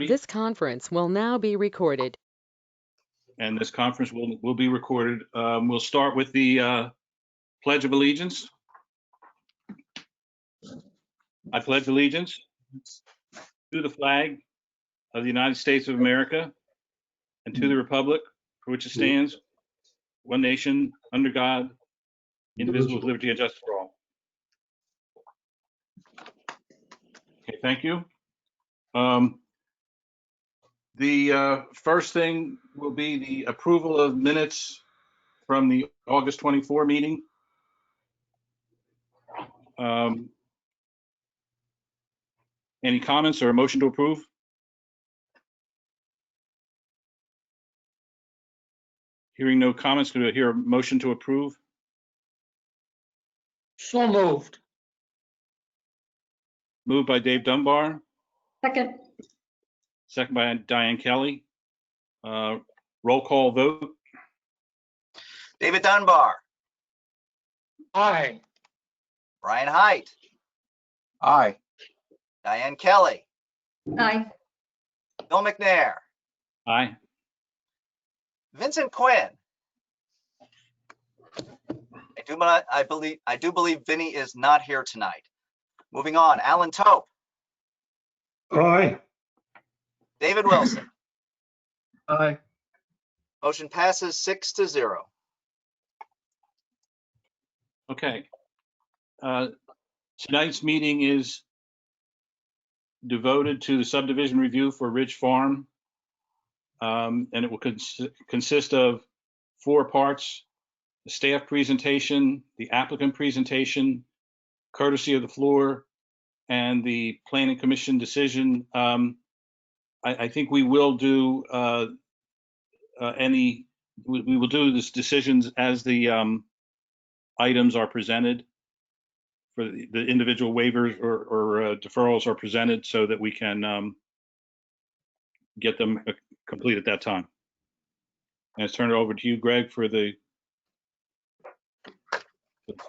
This conference will now be recorded. And this conference will be recorded. We'll start with the Pledge of Allegiance. I pledge allegiance to the flag of the United States of America and to the republic for which it stands, one nation, under God, indivisible, with liberty and justice for all. Okay, thank you. The first thing will be the approval of minutes from the August 24 meeting. Any comments or a motion to approve? Hearing no comments, could I hear a motion to approve? So moved. Moved by Dave Dunbar, Second. second by Diane Kelly. Roll call vote. David Dunbar, Aye. Brian Height, Aye. Diane Kelly, Aye. Bill McNair, Aye. Vincent Quinn. I do believe Vinny is not here tonight. Moving on, Alan Tope, Aye. David Wilson. Aye. Motion passes 6-0. Okay. Tonight's meeting is devoted to the subdivision review for Ridge Farm. And it will consist of 4 parts: the staff presentation, the applicant presentation, courtesy of the floor, and the planning commission decision. I think we will do we will do this decisions as the items are presented, for the individual waivers or deferrals are presented, so that we can get them complete at that time. And let's turn it over to you, Greg, for the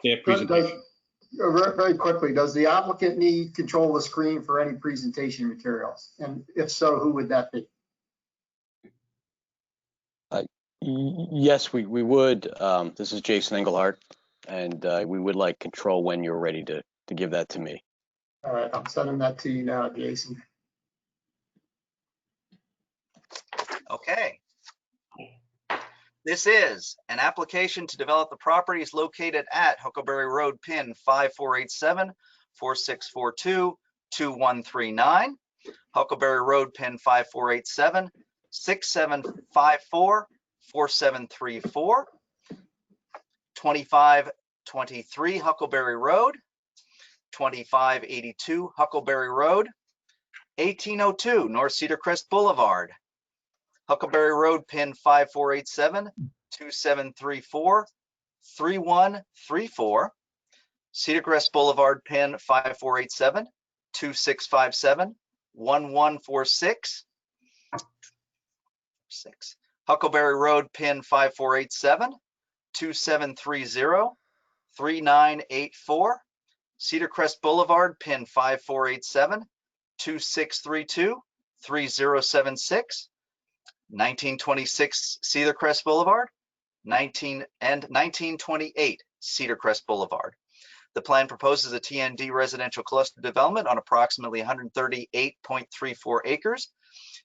staff presentation. Very quickly, does the applicant need control of the screen for any presentation materials? And if so, who would that be? Yes, we would. This is Jason Engelhardt, and we would like control when you're ready to give that to me. All right, I'm sending that to you now, Jason. Okay. This is an application to develop the properties located at Huckleberry Road, PIN 5487-4642-2139, Huckleberry Road, PIN 5487-6754-4734, 2523 Huckleberry Road, 2582 Huckleberry Road, 1802 North Cedar Crest Boulevard, Huckleberry Road, PIN 5487-2734-3134, Cedar Crest Boulevard, PIN 5487-2657-1146, Huckleberry Road, PIN 5487-2730-3984, Cedar Crest Boulevard, PIN 5487-2632-3076, 1926 Cedar Crest Boulevard, 1928 Cedar Crest Boulevard. The plan proposes a TND residential cluster development on approximately 138.34 acres,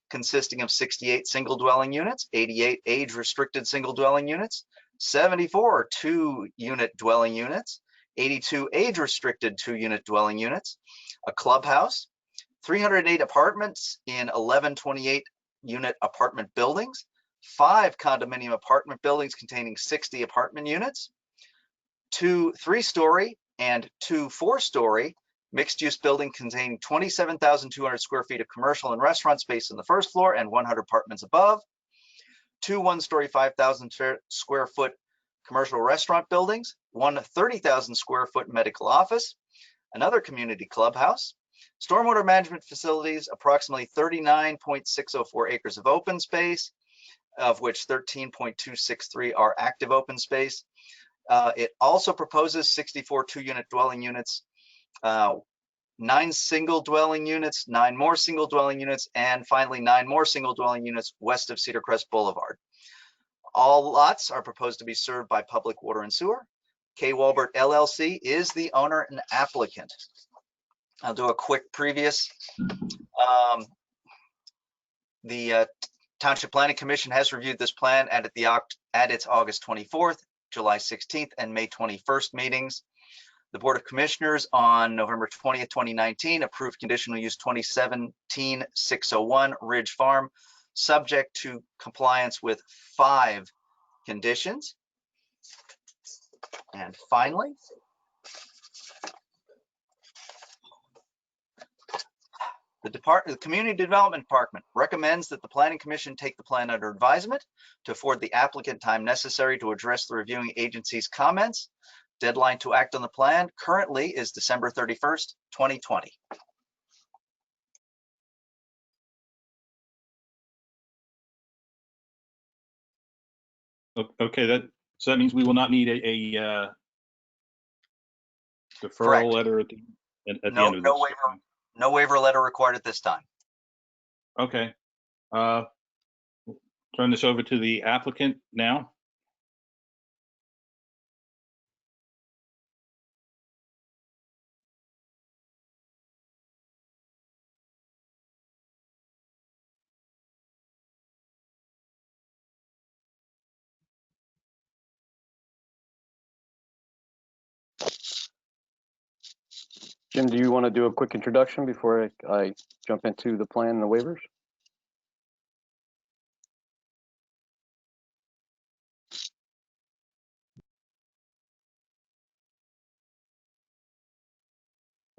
consisting of 68 single dwelling units, 88 age restricted single dwelling units, 74 2-unit dwelling units, 82 age restricted 2-unit dwelling units, a clubhouse, 308 apartments in 1128 unit apartment buildings, 5 condominium apartment buildings containing 60 apartment units, 2 3-story and 2 4-story mixed-use building containing 27,200 square feet of commercial and restaurant space on the first floor and 100 apartments above, 2 1-story 5,000 square foot commercial restaurant buildings, 1 30,000 square foot medical office, another community clubhouse, stormwater management facilities, approximately 39.604 acres of open space, of which 13.263 are active open space. It also proposes 64 2-unit dwelling units 9 single dwelling units, 9 more single dwelling units, and finally 9 more single dwelling units west of Cedar Crest Boulevard. All lots are proposed to be served by public water and sewer. K. Walbert LLC is the owner and applicant. I'll do a quick previous. The Township Planning Commission has reviewed this plan at its August 24th, July 16th, and May 21st meetings. The Board of Commissioners on November 20th, 2019 approved conditional use 2017-601 Ridge Farm, subject to compliance with 5 conditions. And finally, the Community Development Department recommends that the Planning Commission take the plan under advisement to afford the applicant time necessary to address the reviewing agency's comments. Deadline to act on the plan currently is December 31st, 2020. Okay, so that means we will not need a deferral Correct. letter at the end of No this. waiver, no waiver letter required at this time. Okay. Turn this over to the applicant now. Jim, do you want to do a quick introduction before I jump into the plan and the waivers?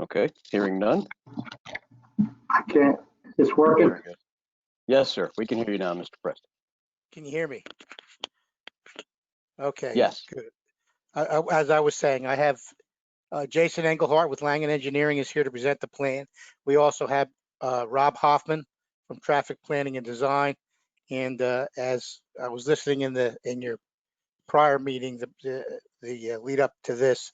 Okay, hearing none. I can't, is this working? Very good. Yes, sir. We can hear you now, Mr. Preston. Can you hear me? Okay. Yes. Good. As I was saying, I have Jason Engelhardt with Langen Engineering is here to present the plan. We also have Rob Hoffman from Traffic Planning and Design. And as I was listening in your prior meeting, the lead up to this,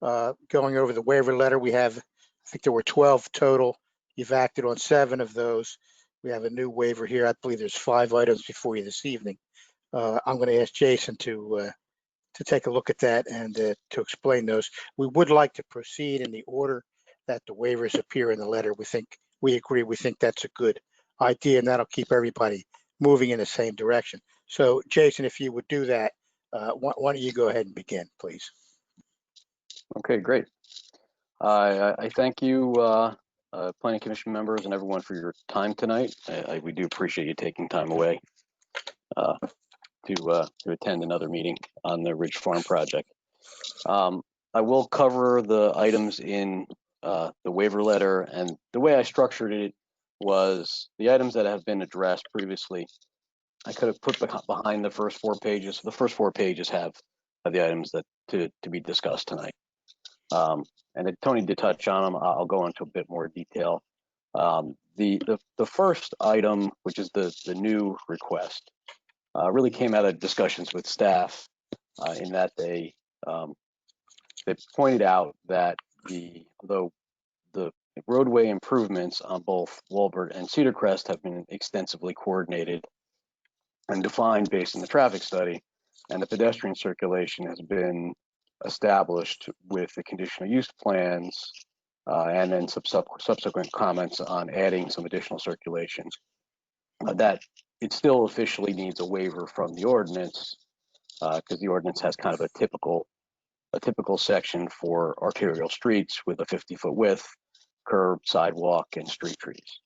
going over the waiver letter, we have, I think there were 12 total. You've acted on 7 of those. We have a new waiver here. I believe there's 5 items before you this evening. I'm going to ask Jason to take a look at that and to explain those. We would like to proceed in the order that the waivers appear in the letter. We agree. We think that's a good idea, and that'll keep everybody moving in the same direction. So, Jason, if you would do that, why don't you go ahead and begin, please? Okay, great. I thank you, Planning Commission members and everyone for your time tonight. We do appreciate you taking time away to attend another meeting on the Ridge Farm project. I will cover the items in the waiver letter, and the way I structured it was the items that have been addressed previously. I could have put behind the first 4 pages. The first 4 pages have the items that to be discussed tonight. And Tony did touch on them. I'll go into a bit more detail. The first item, which is the new request, really came out of discussions with staff in that they pointed out that although the roadway improvements on both Walbert and Cedar Crest have been extensively coordinated and defined based on the traffic study, and the pedestrian circulation has been established with the conditional use plans and then some subsequent comments on adding some additional circulation, that it still officially needs a waiver from the ordinance because the ordinance has kind of a typical section for arterial streets with a 50-foot width, curb, sidewalk, and street trees.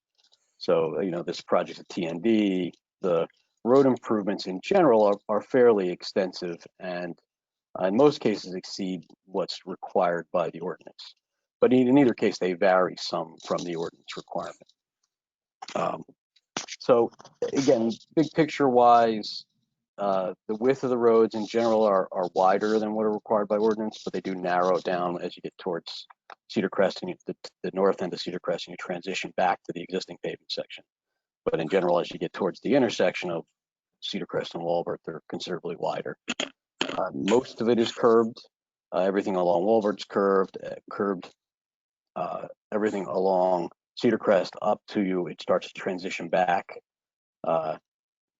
So, this project at TND, the road improvements in general are fairly extensive and in most cases exceed what's required by the ordinance. But in either case, they vary some from the ordinance requirement. So again, big picture wise, the width of the roads in general are wider than what are required by ordinance, but they do narrow down as you get towards Cedar Crest and the north end of Cedar Crest, and you transition back to the existing pavement section. But in general, as you get towards the intersection of Cedar Crest and Walbert, they're considerably wider. Most of it is curbed. Everything along Walbert's curbed. everything along Cedar Crest up to you, it starts to transition back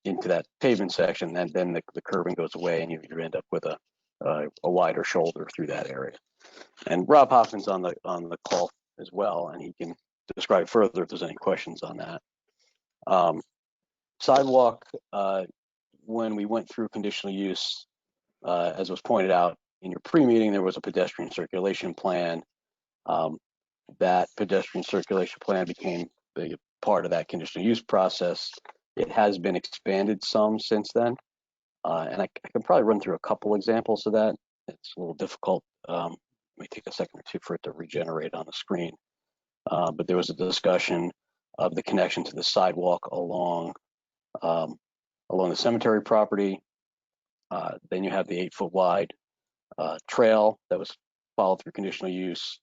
into that pavement section, and then the curving goes away, and you end up with a wider shoulder through that area. And Rob Hoffman's on the call as well, and he can describe further if there's any questions on that. Sidewalk, when we went through conditional use, as was pointed out in your pre-meeting, there was a pedestrian circulation plan. That pedestrian circulation plan became a part of that conditional use process. It has been expanded some since then. And I can probably run through a couple examples of that. It's a little difficult. It may take a second or two for it to regenerate on the screen. But there was a discussion of the connection to the sidewalk along the cemetery property. Then you have the 8-foot wide trail that was followed through conditional use.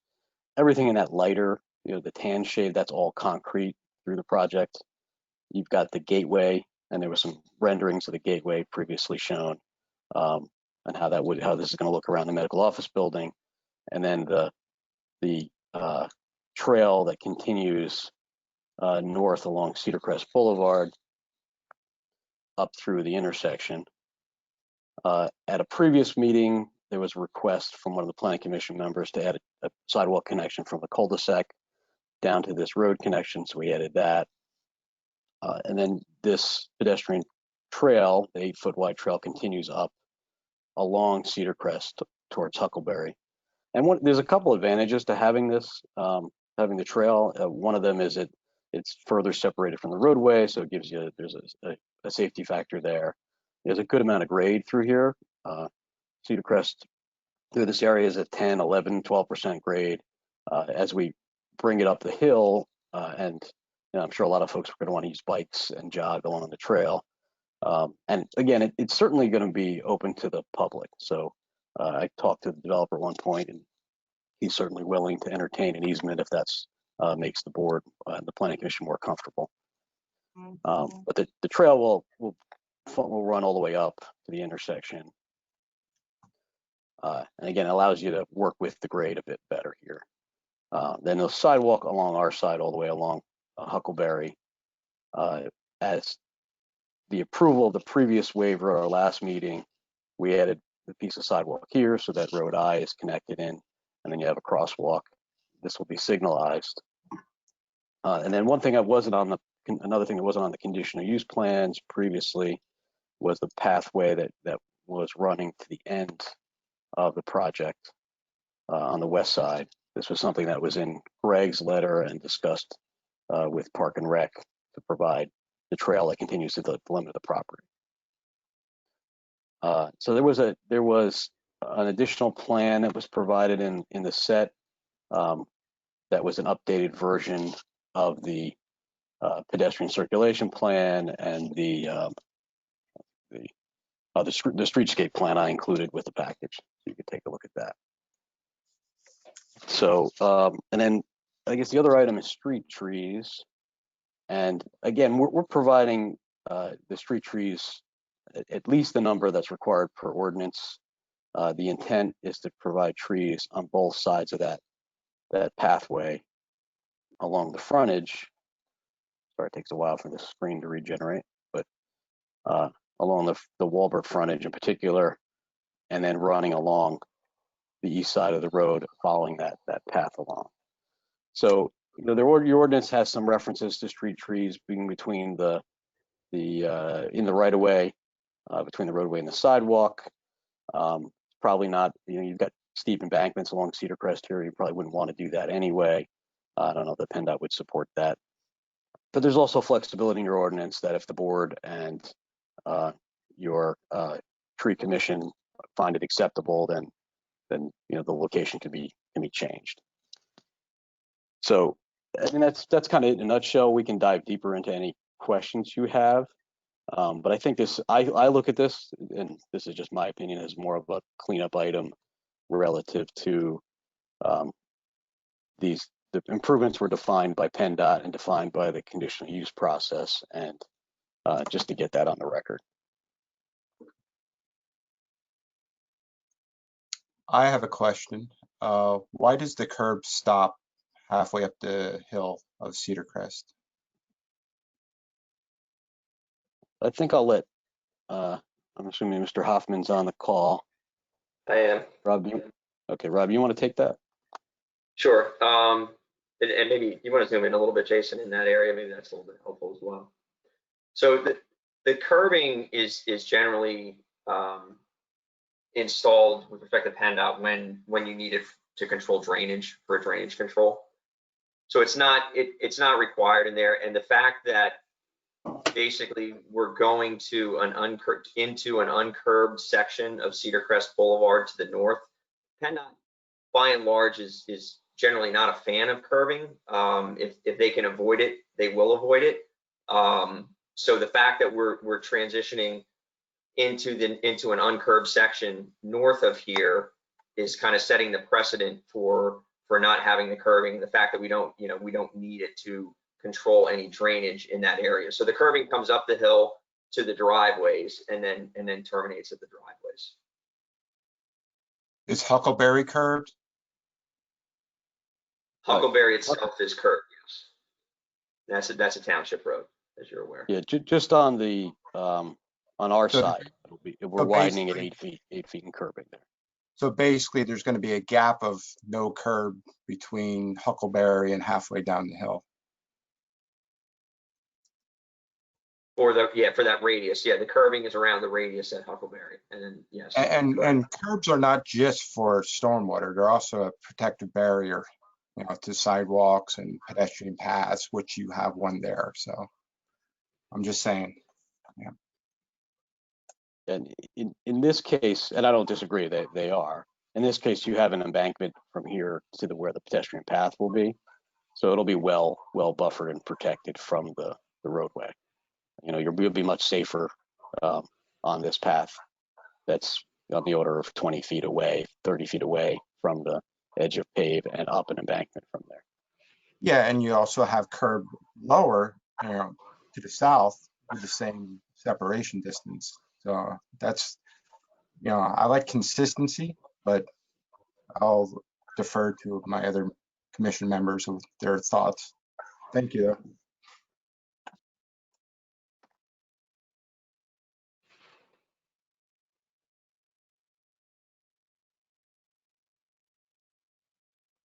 Everything in that lighter, the tan shade, that's all concrete through the project. You've got the gateway, and there was some renderings of the gateway previously shown, and how this is going to look around the medical office building, and then the trail that continues north along Cedar Crest Boulevard up through the intersection. At a previous meeting, there was a request from one of the planning commission members to add a sidewalk connection from the cul-de-sac down to this road connection, so we added that. And then this pedestrian trail, the 8-foot wide trail, continues up along Cedar Crest towards Huckleberry. And there's a couple advantages to having this, having the trail. One of them is it's further separated from the roadway, so it gives you, there's a safety factor there. There's a good amount of grade through here. Cedar Crest through this area is at 10, 11, 12% grade. As we bring it up the hill, and I'm sure a lot of folks are going to want to use bikes and jog along the trail. And again, it's certainly going to be open to the public. So I talked to the developer at one point, and he's certainly willing to entertain an easement if that's makes the board and the planning commission more comfortable. But the trail will run all the way up to the intersection. And again, it allows you to work with the grade a bit better here. Then the sidewalk along our side all the way along Huckleberry. As the approval of the previous waiver at our last meeting, we added the piece of sidewalk here so that road I is connected in, and then you have a crosswalk. This will be signalized. And then another thing that wasn't on the conditional use plans previously was the pathway that was running to the end of the project on the west side. This was something that was in Greg's letter and discussed with Park and Rec to provide the trail that continues to the limit of the property. So there was an additional plan that was provided in the set that was an updated version of the pedestrian circulation plan and the streetscape plan I included with the package. So you could take a look at that. So, and then I guess the other item is street trees. And again, we're providing the street trees at least the number that's required per ordinance. The intent is to provide trees on both sides of that pathway along the frontage. Sorry, it takes a while for the screen to regenerate, but along the Wahlberg frontage in particular, and then running along the east side of the road, following that path along. So, your ordinance has some references to street trees being between in the right of way, between the roadway and the sidewalk. Probably not, you've got steep embankments along Cedar Crest here. You probably wouldn't want to do that anyway. I don't know if the PennDOT would support that. But there's also flexibility in your ordinance that if the board and your tree commission find it acceptable, then the location can be changed. So, I mean, that's kind of it in a nutshell. We can dive deeper into any questions you have. But I think I look at this, and this is just my opinion, as more of a cleanup item relative to the improvements were defined by PennDOT and defined by the conditional use process, and just to get that on the record. I have a question. Why does the curb stop halfway up the hill of Cedar Crest. I think I'll let, I'm assuming Mr. Hoffman's on the call. I am. Rob, Rob, you want to take that? Sure. And maybe you want to zoom in a little bit, Jason, in that area. Maybe that's a little bit helpful as well. So the curbing is generally installed with respect to PennDOT when you need it to control drainage for drainage control. So it's not required in there. And the fact that basically we're going to into an uncurbed section of Cedar Crest Boulevard to the north, PennDOT by and large is generally not a fan of curbing. If they can avoid it, they will avoid it. So the fact that we're transitioning into an uncurbed section north of here is kind of setting the precedent for not having the curbing. The fact that we don't need it to control any drainage in that area. So the curbing comes up the hill to the driveways and then terminates at the driveways. Is Huckleberry curbed? Huckleberry itself is curbed, yes. That's a township road, as you're aware. Yeah, just on the, on our So- side, we're so widening it basically- 8 feet and curbing there. So basically, there's going to be a gap of no curb between Huckleberry and halfway down the hill. For that radius, the curbing is around the radius at Huckleberry, and then yes. And curbs are not just for stormwater, they're also a protective barrier, to sidewalks and pedestrian paths, which you have one there, so I'm just saying. And in this case, and I don't disagree that they are, in this case, you have an embankment from here to where the pedestrian path will be. So it'll be well buffered and protected from the roadway. You'll be much safer on this path that's on the order of 20 feet away, 30 feet away from the edge of pave and up an embankment from there. Yeah, and you also have curb lower, to the south with the same separation distance. So that's, I like consistency, but I'll defer to my other commission members with their thoughts. Thank you.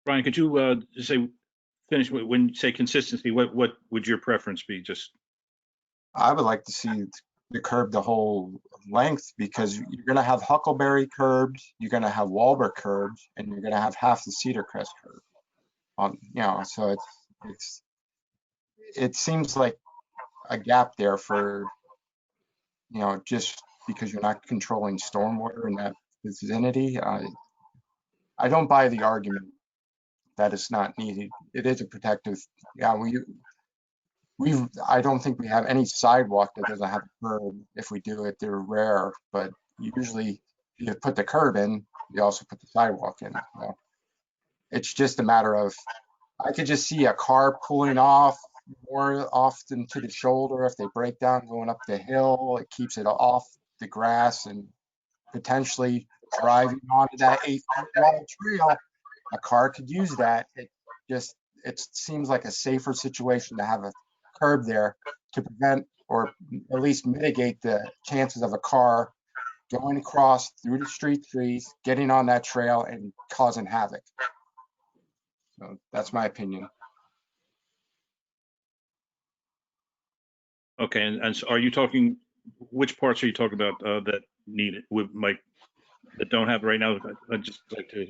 Brian, could you just finish when you say consistency, what would your preference be? Just I would like to see the curb the whole length, because you're going to have Huckleberry curbs, you're going to have Walbert curbs, and you're going to have half the Cedar Crest curb. So it seems like a gap there for, just because you're not controlling stormwater in that vicinity. I don't buy the argument that it's not needed. It is a protective. Yeah, I don't think we have any sidewalk that doesn't have a curb. If we do it, they're rare, but usually you put the curb in, you also put the sidewalk in. It's just a matter of, I could just see a car pulling off more often to the shoulder. If they break down going up the hill, it keeps it off the grass and potentially driving onto that 8-foot wide trail. A car could use that. It seems like a safer situation to have a curb there to prevent or at least mitigate the chances of a car going across through the street trees, getting on that trail and causing havoc. So that's my opinion. okay, and so are you talking? Which parts are you talking about that need it? That don't have it right now? I'd just like to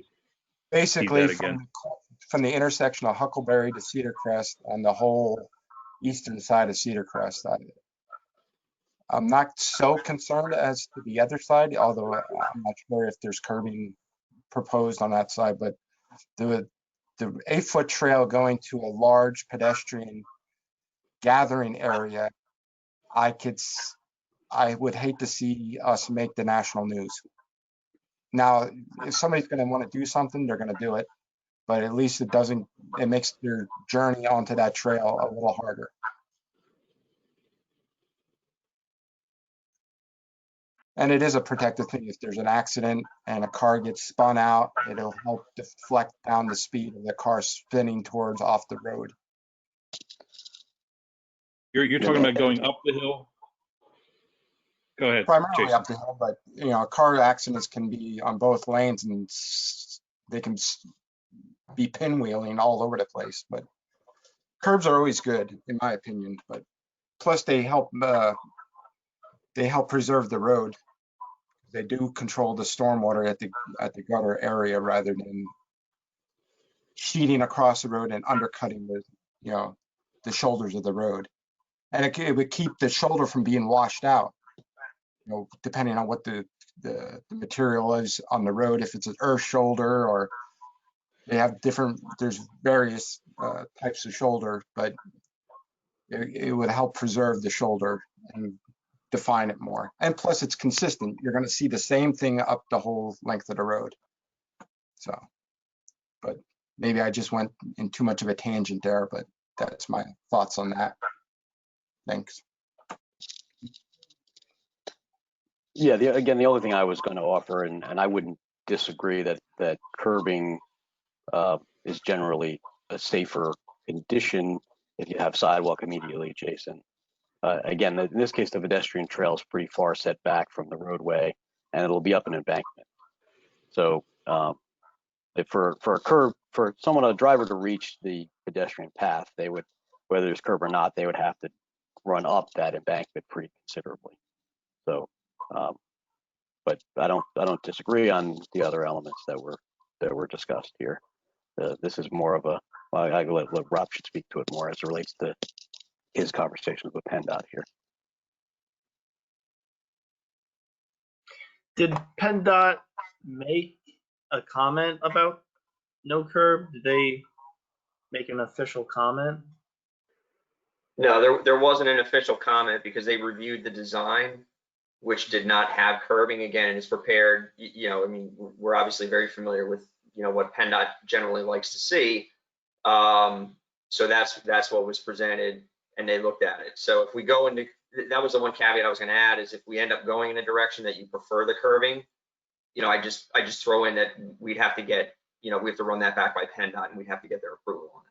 Basically, see that again. from the intersection of Huckleberry to Cedar Crest on the whole eastern side of Cedar Crest. I'm not so concerned as to the other side, although I'm not sure if there's curbing proposed on that side, but the 8-foot trail going to a large pedestrian gathering area, I would hate to see us make the national news. Now, if somebody's going to want to do something, they're going to do it, but at least it makes their journey onto that trail a little harder. And it is a protective thing. If there's an accident and a car gets spun out, it'll help deflect down the speed of the car spinning towards off the road. You're talking about going up the hill? Go ahead, Primarily Jason. up the hill, but you know, car accidents can be on both lanes and they can be pinwheeling all over the place. But curbs are always good, in my opinion. But plus, they help preserve the road. They do control the stormwater at the gutter area rather than sheeting across the road and undercutting the shoulders of the road. And it would keep the shoulder from being washed out. You know, depending on what the material is on the road, if it's an earth shoulder or they have there's various types of shoulder, but it would help preserve the shoulder and define it more. And plus it's consistent. You're going to see the same thing up the whole length of the road. So, but maybe I just went in too much of a tangent there, but that's my thoughts on that. Thanks. Yeah, again, the only thing I was going to offer, and I wouldn't disagree that curbing is generally a safer condition if you have sidewalk immediately adjacent. Again, in this case, the pedestrian trail is pretty far set back from the roadway, and it'll be up an embankment. So, if for a curb, for a driver to reach the pedestrian path, they would, whether there's curb or not, they would have to run up that embankment pretty considerably. So, but I don't disagree on the other elements that were discussed here. This is more of a, well, I let Rob should speak to it more as it relates to his conversations with PennDOT here. Did PennDOT make a comment about no curb? Did they make an official comment? No, there wasn't an official comment because they reviewed the design, which did not have curbing. Again, it's prepared, you know, I mean, we're obviously very familiar with, you know, what PennDOT generally likes to see. So that's what was presented and they looked at it. So if we go into, that was the one caveat I was going to add, is if we end up going in a direction that you prefer the curbing, you know, I just throw in that we'd have to get, you know, we have to run that back by PennDOT and we'd have to get their approval on it.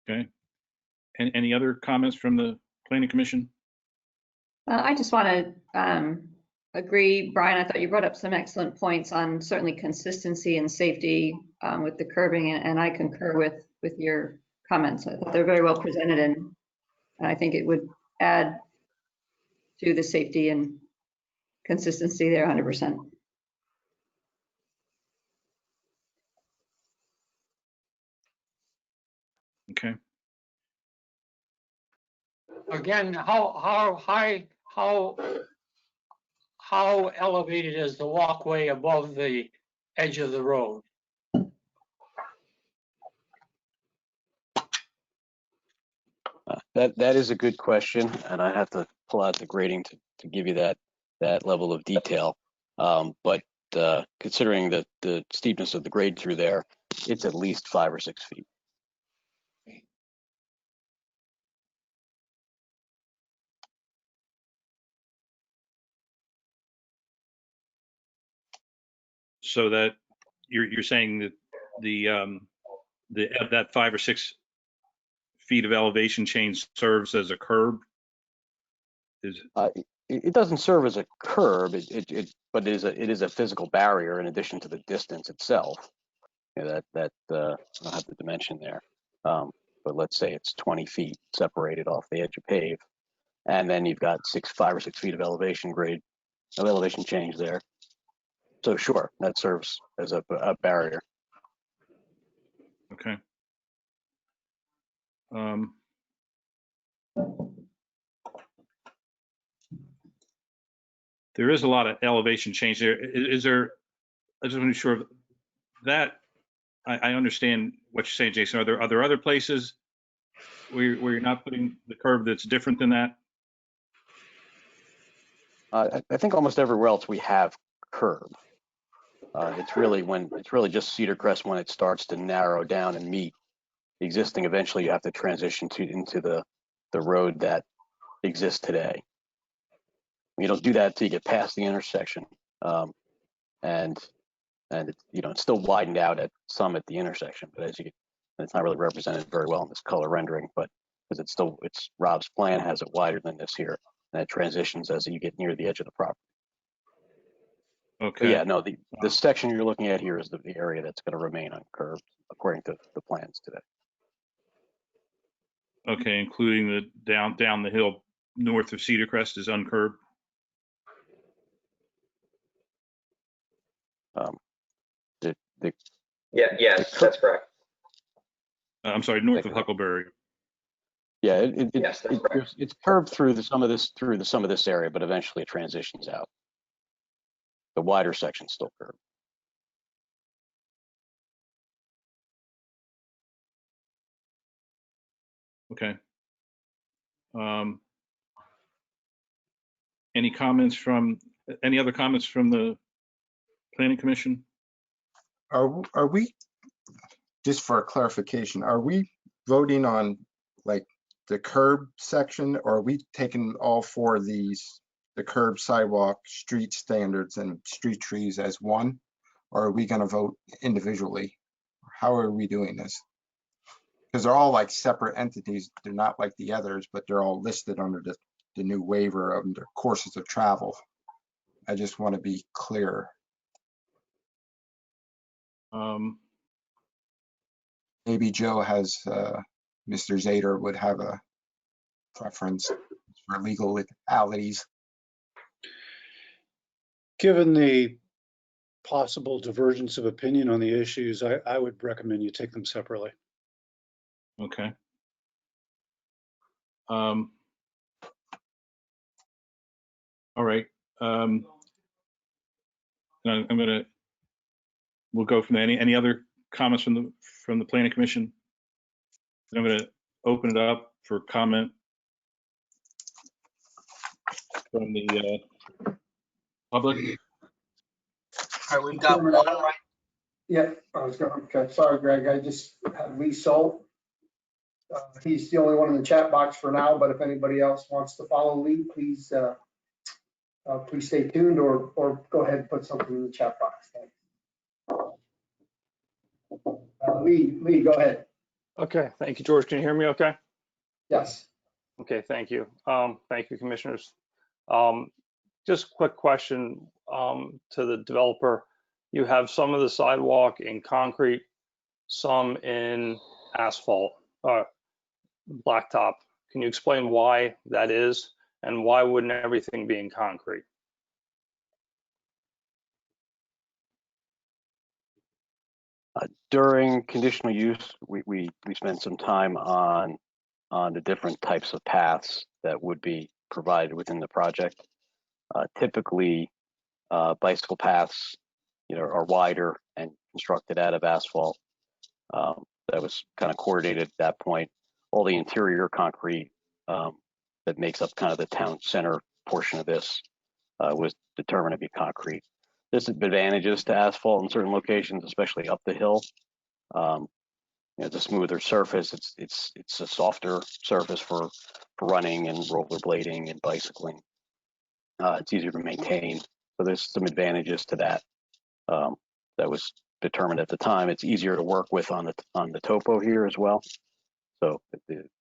Okay. And any other comments from the Planning Commission? I just want to agree, Brian, I thought you brought up some excellent points on certainly consistency and safety with the curbing, and I concur with your comments. I thought they're very well presented, and I think it would add to the safety and consistency there 100%. Okay. Again, how high, how elevated is the walkway above the edge of the road? That is a good question, and I have to pull out the grading to give you that level of detail. But considering the steepness of the grade through there, it's at least 5 or 6 feet. So that you're saying that that 5 or 6 feet of elevation change serves as a curb? It doesn't serve as a curb, but it is a physical barrier in addition to the distance itself. You know, I don't have the dimension there, but let's say it's 20 feet separated off the edge of pave, and then you've got 5 or 6 feet of elevation change there. So sure, that serves as a barrier. Okay. There is a lot of elevation change there. Is there, I just want to be sure that I understand what you're saying, Jason. Are there other places where you're not putting the curb that's different than that? I think almost everywhere else we have curb. It's really just Cedar Crest when it starts to narrow down and meet existing, eventually you have to transition into the road that exists today. You don't do that until you get past the intersection, and it's still widened out at some at the intersection, but as you get, it's not really represented very well in this color rendering, but because it's Rob's plan has it wider than this here, and it transitions as you get near the edge of the property. Okay. But yeah, no, the section you're looking at here is the area that's going to remain uncurved according to the plans today. Okay, including the down the hill north of Cedar Crest is uncurbed. Yes, that's correct. I'm sorry, north of Huckleberry. Yeah, Yes, that's correct. it's curved through some of this area, but eventually it transitions out. The wider section's still curved. Okay. Any other comments from the Planning Commission? Are we, just for a clarification, are we voting on like the curb section, or are we taking all four of these, the curb, sidewalk, street standards, and street trees as one? Or are we going to vote individually? How are we doing this? Because they're all like separate entities. They're not like the others, but they're all listed under the new waiver of the courses of travel. I just want to be clear. Maybe Joe has, Mr. Zader would have a preference for legalities. Given the possible divergence of opinion on the issues, I would recommend you take them separately. Okay. All right. We'll go from there. Any other comments from the Planning Commission? I'm going to open it up for comment from the public. All right, we've got one right. Yeah, I was going, okay, sorry, Greg, I just had Lee Salt. He's the only one in the chat box for now, but if anybody else wants to follow Lee, please stay tuned or go ahead and put something in the chat box. Lee, go ahead. Okay, thank you, George. Can you hear me okay? Yes. Okay, thank you. Thank you, commissioners. Just a quick question to the developer. You have some of the sidewalk in concrete, some in asphalt, blacktop. Can you explain why that is, and why wouldn't everything be in concrete? During conditional use, we spent some time on the different types of paths that would be provided within the project. Typically, bicycle paths, are wider and constructed out of asphalt. That was kind of coordinated at that point. All the interior concrete that makes up kind of the town center portion of this was determined to be concrete. There's advantages to asphalt in certain locations, especially up the hill. It's a smoother surface. It's a softer surface for running and rollerblading and bicycling. It's easier to maintain. So there's some advantages to that. That was determined at the time. It's easier to work with on the topo here as well. So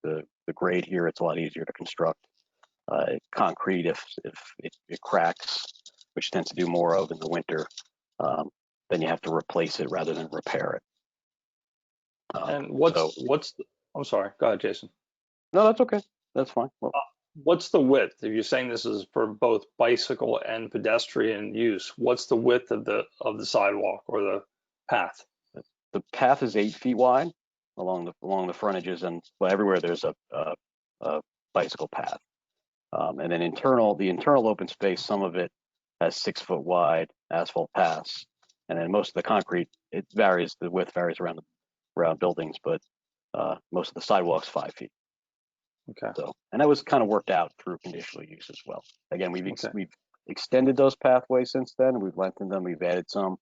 the grade here, it's a lot easier to construct. Concrete, if it cracks, which tends to do more of in the winter, then you have to replace it rather than repair it. And I'm sorry, go ahead, Jason. No, that's okay. That's fine. Well, what's the width? If you're saying this is for both bicycle and pedestrian use, what's the width of the sidewalk or the path? The path is 8 feet wide along the frontages, and everywhere there's a bicycle path. And then the internal open space, some of it has 6 foot wide asphalt paths, and then most of the concrete, it varies. The width varies around buildings, but most of the sidewalks 5 feet. Okay. So, and that was kind of worked out through conditional use as well. Again, we've extended those pathways since then. We've lengthened them. We've added some,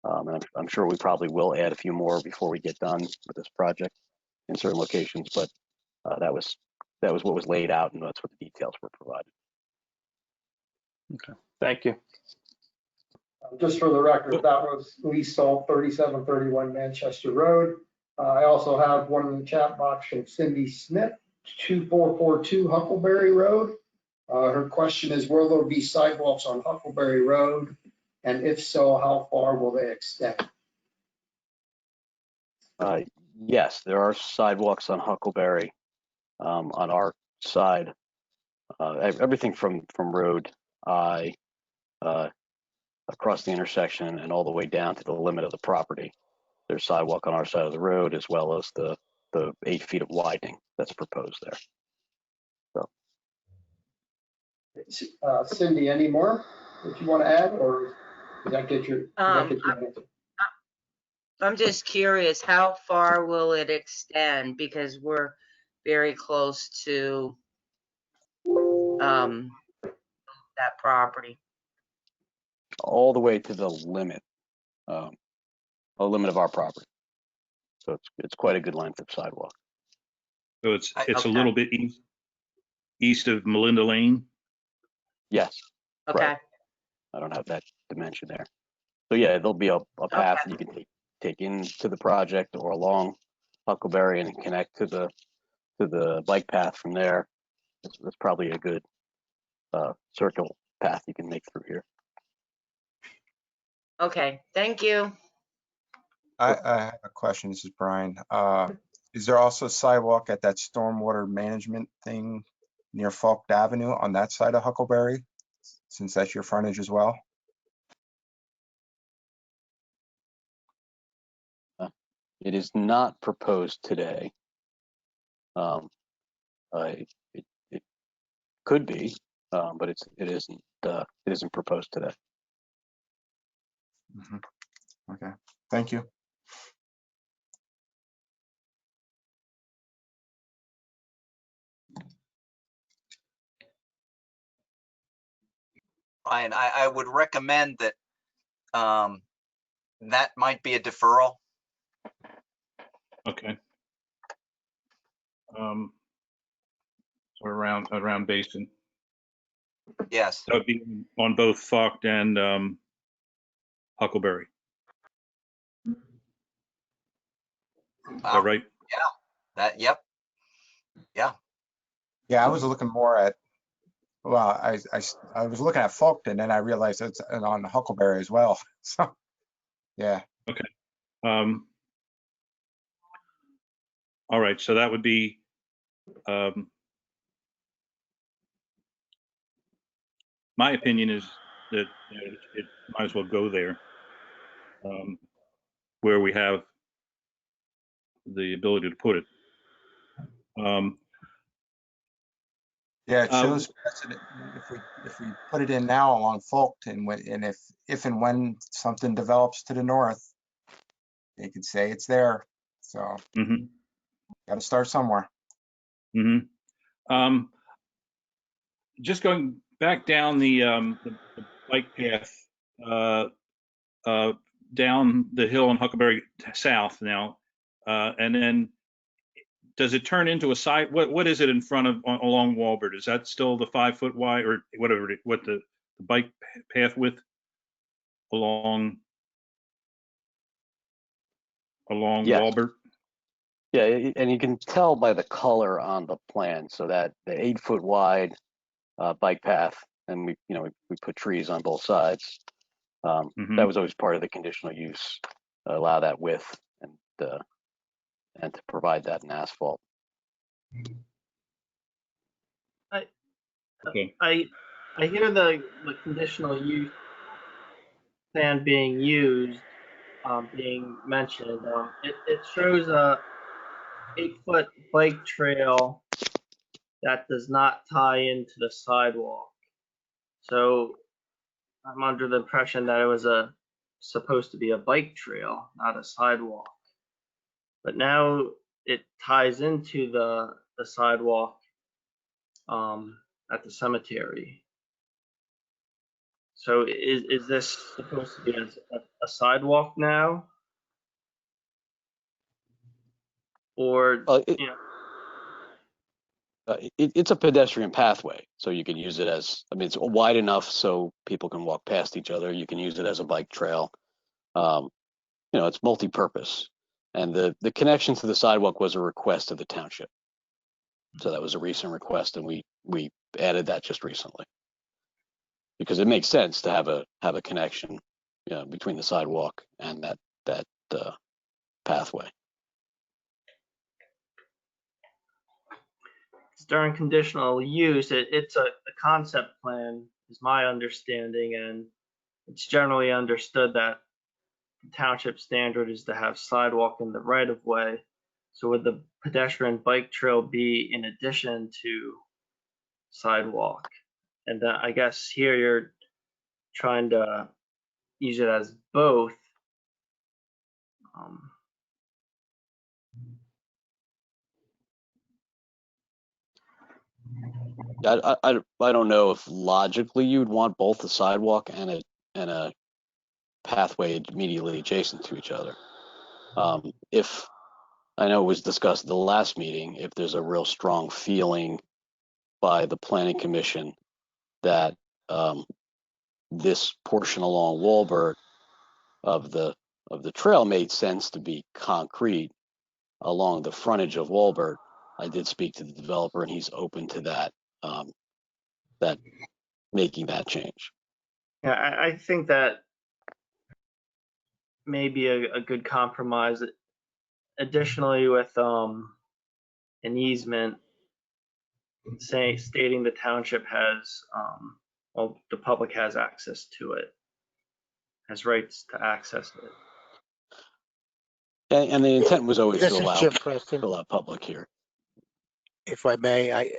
and I'm sure we probably will add a few more before we get done with this project. in certain locations, but that was what was laid out, and that's what the details were provided. Thank you. Just for the record, that was Lee Salt, 3731 Manchester Road. I also have one in the chat box from Cindy Smith, 2442 Huckleberry Road. Her question is, will there be sidewalks on Huckleberry Road? And if so, how far will they extend? Yes, there are sidewalks on Huckleberry on our side. Everything from Road I across the intersection and all the way down to the limit of the property. There's sidewalk on our side of the road, as well as the 8 feet of widening that's proposed there. Cindy, any more that you want to add, or did that get your answer? I'm just curious, how far will it extend? Because we're very close to that property. All the way to the limit of our property. So it's quite a good length of sidewalk. So it's Okay. a little bit east of Melinda Lane. Yes. Okay. Right. I don't have that dimension there. So yeah, there'll be a path you can take into the project or along Huckleberry and connect to the bike path from there. That's probably a good circle path you can make through here. Okay, thank you. I have a question. This is Brian. Is there also sidewalk at that stormwater management thing near Falk Avenue on that side of Huckleberry, since that's your frontage as well? It is not proposed today. It could be, but it isn't proposed today. Mm-hmm. Okay, thank you. Ryan, I would recommend that that might be a deferral. Okay. So around Basin. Yes. That would be on both Falk and Huckleberry. Is that right? Yeah. Yep. Yeah. Yeah, I was looking more at, well, I was looking at Falk, and then I realized it's on Huckleberry as well. So, yeah. Okay. All right. So that would be my opinion is that it might as well go there, where we have the ability to put it. Yeah, it shows precedent. If we put it in now along Fulton, and if and when something develops to the north, they could say it's there. So got to start somewhere. Just going back down the bike path down the hill on Huckleberry South now, and then does it turn into a side? What is it in front of along Walbert? Is that still the 5 foot wide or whatever? What the bike path width along Yes. Walbert? Yeah, and you can tell by the color on the plan. So that the 8 foot wide bike path, and we put trees on both sides. That was always part of the conditional use, allow that width and to provide that in asphalt. I hear the conditional use plan being used, being mentioned. It shows a 8 foot bike trail that does not tie into the sidewalk. So I'm under the impression that it was supposed to be a bike trail, not a sidewalk. But now it ties into the sidewalk at the cemetery. So is this supposed to be a sidewalk now? or, It, you know, it's a pedestrian pathway, so you can use it as, I mean, it's wide enough so people can walk past each other. You can use it as a bike trail. You know, it's multi-purpose. And the connection to the sidewalk was a request of the township. So that was a recent request, and we added that just recently because it makes sense to have a connection, you know, between the sidewalk and that pathway. during conditional use, it's a concept plan, is my understanding, and it's generally understood that the township standard is to have sidewalk in the right of way. So would the pedestrian bike trail be in addition to sidewalk? And I guess here you're trying to use it as both. Um, I don't know if logically you'd want both a sidewalk and a pathway immediately adjacent to each other. If I know it was discussed at the last meeting, if there's a real strong feeling by the planning commission that this portion along Walbert of the trail made sense to be concrete along the frontage of Walbert, I did speak to the developer and he's open to that that making that change. yeah, I think that may be a good compromise. Additionally, with an easement stating the township has, well, the public has access to it, has rights to access it. And the intent was always This to is allow Jim Preston. public here. If I may,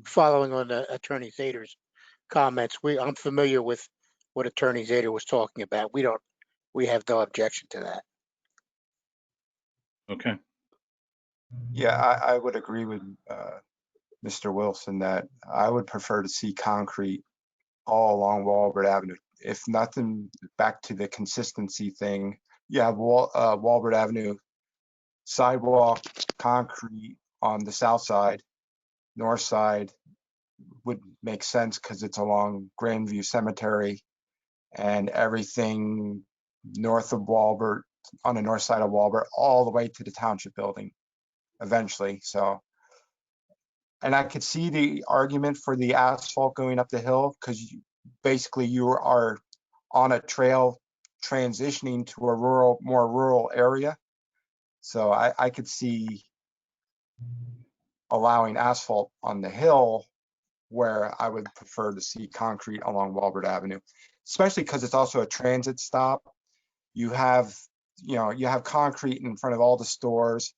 following on Attorney Zader's comments, I'm familiar with what Attorney Zader was talking about. We have no objection to that. Okay. Yeah, I would agree with Mr. Wilson that I would prefer to see concrete all along Walbert Avenue. If nothing, back to the consistency thing, you have Walbert Avenue sidewalk, concrete on the south side, north side would make sense because it's along Grandview Cemetery, and everything north of Walbert, on the north side of Walbert, all the way to the township building eventually. So, and I could see the argument for the asphalt going up the hill because basically you are on a trail transitioning to a more rural area. So I could see allowing asphalt on the hill where I would prefer to see concrete along Walbert Avenue, especially because it's also a transit stop. You have concrete in front of all the stores,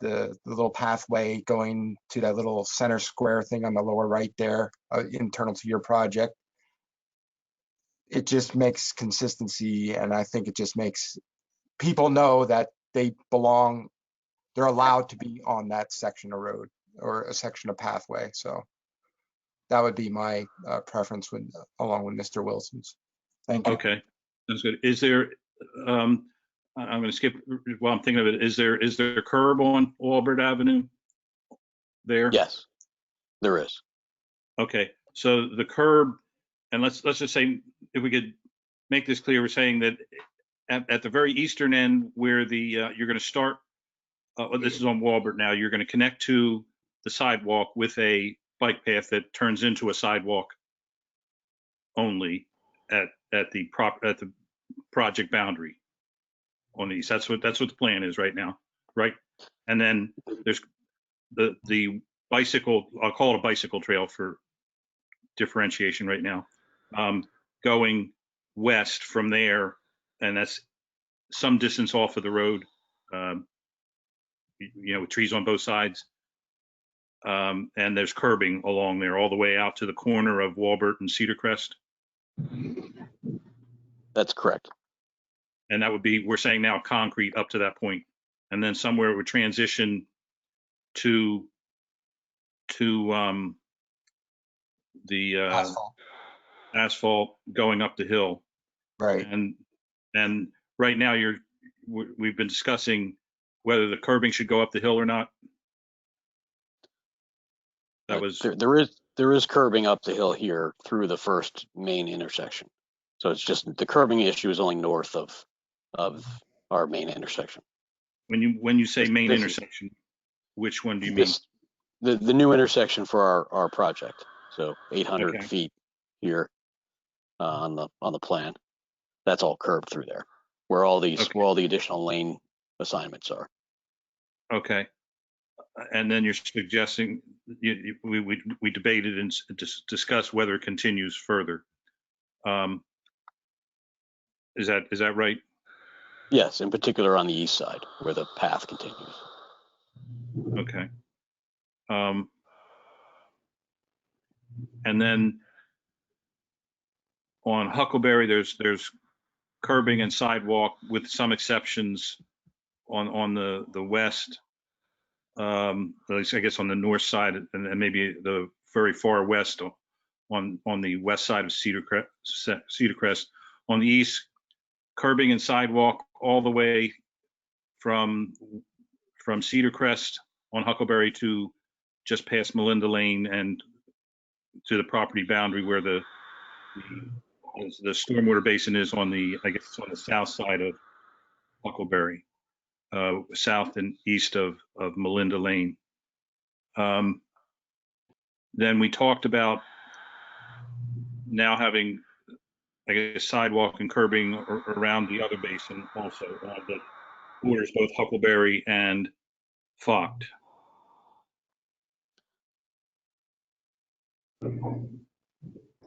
the little pathway going to that little center square thing on the lower right there, internal to your project. It just makes consistency, and I think it just makes people know that they're allowed to be on that section of road or a section of pathway. So that would be my preference along with Mr. Wilson's. Thank you. Okay, that's good. Is there, I'm going to skip while I'm thinking of it. Is there a curb on Walbert Avenue there? Yes, there is. Okay, so the curb, and let's just say, if we could make this clear, we're saying that at the very eastern end where you're going to start, this is on Walbert now, you're going to connect to the sidewalk with a bike path that turns into a sidewalk only at the project boundary on the east. That's what the plan is right now, right? And then there's the bicycle, I'll call it a bicycle trail for differentiation right now, going west from there, and that's some distance off of the road, with trees on both sides. And there's curbing along there all the way out to the corner of Walbert and Cedar Crest. That's correct. And that would be, we're saying now, concrete up to that point. And then somewhere it would transition to the asphalt going up the hill. Right. And right now we've been discussing whether the curbing should go up the hill or not? That was, there is curbing up the hill here through the first main intersection. So it's just the curbing issue is only north of our main intersection. when you say main This is- intersection, which one do you mean? The new intersection for our project. So 800 Okay. feet here on the plan. That's all curved through there, where all the additional lane assignments are. Okay. And then you're suggesting we debated and discussed whether it continues further. Is that right? Yes, in particular on the east side where the path continues. Okay. And then on Huckleberry, there's curbing and sidewalk with some exceptions on the west. At least I guess on the north side and maybe the very far west on the west side of Cedar Crest. On the east, curbing and sidewalk all the way from Cedar Crest on Huckleberry to just past Melinda Lane and to the property boundary where the stormwater basin is on I guess it's on the south side of Huckleberry, south and east of Melinda Lane. Then we talked about now having, I guess, sidewalk and curbing around the other basin also that borders both Huckleberry and Focht.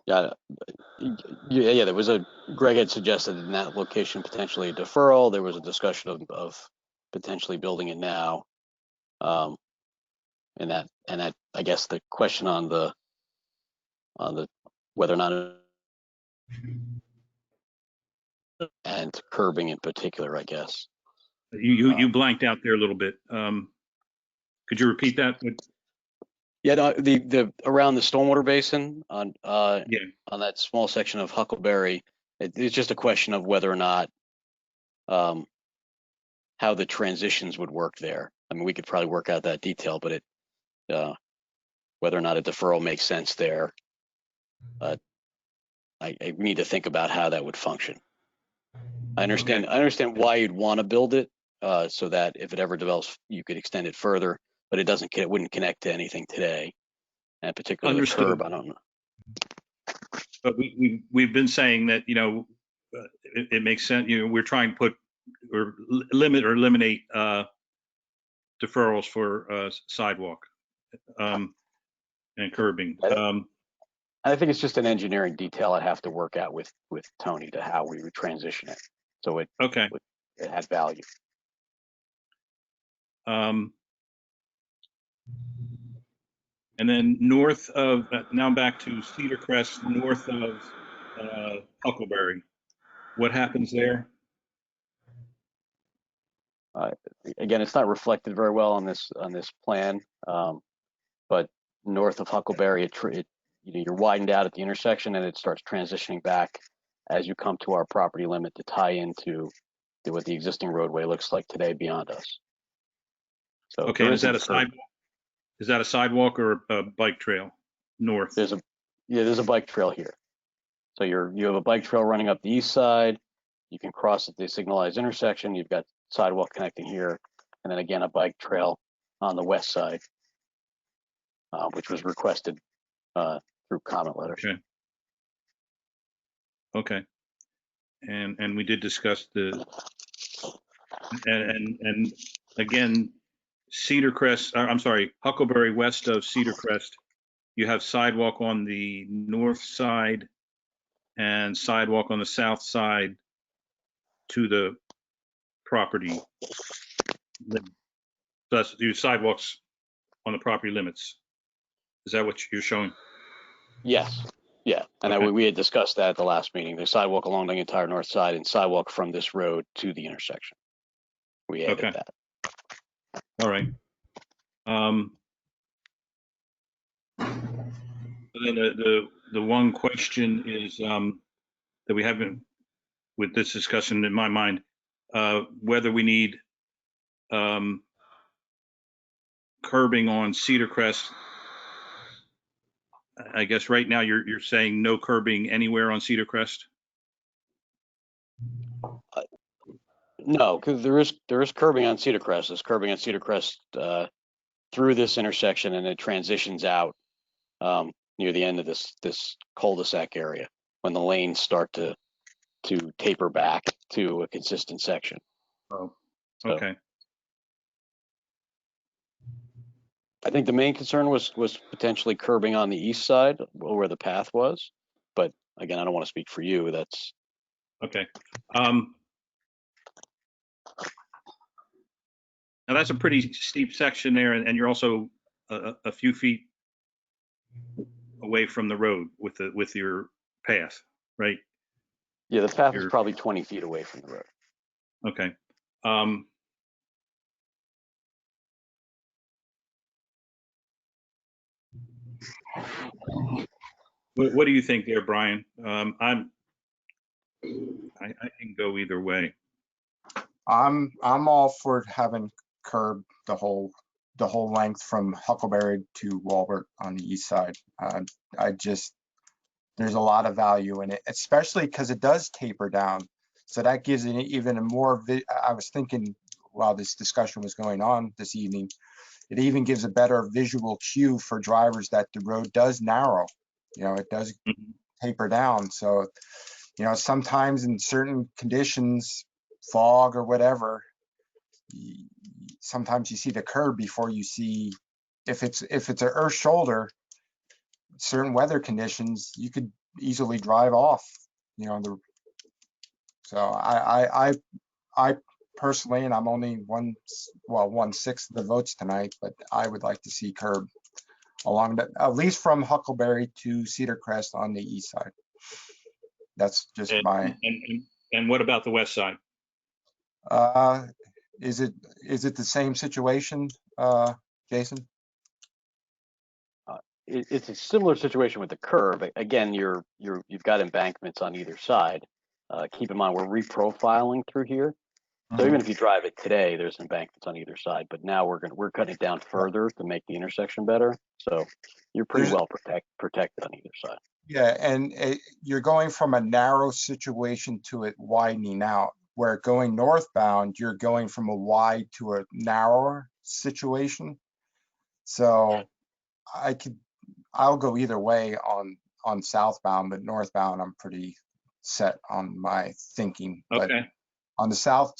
Yeah, there was Greg had suggested in that location potentially a deferral. There was a discussion of potentially building it now. And that I guess the question on the whether or not and curbing in particular, I guess. You blanked out there a little bit. Could you repeat that? Yeah, no, the around the stormwater basin on that small section of Huckleberry, it's just a question of whether or not how the transitions would work there. I mean, we could probably work out that detail, but whether or not a deferral makes sense there, I need to think about how that would function. I understand why you'd want to build it so that if it ever develops, you could extend it further, but it wouldn't connect to anything today. And particularly the curb, I don't know. But we've been saying that, it makes sense. We're trying to put or limit or eliminate deferrals for sidewalk and curbing. I think it's just an engineering detail I'd have to work out with Tony to how we would transition it. So it had value. And then north of, now back to Cedar Crest, north of Huckleberry. What happens there? Again, it's not reflected very well on this plan, but north of Huckleberry, you're widened out at the intersection and it starts transitioning back as you come to our property limit to tie into what the existing roadway looks like today beyond us. So okay, is that a sidewalk? Is that a sidewalk or a bike trail north? There's a bike trail here. So you have a bike trail running up the east side. You can cross at the signalized intersection. You've got sidewalk connecting here, and then again a bike trail on the west side, which was requested through comment letters. Okay. And we did discuss and again, Cedar Crest, I'm sorry, Huckleberry west of Cedar Crest, you have sidewalk on the north side and sidewalk on the south side to the property. That's your sidewalks on the property limits. Is that what you're showing? Yes. Yeah. And we had discussed that at the last meeting. The sidewalk along the entire north side and sidewalk from this road to the intersection. We added that. All right. Then the one question is that we haven't with this discussion in my mind, whether we need curbing on Cedar Crest. I guess right now you're saying no curbing anywhere on Cedar Crest? No, because there is curbing on Cedar Crest. There's curbing on Cedar Crest through this intersection, and it transitions out near the end of this cul-de-sac area when the lanes start to taper back to a consistent section. Oh, So, okay. I think the main concern was potentially curbing on the east side where the path was, but again, I don't want to speak for you. That's okay. Now that's a pretty steep section there, and you're also a few feet away from the road with your path, right? yeah. The path is probably 20 feet away from the road. Okay. What do you think there, Brian? I can go either way. I'm all for having curb the whole length from Huckleberry to Walbert on the east side. There's a lot of value in it, especially because it does taper down. So that gives it even a more, I was thinking while this discussion was going on this evening, it even gives a better visual cue for drivers that the road does narrow. It does taper down. So, sometimes in certain conditions, fog or whatever, sometimes you see the curb before you see, if it's an earth shoulder, certain weather conditions, you could easily drive off, so I personally, and I'm only 1/6 of the votes tonight, but I would like to see curb along at least from Huckleberry to Cedar Crest on the east side. That's just my. And what about the west side? Is it the same situation, Jason? It's a similar situation with the curb. Again, you've got embankments on either side. Keep in mind we're reprofiling through here, so even if you drive it today, there's embankments on either side. But now we're cutting it down further to make the intersection better. So you're pretty well protected on either side. Yeah, and you're going from a narrow situation to it widening out. Where going northbound, you're going from a wide to a narrower situation. So I'll go either way on southbound, but northbound, I'm pretty set on my thinking. Okay. But on the south,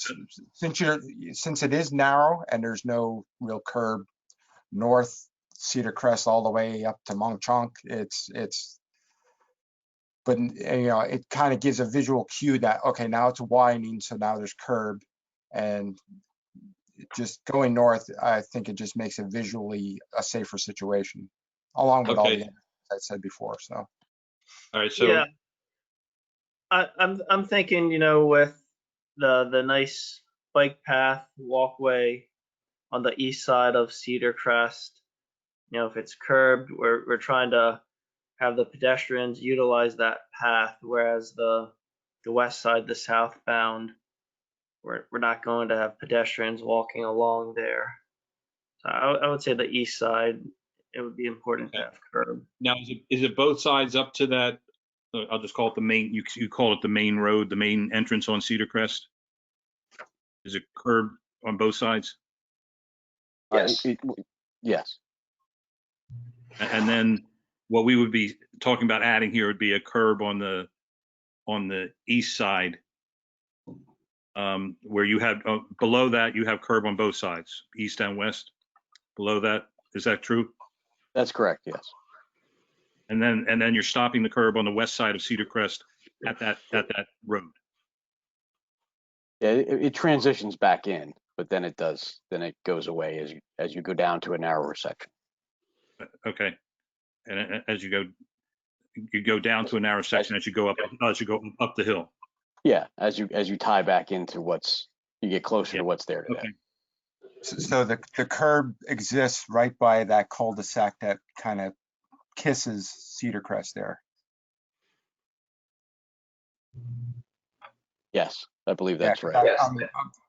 since it is narrow and there's no real curb north Cedar Crest all the way up to Mong Chunk, but it kind of gives a visual cue that, okay, now it's widening, so now there's curb, and just going north, I think it just makes it visually a safer situation, along with all the I said before. So, all right. So yeah, I'm thinking, with the nice bike path walkway on the east side of Cedar Crest, if it's curbed, we're trying to have the pedestrians utilize that path, whereas the west side, the southbound, we're not going to have pedestrians walking along there. So I would say the east side, it would be important to have curb. now, is it both sides up to that? I'll just call it the main. You call it the main road, the main entrance on Cedar Crest. Is it curb on both sides? Yes. Yes. And then what we would be talking about adding here would be a curb on the east side, where you have below that you have curb on both sides, east and west. Below that, is that true? That's correct. Yes. And then you're stopping the curb on the west side of Cedar Crest at that road. Yeah, it transitions back in, but then it goes away as you go down to a narrower section. Okay, and as you go down to a narrow section as you go up the hill. Yeah, as you tie back into you get closer to what's there today. Okay. So the curb exists right by that cul-de-sac that kind of kisses Cedar Crest there. Yes, I believe that's right. Yes.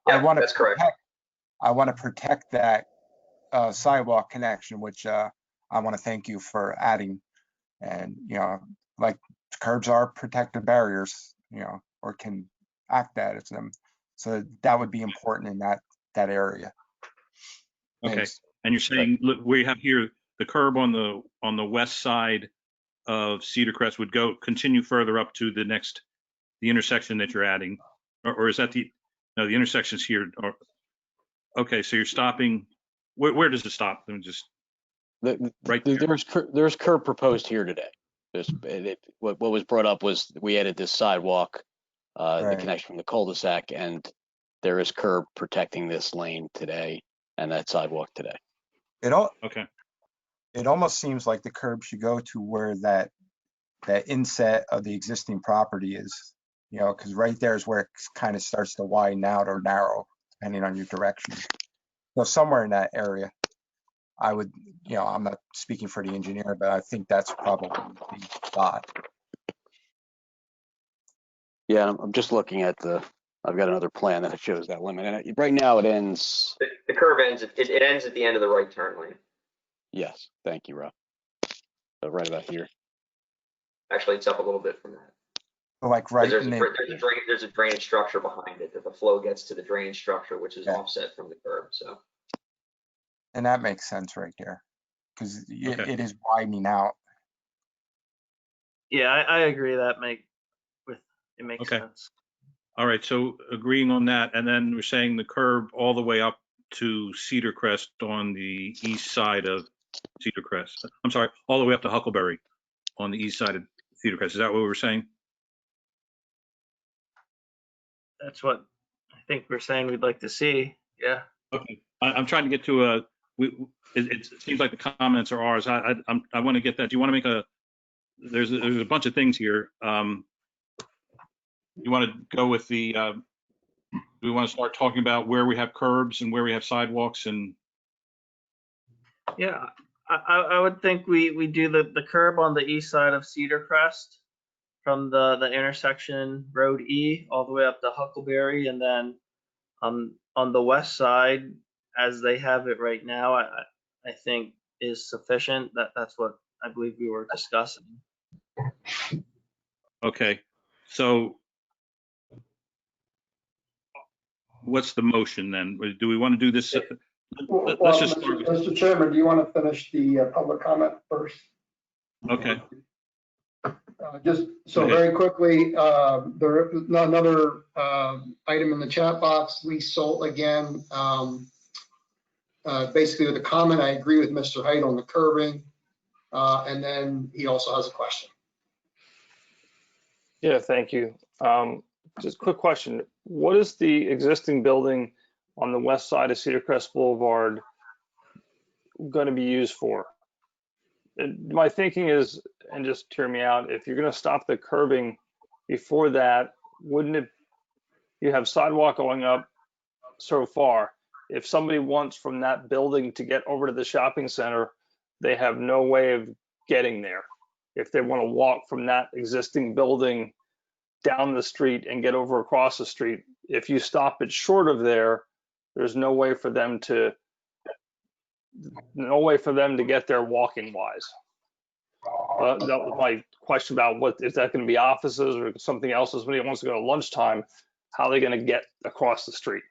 I want to that's correct. I want to protect that sidewalk connection, which I want to thank you for adding. And, you know, like curbs are protective barriers, you know, or can act as them. So that would be important in that area. Okay. Thanks. And you're saying, look, we have here the curb on the west side of Cedar Crest would continue further up to the intersection that you're adding, or is that the intersection's here? Or, okay, so you're stopping. Where does it stop? Let me just. Right there. There's curb proposed here today. What was brought up was we added this sidewalk, the connection from the cul-de-sac, and there is curb protecting this lane today and that sidewalk today. Okay. It almost seems like the curb should go to where that inset of the existing property is, you know, because right there is where it kind of starts to widen out or narrow, depending on your direction. So somewhere in that area, I would, you know, I'm not speaking for the engineer, but I think that's probably the spot. Yeah, I'm just looking at I've got another plan that shows that limit. And right now it ends. The curve ends, it ends at the end of the right turn lane. Yes, thank you, Rob. So right about here. Actually, it's up a little bit from that. Like right There's in a drainage structure behind it that the flow gets to the drainage structure, which is offset from the curb. So. And that makes sense right there, because it is widening out. Yeah, I agree. It makes sense. All right, so agreeing on that, and then we're saying the curb all the way up to Cedar Crest on the east side of Cedar Crest. I'm sorry, all the way up to Huckleberry on the east side of Cedar Crest. Is that what we were saying? That's what I think we're saying we'd like to see. Yeah. Okay, I'm trying to get to it seems like the comments are ours. I want to get that. Do you want to make there's a bunch of things here. You want to go with the, do we want to start talking about where we have curbs and where we have sidewalks and? Yeah, I would think we do the curb on the east side of Cedar Crest from the intersection Road E all the way up to Huckleberry, and then on the west side, as they have it right now, I think is sufficient. That's what I believe we were discussing. Okay, so what's the motion then? Do we want to do this? Let's just start with. Mr. Chairman, do you want to finish the public comment first? Okay. Just so very quickly, there another item in the chat box. Lee Solt again, basically with a comment. I agree with Mr. Height on the curbing, and then he also has a question. Yeah, thank you. Just a quick question. What is the existing building on the west side of Cedar Crest Boulevard going to be used for? My thinking is, and just hear me out, if you're going to stop the curbing before that, wouldn't you have sidewalk going up so far? If somebody wants from that building to get over to the shopping center, they have no way of getting there. If they want to walk from that existing building down the street and get over across the street, if you stop it short of there, there's no way for them to get there walking wise. That was my question about what is that going to be, offices or something else? If somebody wants to go to lunchtime, how are they going to get across the street?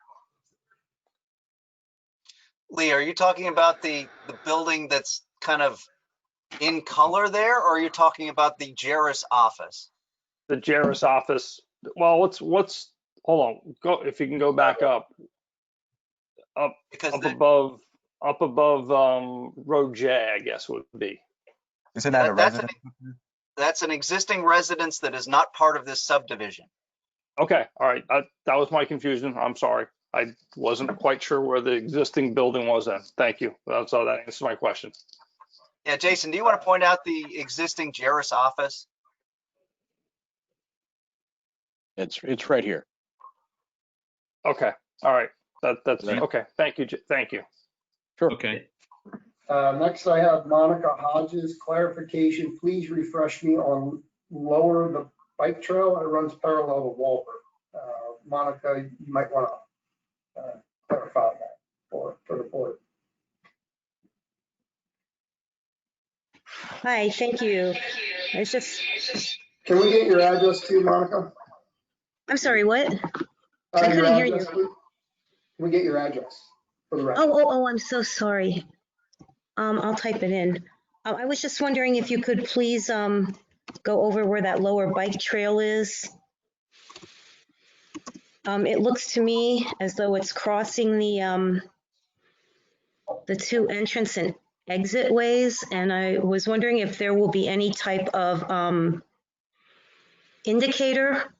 Lee, are you talking about the building that's kind of in color there, or are you talking about the Jarris office? The Jarris office. Well, what's hold on, go if you can go back up above road J, I guess would be. Isn't that a residence? That's an existing residence that is not part of this subdivision. Okay, all right, that was my confusion. I'm sorry, I wasn't quite sure where the existing building was then. Thank you. That's all. That answers my question. Yeah, Jason, do you want to point out the existing Jarris office? It's right here. Okay, all right. That's Right. okay. Thank you. Thank you. Sure. Okay. Next, I have Monica Hodges. Clarification, please refresh me on lower the bike trail. It runs parallel to Walker. Monica, you might want to clarify that. Hi, thank you. It's just, Can we get your address too, Monica? I'm sorry, what? I Your couldn't hear you. address, please? Can we get your address for the record? Oh, I'm so sorry. I'll type it in. I was just wondering if you could please, go over where that lower bike trail is. It looks to me as though it's crossing the two entrance and exit ways, and I was wondering if there will be any type of, indicator,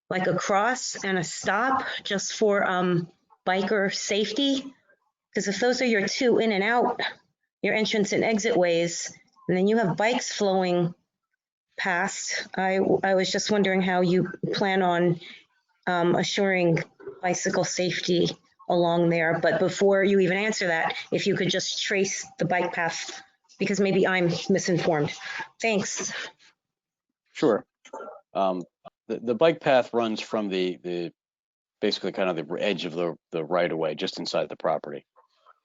like a cross and a stop, just for, biker safety. Because if those are your two in and out, your entrance and exit ways, and then you have bikes flowing past, I was just wondering how you plan on assuring bicycle safety along there. But before you even answer that, if you could just trace the bike path, because maybe I'm misinformed. Thanks. Sure. The bike path runs from the basically kind of the edge of the right of way, just inside the property.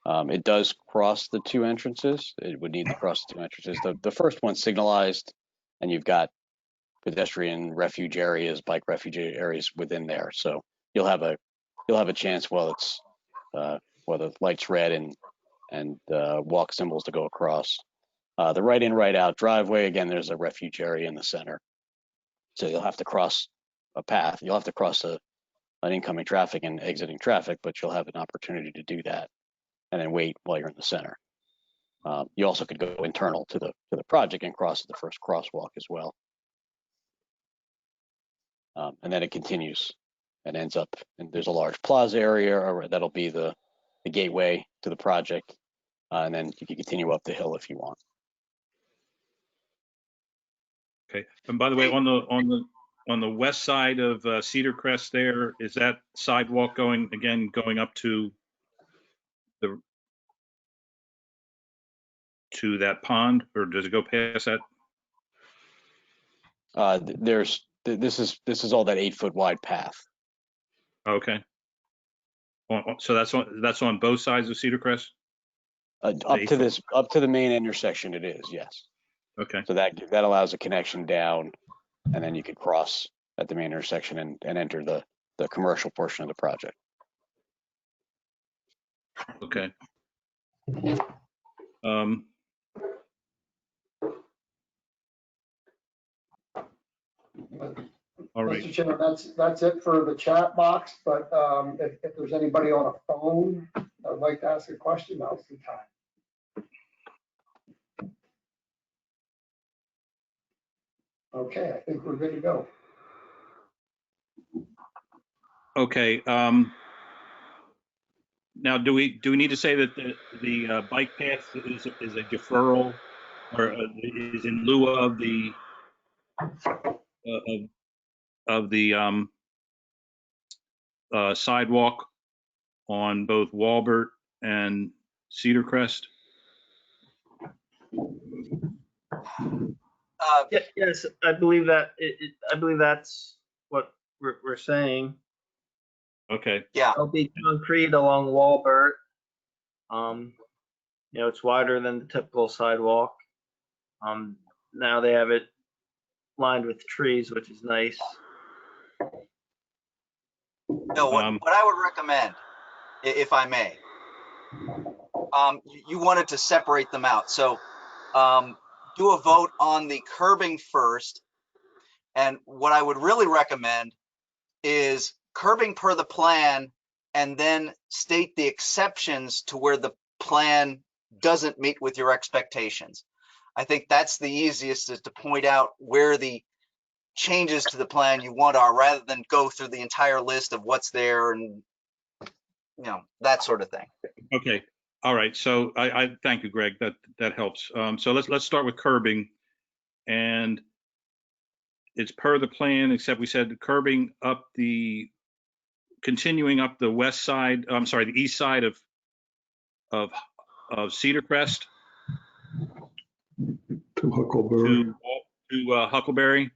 It does cross the two entrances. It would need to cross the two entrances. The first one's signalized, and you've got pedestrian refuge areas, bike refuge areas within there. So you'll have a chance while the light's red and walk symbols to go across. The right in, right out driveway, again, there's a refuge area in the center. So you'll have to cross a path. You'll have to cross an incoming traffic and exiting traffic, but you'll have an opportunity to do that and then wait while you're in the center. You also could go internal to the project and cross at the first crosswalk as well. And then it continues and ends up, and there's a large plaza area, or that'll be the gateway to the project. And then you can continue up the hill if you want. Okay. And by the way, on the west side of Cedar Crest, there is that sidewalk going up to that pond, or does it go past that? This is all that 8-foot wide path. Okay. So that's on both sides of Cedar Crest? Up to the main intersection, it is, yes. Okay. So that allows a connection down, and then you could cross at the main intersection and enter the commercial portion of the project. Okay. All right. Mr. Chairman, that's it for the chat box, but if there's anybody on a phone that would like to ask a question, now's the time. Okay, I think we're good to go. Okay. Now, do we need to say that the bike path is a deferral, or is in lieu of the sidewalk on both Walbert and Cedar Crest? Yes, I believe that. I believe that's what we're saying. Okay. Yeah. It'll be concrete along Walbert. It's wider than the typical sidewalk. Now they have it lined with trees, which is nice. No, what I would recommend, if I may, you wanted to separate them out. So do a vote on the curbing first. And what I would really recommend is curbing per the plan, and then state the exceptions to where the plan doesn't meet with your expectations. I think that's the easiest, is to point out where the changes to the plan you want are, rather than go through the entire list of what's there and that sort of thing. Okay. All right. So I thank you, Greg. That helps. So let's start with curbing, and it's per the plan, except we said curbing continuing up the west side. I'm sorry, the east side of Cedar Crest to Huckleberry. To Huckleberry.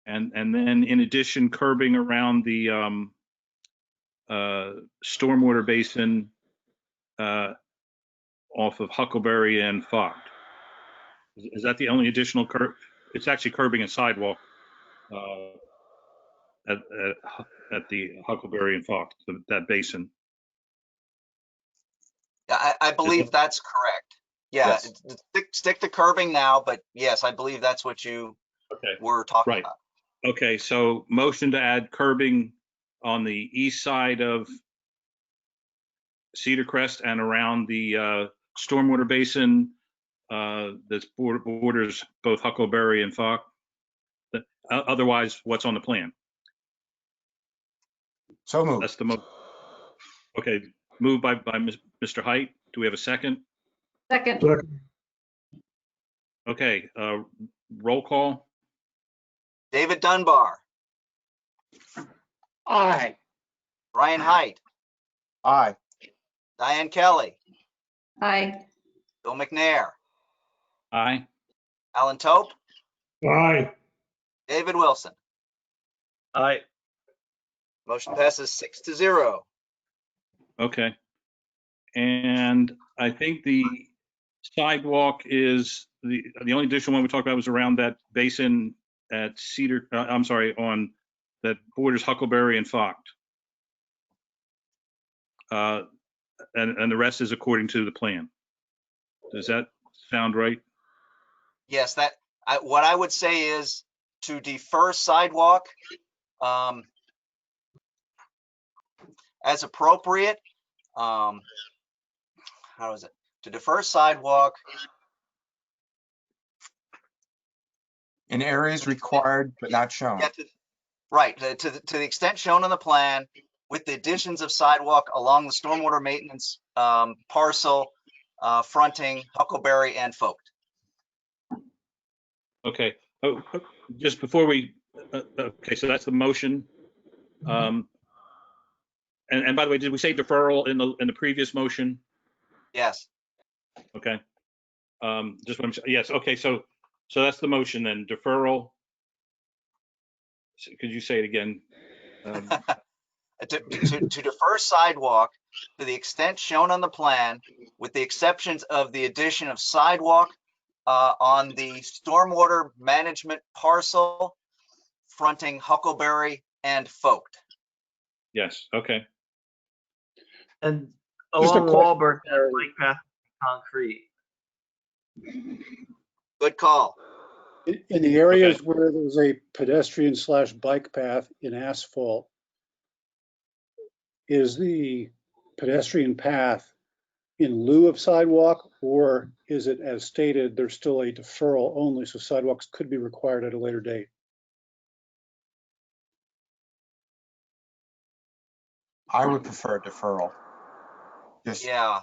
And then in addition, curbing around the stormwater basin off of Huckleberry and Focht. Is that the only additional curb? It's actually curbing and sidewalk at the Huckleberry and Focht, that basin. I believe that's correct. Yeah, Yes. stick to curbing now, but yes, I believe that's what you were talking Right. about. Okay, so motion to add curbing on the east side of Cedar Crest and around the stormwater basin that's borders both Huckleberry and Focht. Otherwise, what's on the plan? So moved. That's the okay. Moved by Mr. Height. Do we have a second? Second. Okay. Roll call. David Dunbar, Aye. Brian Height, Aye. Diane Kelly, Aye. Bill McNair, Aye. Alan Tope, Aye. David Wilson. Aye. Motion passes 6-0. Okay. And I think the sidewalk is the only additional one we talked about was around that basin at Cedar. I'm sorry, on that borders Huckleberry and Focht. And the rest is according to the plan. Does that sound right? Yes, what I would say is to defer sidewalk as appropriate. How is it? To defer sidewalk In areas required but not shown. yeah, right, to the extent shown on the plan, with the additions of sidewalk along the stormwater maintenance parcel fronting Huckleberry and Focht. Okay. Oh, just before we, okay, so that's the motion. And by the way, did we say deferral in the previous motion? Yes. Okay. Just want to, yes. Okay. So that's the motion then. Deferral. Could you say it again? To defer sidewalk to the extent shown on the plan, with the exceptions of the addition of sidewalk on the stormwater management parcel fronting Huckleberry and Focht. Yes. Okay. And Just a along quick- Wahlberg, that bike path is concrete. Good call. In the areas where there's a pedestrian/bike path in asphalt, is the pedestrian path in lieu of sidewalk, or is it as stated, there's still a deferral only, so sidewalks could be required at a later date? I would prefer deferral. Just Yeah.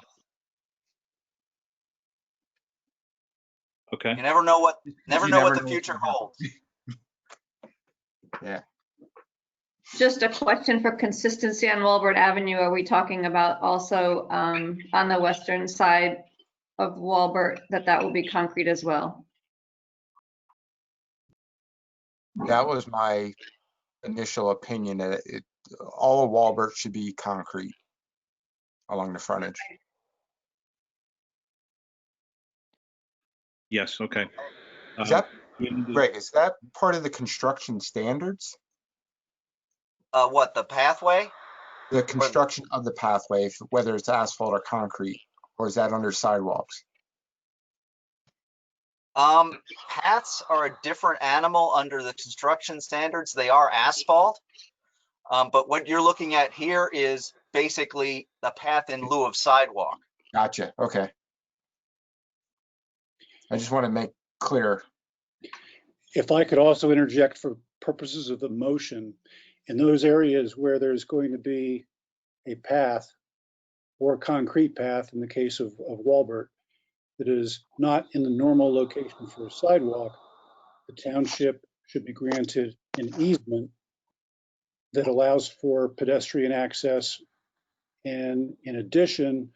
Okay. You never know what You the know future what's holds. Yeah. Just a question for consistency on Walbert Avenue. Are we talking about also on the western side of Walbert that will be concrete as well? That was my initial opinion, that all of Walbert should be concrete along the frontage. Yes. Okay. Is that, Greg, is that part of the construction standards? What, the pathway? The construction of the pathway, whether it's asphalt or concrete, or is that under sidewalks? Paths are a different animal under the construction standards. They are asphalt. But what you're looking at here is basically the path in lieu of sidewalk. Gotcha. Okay. I just want to make clear. If I could also interject for purposes of the motion, in those areas where there's going to be a path or a concrete path, in the case of Walbert, that is not in the normal location for a sidewalk, the township should be granted an easement that allows for pedestrian access. And in addition,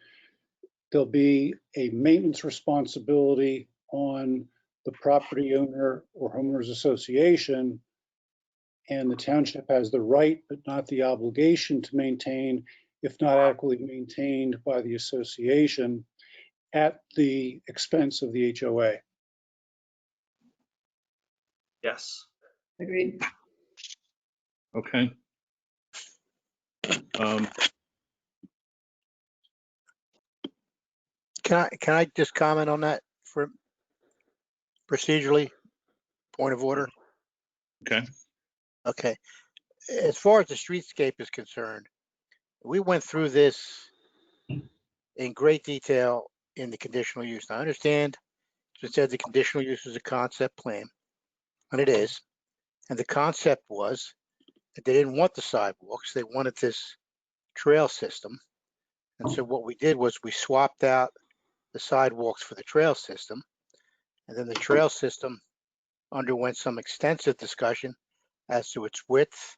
there'll be a maintenance responsibility on the property owner or homeowners association. And the township has the right, but not the obligation, to maintain if not adequately maintained by the association at the expense of the HOA. Yes. Agreed. Okay. Can I just comment on that for procedurally? Point of order. Okay. Okay. As far as the streetscape is concerned, we went through this in great detail in the conditional use. Now, I understand it said the conditional use is a concept plan, and it is. And the concept was that they didn't want the sidewalks, they wanted this trail system. And so what we did was we swapped out the sidewalks for the trail system. And then the trail system underwent some extensive discussion as to its width,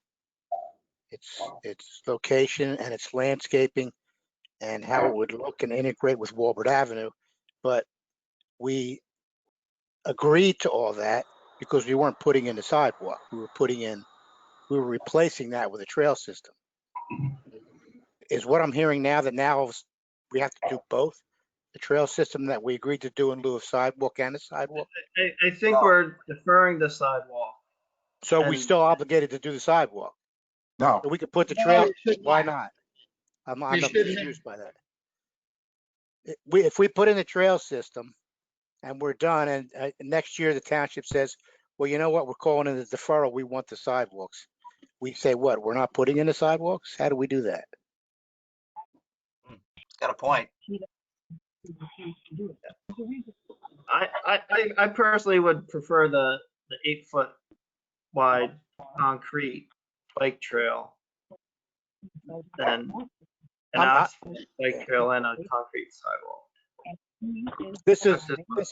its location, and its landscaping, and how it would look and integrate with Walbert Avenue. But we agreed to all that because we weren't putting in the sidewalk. We were replacing that with a trail system. Is what I'm hearing now that now we have to do both? The trail system that we agreed to do in lieu of sidewalk and the sidewalk? I think we're deferring the sidewalk. So we And- still obligated to do the sidewalk? No, So we could put the trail, we should why not. not? I'm We not shouldn't. confused by that. If we put in the trail system and we're done, and next year the township says, well, you know what, we're calling it a deferral, we want the sidewalks. We say what, we're not putting in the sidewalks? How do we do that? Got a point. I personally would prefer the 8-foot wide concrete bike trail than an asphalt bike trail and a concrete sidewalk. This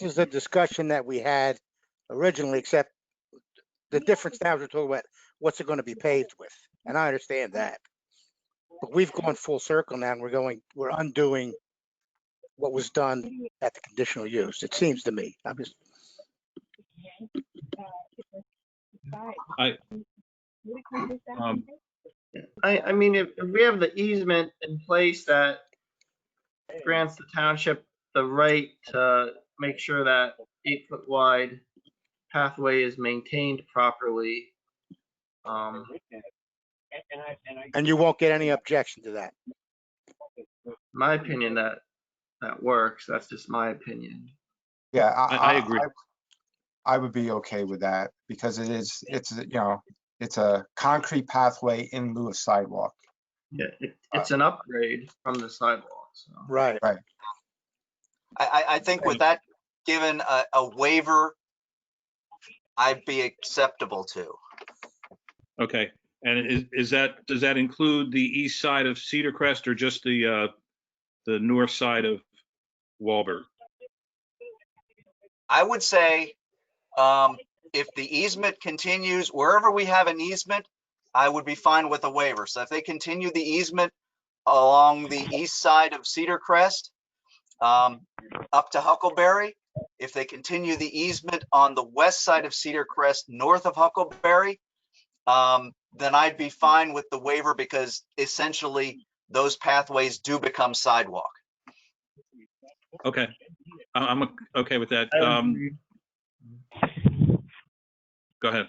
is a discussion that we had originally, except the difference now is we're talking about what's it going to be paved with, and I understand that. But we've gone full circle now, and we're undoing what was done at the conditional use. It seems to me. I mean, if we have the easement in place that grants the township the right to make sure that 8-foot wide pathway is maintained properly. And you won't get any objection to that. My opinion, that works. That's just my opinion. yeah, I agree. I would be okay with that because it's a concrete pathway in lieu of sidewalk. Yeah, it's an upgrade from the sidewalk. So. Right. Right. I think with that given a waiver, I'd be acceptable to. Okay. And does that include the east side of Cedar Crest or just the north side of Walbert? I would say if the easement continues, wherever we have an easement, I would be fine with a waiver. So if they continue the easement along the east side of Cedar Crest, up to Huckleberry, if they continue the easement on the west side of Cedar Crest, north of Huckleberry, then I'd be fine with the waiver because essentially those pathways do become sidewalk. Okay. I'm okay with that. Go ahead.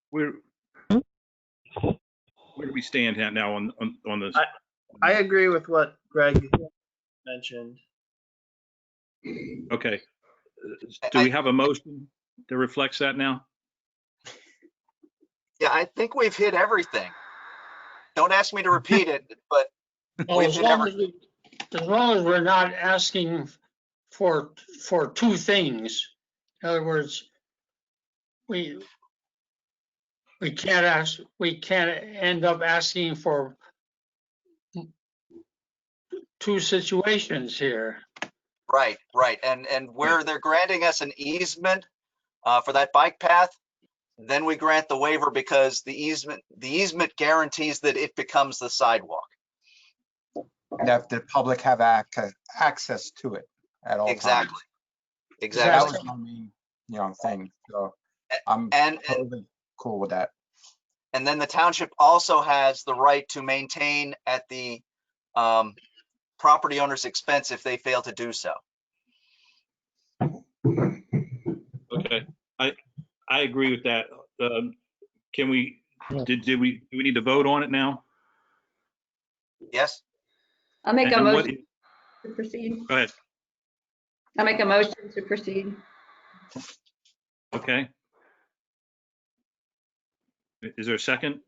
Where do we stand at now on this? I agree with what Greg mentioned. Okay. Do we have a motion that reflects that now? Yeah, I think we've hit everything. Don't ask me to repeat it, but Well, we've as hit long everything. as we're not asking for two things. In other words, we can't end up asking for two situations here. Right. And where they're granting us an easement for that bike path, then we grant the waiver because the easement guarantees that it becomes the sidewalk. And that the public have access to it. at all Exactly. times. That Exactly. was my main, thing. So I'm And totally cool with that. and then the township also has the right to maintain at the property owner's expense if they fail to do so. Okay, I agree with that. Can we, do we need to vote on it now? Yes? I'll make a And what, motion to proceed. go ahead. I'll make a motion to proceed. Okay. Is there a second?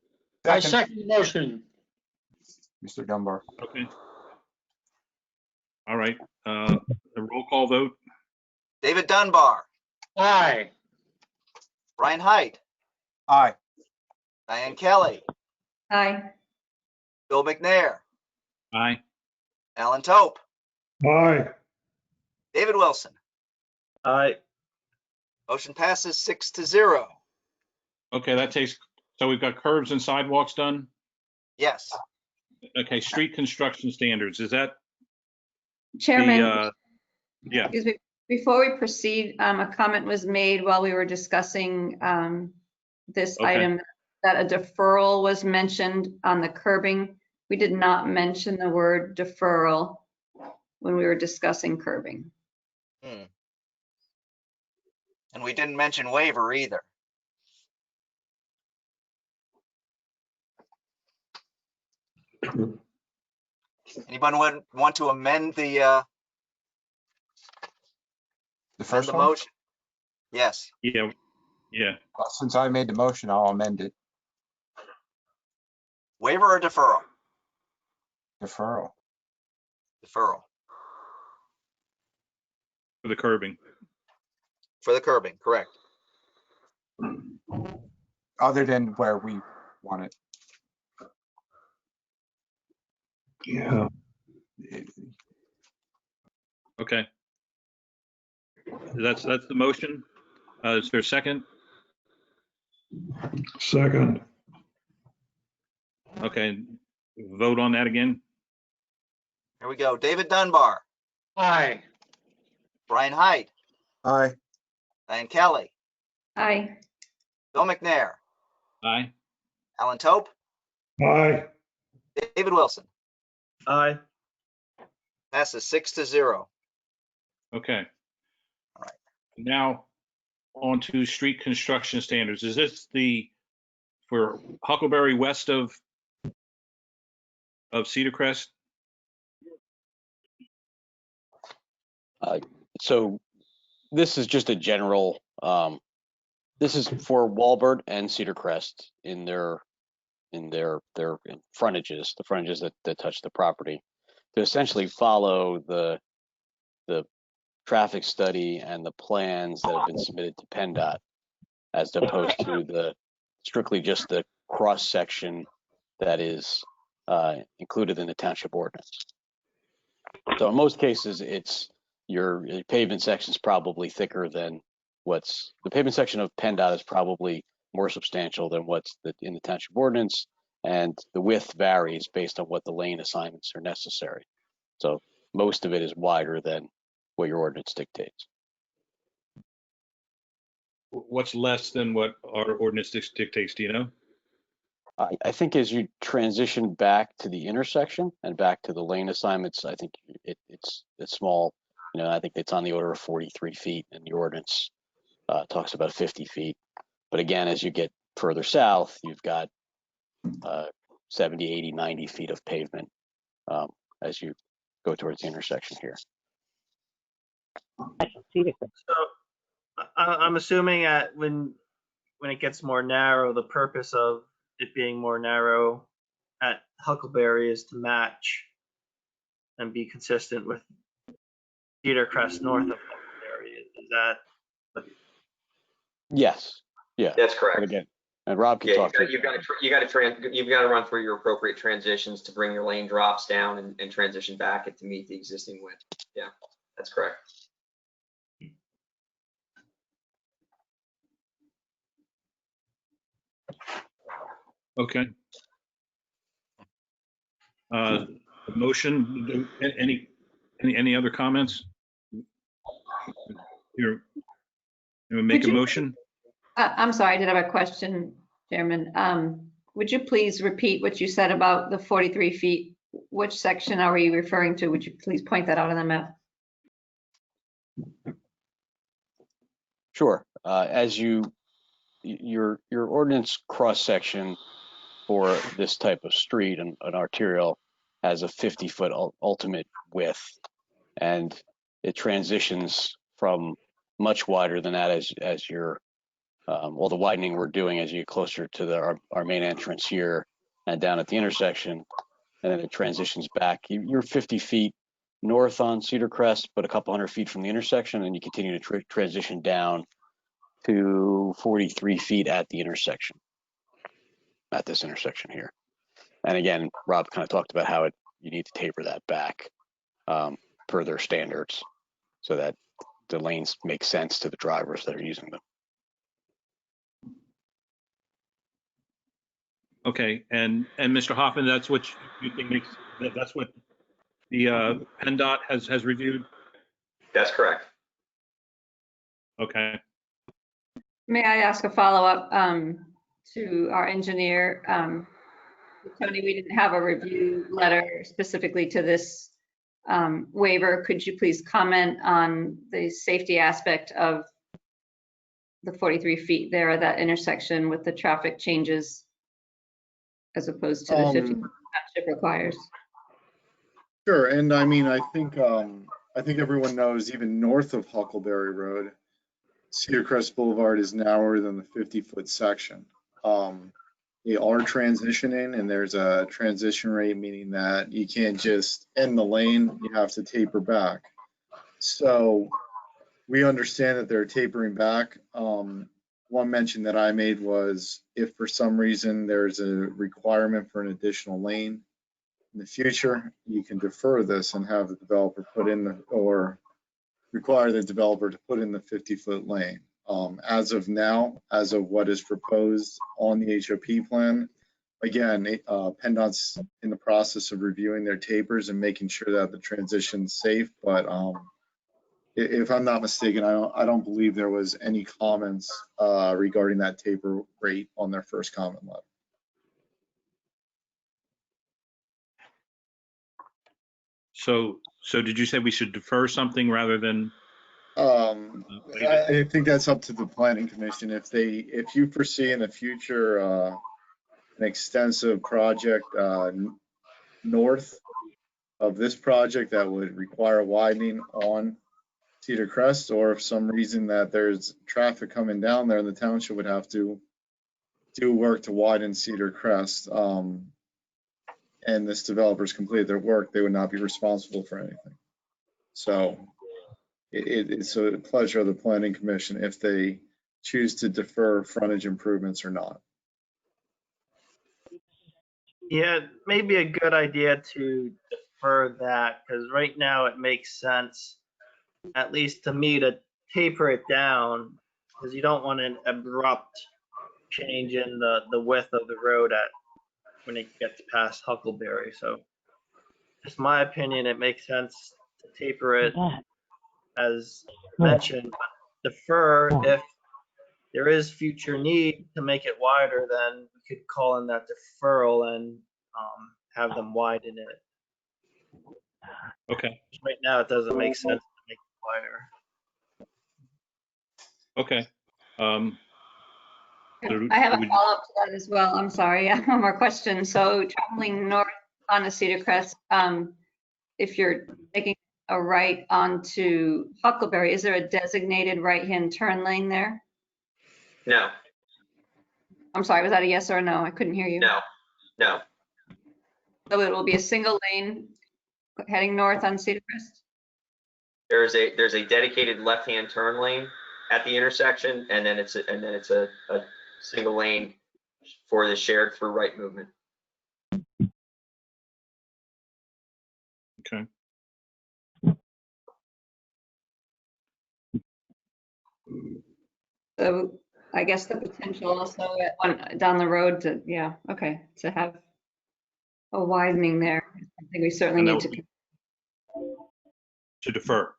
I second the motion. Mr. Dunbar. Okay. All right, a roll call vote. David Dunbar, Aye. Brian Hyde, Aye. Diane Kelly, Aye. Bill McNair, Aye. Alan Tope, Aye. David Wilson. Aye. Motion passes 6-0. Okay, that takes, so we've got curbs and sidewalks done. Yes. Okay, street construction standards, is that Chairman, the, yeah, excuse me, before we proceed, a comment was made while we were discussing this Okay. item that a deferral was mentioned on the curbing. We did not mention the word deferral when we were discussing curbing. And we didn't mention waiver either. Anyone want to amend the First one? motion? Yes. yeah, Well, since I made the motion, I'll amend it. Waiver or deferral? Deferral. Deferral for the curbing. for the curbing, correct. Other than where we want it. Yeah. Okay. That's the motion. Is there a second? Second. Okay, vote on that again. Here we go. David Dunbar, Aye. Brian Hyde, Aye. Diane Kelly, Aye. Bill McNair, Aye. Alan Tope, Aye. David Wilson. Aye. Passes 6-0. Okay. All right. Now on to street construction standards. Is this for Huckleberry west of Cedar Crest? So this is just a general, this is for Walbert and Cedar Crest in their frontages, the frontages that touch the property, to essentially follow the traffic study and the plans that have been submitted to PennDOT, as opposed to strictly just the cross section that is included in the township ordinance. So in most cases, it's your pavement section is probably thicker than the pavement section of PennDOT is probably more substantial than what's in the township ordinance, and the width varies based on what the lane assignments are necessary. So most of it is wider than what your ordinance dictates. What's less than what our ordinance dictates, do you know? I think as you transition back to the intersection and back to the lane assignments, I think it's small. I think it's on the order of 43 feet, and the ordinance talks about 50 feet. But again, as you get further south, you've got 70, 80, 90 feet of pavement as you go towards the intersection here. So I'm assuming that when it gets more narrow, the purpose of it being more narrow at Huckleberry is to match and be consistent with Cedar Crest north of Huckleberry. Is that? Yes. Yeah. That's correct. But again, and Rob can Yeah, talk to you've got to run through your appropriate transitions to bring your lane drops down and transition back and to meet the existing width. Yeah, that's correct. Okay. Motion, any other comments? You make a motion? I'm sorry, I did have a question, Chairman. Would you please repeat what you said about the 43 feet? Which section are we referring to? Would you please point that out on the map? Sure. As your ordinance cross section for this type of street, an arterial, has a 50-foot ultimate width, and it transitions from much wider than that as your well, the widening we're doing as you get closer to our main entrance here and down at the intersection, and then it transitions back. You're 50 feet north on Cedar Crest, but a couple hundred feet from the intersection, and you continue to transition down to 43 feet at the intersection, at this intersection here. And again, Rob kind of talked about how you need to taper that back per their standards so that the lanes make sense to the drivers that are using them. Okay, and Mr. Hoffman, that's what you think that's what the PennDOT has reviewed? That's correct. Okay. May I ask a follow-up to our engineer? Tony, we didn't have a review letter specifically to this waiver. Could you please comment on the safety aspect of the 43 feet there at that intersection with the traffic changes as opposed to the 50 township requires? Sure, and I mean, I think everyone knows even north of Huckleberry Road, Cedar Crest Boulevard is narrower than the 50-foot section. They are transitioning, and there's a transition rate, meaning that you can't just end the lane, you have to taper back. So we understand that they're tapering back. One mention that I made was if for some reason there's a requirement for an additional lane in the future, you can defer this and have the developer put in or require the developer to put in the 50-foot lane. As of now, as of what is proposed on the HOP plan, again, PennDOT's in the process of reviewing their tapers and making sure that the transition's safe. But if I'm not mistaken, I don't believe there was any comments regarding that taper rate on their first comment letter. So did you say we should defer something rather than? I think that's up to the planning commission. If you foresee in the future an extensive project north of this project that would require widening on Cedar Crest, or if some reason that there's traffic coming down there, the township would have to do work to widen Cedar Crest, and this developer's completed their work, they would not be responsible for anything. So it's a pleasure of the planning commission if they choose to defer frontage improvements or not. Yeah, it may be a good idea to defer that, because right now it makes sense, at least to me, to taper it down, because you don't want an abrupt change in the width of the road when it gets past Huckleberry. So just my opinion, it makes sense to taper it as mentioned, but defer if there is future need to make it wider, then we could call in that deferral and have them widen it. Okay. Right now, it doesn't make sense to make it wider. Okay. I have a follow-up to that as well. I'm sorry, I have one more question. So traveling north on the Cedar Crest, if you're taking a right onto Huckleberry, is there a designated right-hand turn lane there? No. I'm sorry, was that a yes or a no? I couldn't hear you. No. So it will be a single lane heading north on Cedar Crest? There's a dedicated left-hand turn lane at the intersection, and then it's a single lane for the shared through right movement. Okay. So I guess the potential also down the road to, yeah, okay, to have a widening there. I think we certainly need to defer.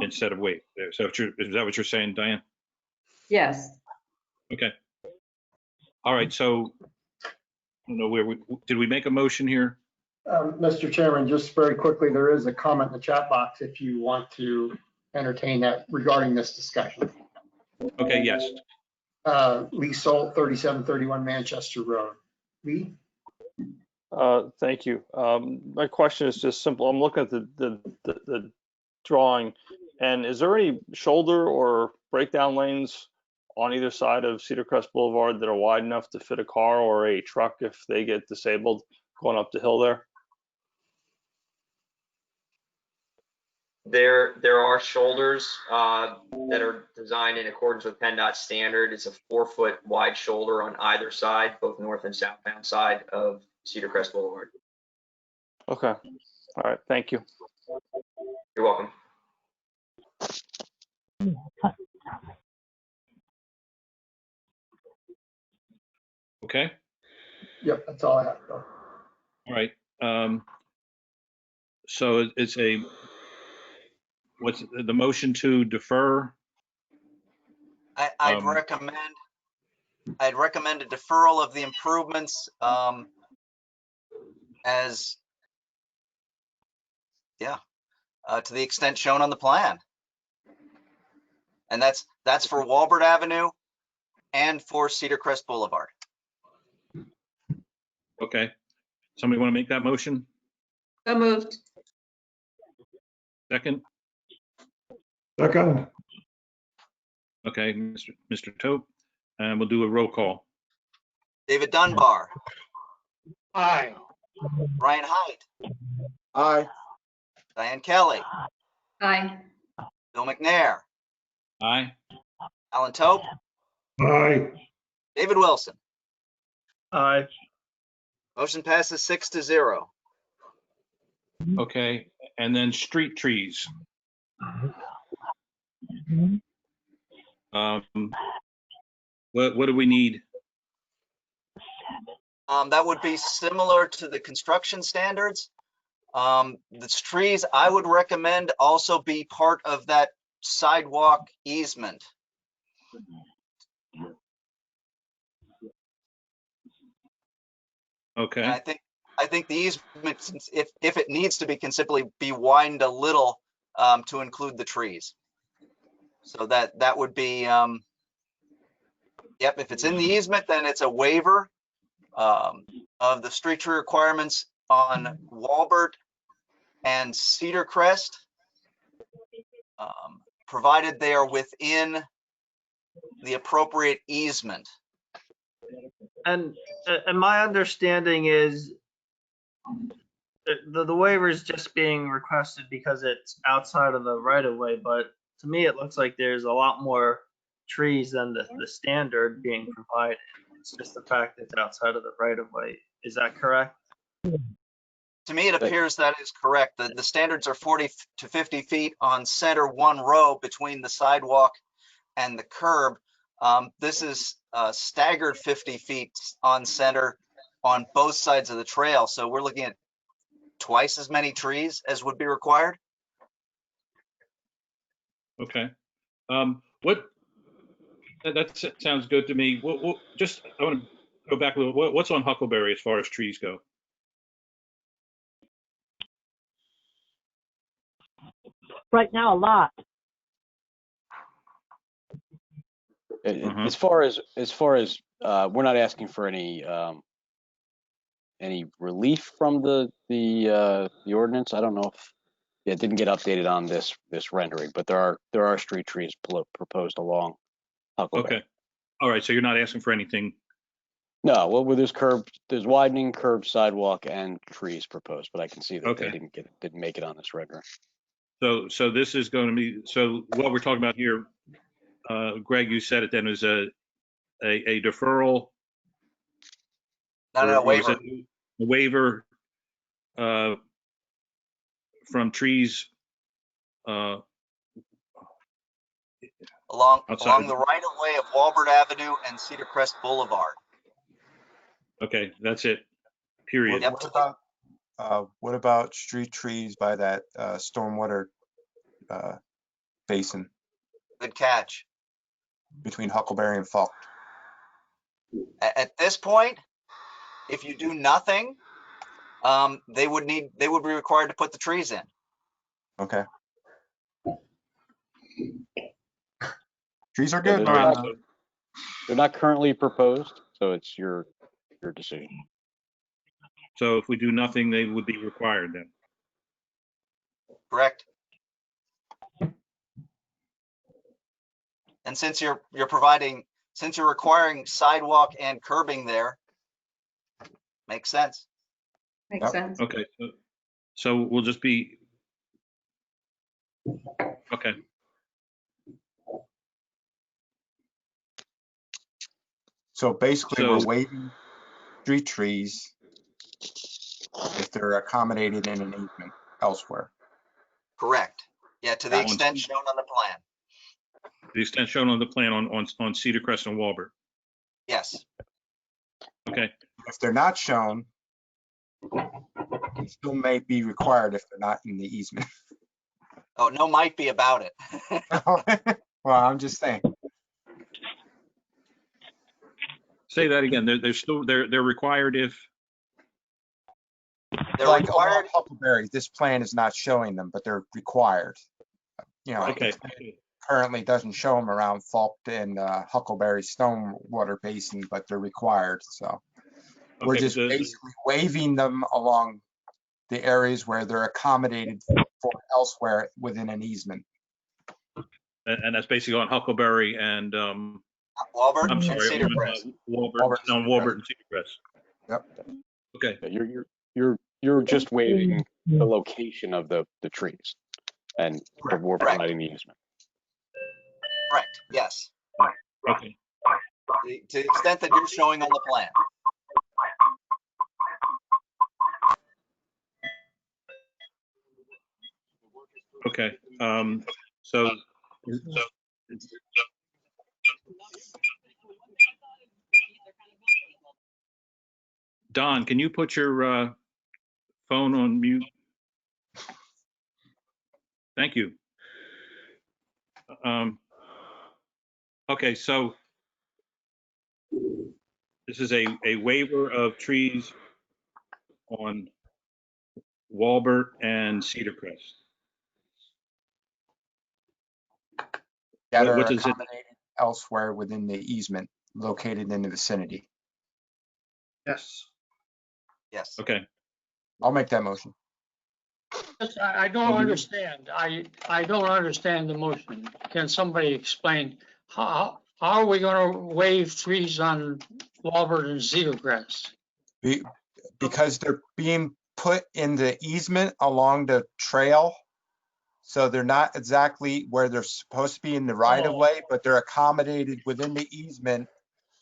instead of wait. So is that what you're saying, Diane? Yes. Okay. All right, so I don't know did we make a motion here? Mr. Chairman, just very quickly, there is a comment in the chat box if you want to entertain that regarding this discussion. Okay, yes. Lee Solt, 3731 Manchester Road. Lee? Thank you. My question is just simple. I'm looking at the drawing, and is there any shoulder or breakdown lanes on either side of Cedar Crest Boulevard that are wide enough to fit a car or a truck if they get disabled going up the hill there? There are shoulders that are designed in accordance with PennDOT standard. It's a 4-foot wide shoulder on either side, both north and southbound side of Cedar Crest Boulevard. Okay. All right. Thank you. You're welcome. Okay. Yep, that's all I have. All right. So it's what's the motion to defer? I'd recommend a deferral of the improvements to the extent shown on the plan. And that's for Walbert Avenue and for Cedar Crest Boulevard. Okay. Somebody want to make that motion? So moved. Second? Second. Okay, Mr. Tope, and we'll do a roll call. David Dunbar. Aye. Brian Hyde. Aye. Diane Kelly. Aye. Bill McNair. Aye. Alan Tope. Aye. David Wilson. Aye. Motion passes 6-0. Okay, and then street trees. What do we need? That would be similar to the construction standards. The trees, I would recommend also be part of that sidewalk easement. Okay. And I think the easement, if it needs to be, can simply be widened a little to include the trees. So that would be, yep, if it's in the easement, then it's a waiver of the street tree requirements on Walbert and Cedar Crest, provided they are within the appropriate easement. And my understanding is the waiver is just being requested because it's outside of the right of way, but to me, it looks like there's a lot more trees than the standard being provided. It's just the fact that it's outside of the right of way. Is that correct? To me, it appears that is correct. The standards are 40 to 50 feet on center one row between the sidewalk and the curb. This is staggered 50 feet on center on both sides of the trail. So we're looking at twice as many trees as would be required. Okay. That sounds good to me. I want to go back a little. What's on Huckleberry as far as trees go? Right now, a lot. As far as we're not asking for any relief from the ordinance. I don't know if it didn't get updated on this rendering, but there are street trees proposed along Huckleberry. Okay. All right. So you're not asking for anything. No, well, there's widening, curb, sidewalk, and trees proposed, but I can see that they didn't make it on this rendering. So this is going to be, so what we're talking about here, Greg, you said it then, is a deferral. No, waiver. A waiver from trees along the right of way of Walbert Avenue and Cedar Crest Boulevard. Okay, that's it. Period. What about street trees by that stormwater Basin Good catch. between Huckleberry and Falk. At this point, if you do nothing, they would be required to put the trees in. Okay. Trees are Yeah, good. they're not currently proposed, so it's your decision. So if we do nothing, they would be required then. Correct. And since you're requiring sidewalk and curbing there, makes sense. Makes sense. Okay, so we'll just be, okay. So basically, So- we're waiving street trees if they're accommodated in an easement elsewhere. Correct. Yeah, to the extent shown on the plan. The extent shown on the plan on Cedar Crest and Walbert. Yes. Okay, If they're not shown, they still may be required if they're not in the easement. Oh, no might be about it. Well, I'm just saying. say that again. They're required if, They're Like required. along Huckleberry, this plan is not showing them, but they're required. You know, okay, the plan currently doesn't show them around Falk and Huckleberry Stonewater Basin, but they're required. So we're Okay, just basically waiving them along the areas where they're accommodated for elsewhere within an easement. and that's basically on Huckleberry and, Walbert I'm and sorry, Cedar on, Crest. Walbert and Cedar Walbert and Cedar Crest. Yep. Okay, You're just waiving the location of the trees, and we're providing the easement. Correct. Yes. okay. To the extent that you're showing on the plan. Okay, so Don, can you put your phone on mute? Thank you. Okay, so this is a waiver of trees on Walbert and Cedar Crest. That are What does it? accommodated elsewhere within the easement located in the vicinity. Yes. Yes. Okay, I'll make that motion. I don't understand. I don't understand the motion. Can somebody explain how are we going to waive trees on Walbert and Cedar Crest? Because they're being put in the easement along the trail. So they're not exactly where they're supposed to be in the right of way, but they're accommodated within the easement.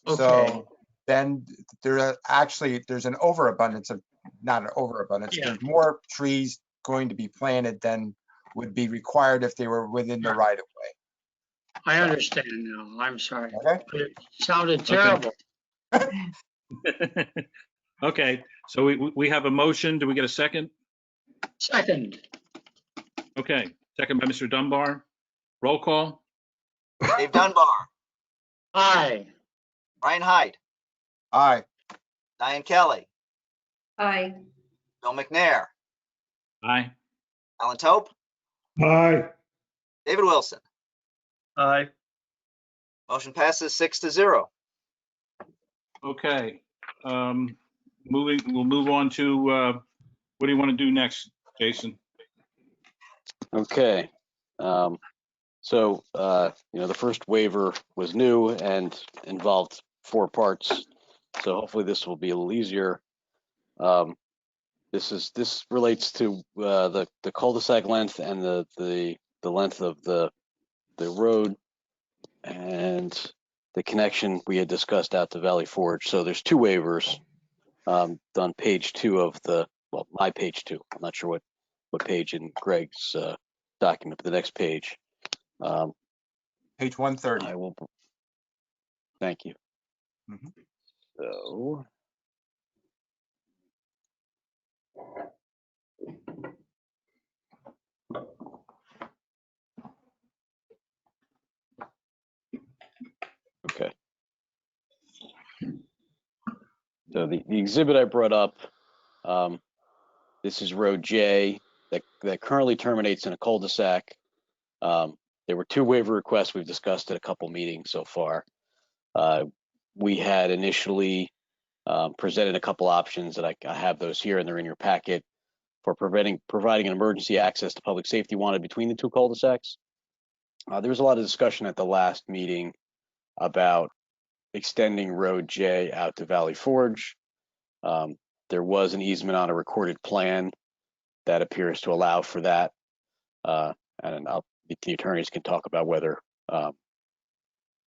Okay. So then there's an overabundance of, not an overabundance, Yeah. there's more trees going to be planted than would be required if they were within the right of way. I understand now. I'm sorry. Okay. It sounded terrible. okay, so we have a motion. Do we get a second? Second. Okay, second by Mr. Dunbar. Roll call. Dave Dunbar. Aye. Ryan Hyde. Aye. Diane Kelly. Aye. Bill McNair. Aye. Alan Tope. Aye. David Wilson. Aye. Motion passes 6-0. Okay, we'll move on to, what do you want to do next, Jason? Okay. So, the first waiver was new and involved 4 parts. So hopefully this will be a little easier. This relates to the cul-de-sac length and the length of the road and the connection we had discussed out to Valley Forge. So there's 2 waivers on page 2 of my page 2. I'm not sure what page in Greg's document, but the next page. Page 130. I will. Thank you. Mhm. So. So the exhibit I brought up, this is Road J that currently terminates in a cul-de-sac. There were 2 waiver requests we've discussed at a couple meetings so far. We had initially presented a couple options that I have those here and they're in your packet for providing an emergency access to public safety wanted between the 2 cul-de-sacs. There was a lot of discussion at the last meeting about extending Road J out to Valley Forge. There was an easement on a recorded plan that appears to allow for that. And the attorneys can talk about whether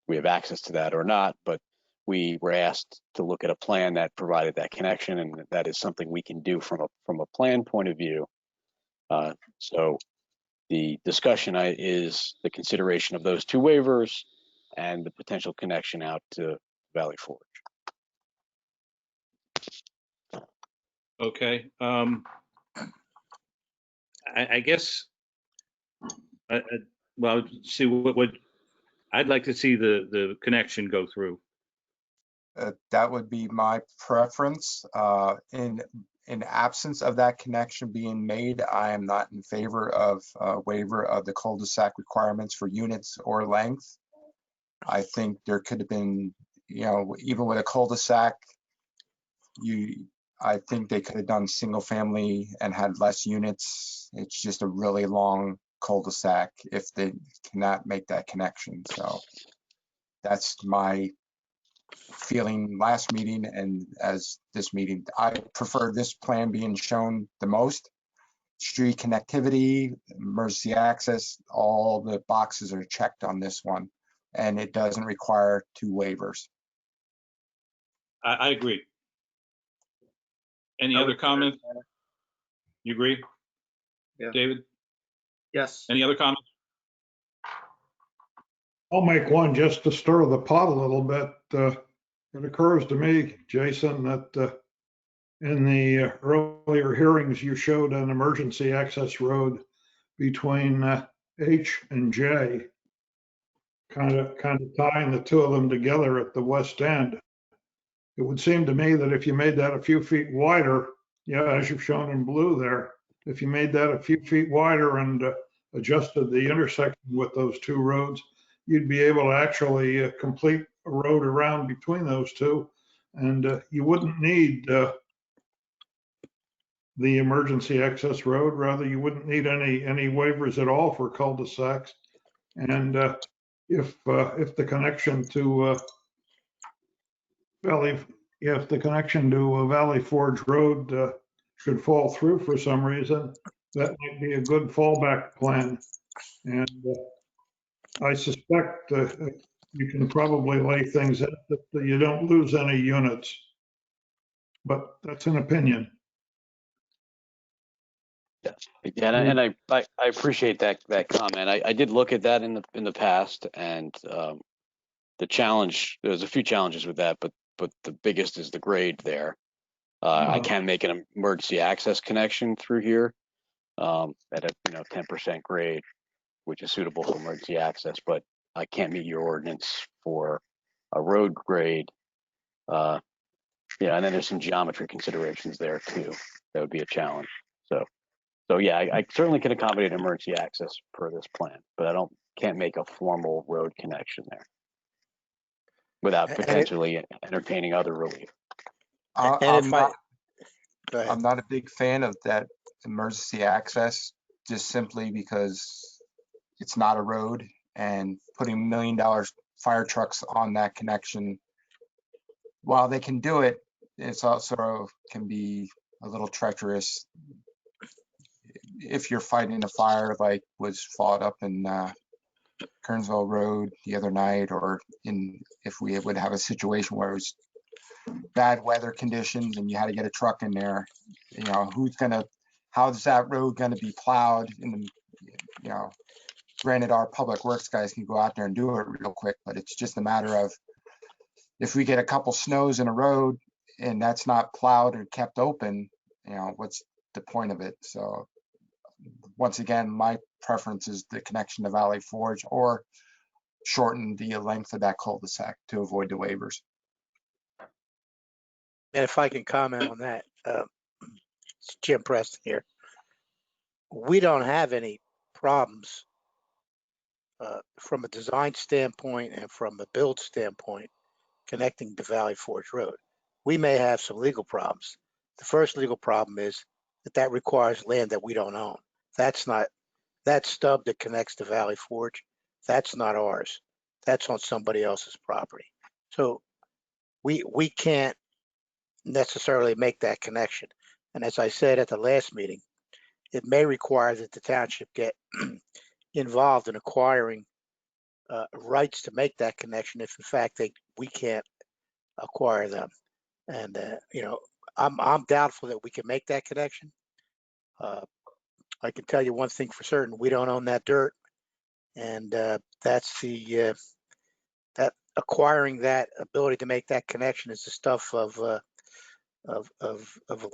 we have access to that or not, but we were asked to look at a plan that provided that connection, and that is something we can do from a plan point of view. So the discussion is the consideration of those 2 waivers and the potential connection out to Valley Forge. Okay. I guess, well, see what I'd like to see the connection go through. That would be my preference. In absence of that connection being made, I am not in favor of waiver of the cul-de-sac requirements for units or length. I think there could have been, even with a cul-de-sac, I think they could have done single family and had less units. It's just a really long cul-de-sac if they cannot make that connection. So that's my feeling last meeting and as this meeting. I prefer this plan being shown the most. Street connectivity, emergency access, all the boxes are checked on this one, and it doesn't require 2 waivers. I agree. Any other comments? You agree? Yeah. David? Yes. Any other comments? I'll make one just to stir the pot a little bit. It occurs to me, Jason, that in the earlier hearings, you showed an emergency access road between H and J, kind of tying the 2 of them together at the west end. It would seem to me that if you made that a few feet wider, as you've shown in blue there, if you made that a few feet wider and adjusted the intersection with those 2 roads, you'd be able to actually complete a road around between those 2, and you wouldn't need the emergency access road. Rather, you wouldn't need any waivers at all for cul-de-sacs. And if the connection to Valley Forge Road should fall through for some reason, that might be a good fallback plan. And I suspect you can probably lay things out that you don't lose any units, but that's an opinion. Yeah, and I appreciate that comment. I did look at that in the past, and the challenge, there's a few challenges with that, but the biggest is the grade there. I can make an emergency access connection through here at a 10% grade, which is suitable for emergency access, but I can't meet your ordinance for a road grade. And then there's some geometry considerations there too. That would be a challenge. So yeah, I certainly can accommodate emergency access per this plan, but I can't make a formal road connection there without potentially entertaining other relief. I'm not a big fan of that emergency access, just simply because it's not a road, and putting $1 million fire trucks on that connection, while they can do it, it's also can be a little treacherous if you're fighting a fire like was fought up in Kernsville Road the other night, or if we would have a situation where it was bad weather conditions and you had to get a truck in there, how's that road gonna be plowed? Granted, our public works guys can go out there and do it real quick, but it's just a matter of if we get a couple snows in a road and that's not plowed or kept open, what's the point of it? So once again, my preference is the connection to Valley Forge, or shorten the length of that cul-de-sac to avoid the waivers. And if I can comment on that, it's Jim Preston here. We don't have any problems from a design standpoint and from a build standpoint connecting to Valley Forge Road. We may have some legal problems. The first legal problem is that requires land that we don't own. That's not, that stub that connects to Valley Forge, that's not ours. That's on somebody else's property. So we can't necessarily make that connection. And as I said at the last meeting, it may require that the township get involved in acquiring rights to make that connection if in fact we can't acquire them. And you know, I'm doubtful that we can make that connection. I can tell you one thing for certain: we don't own that dirt, and that's that acquiring that ability to make that connection is the stuff of a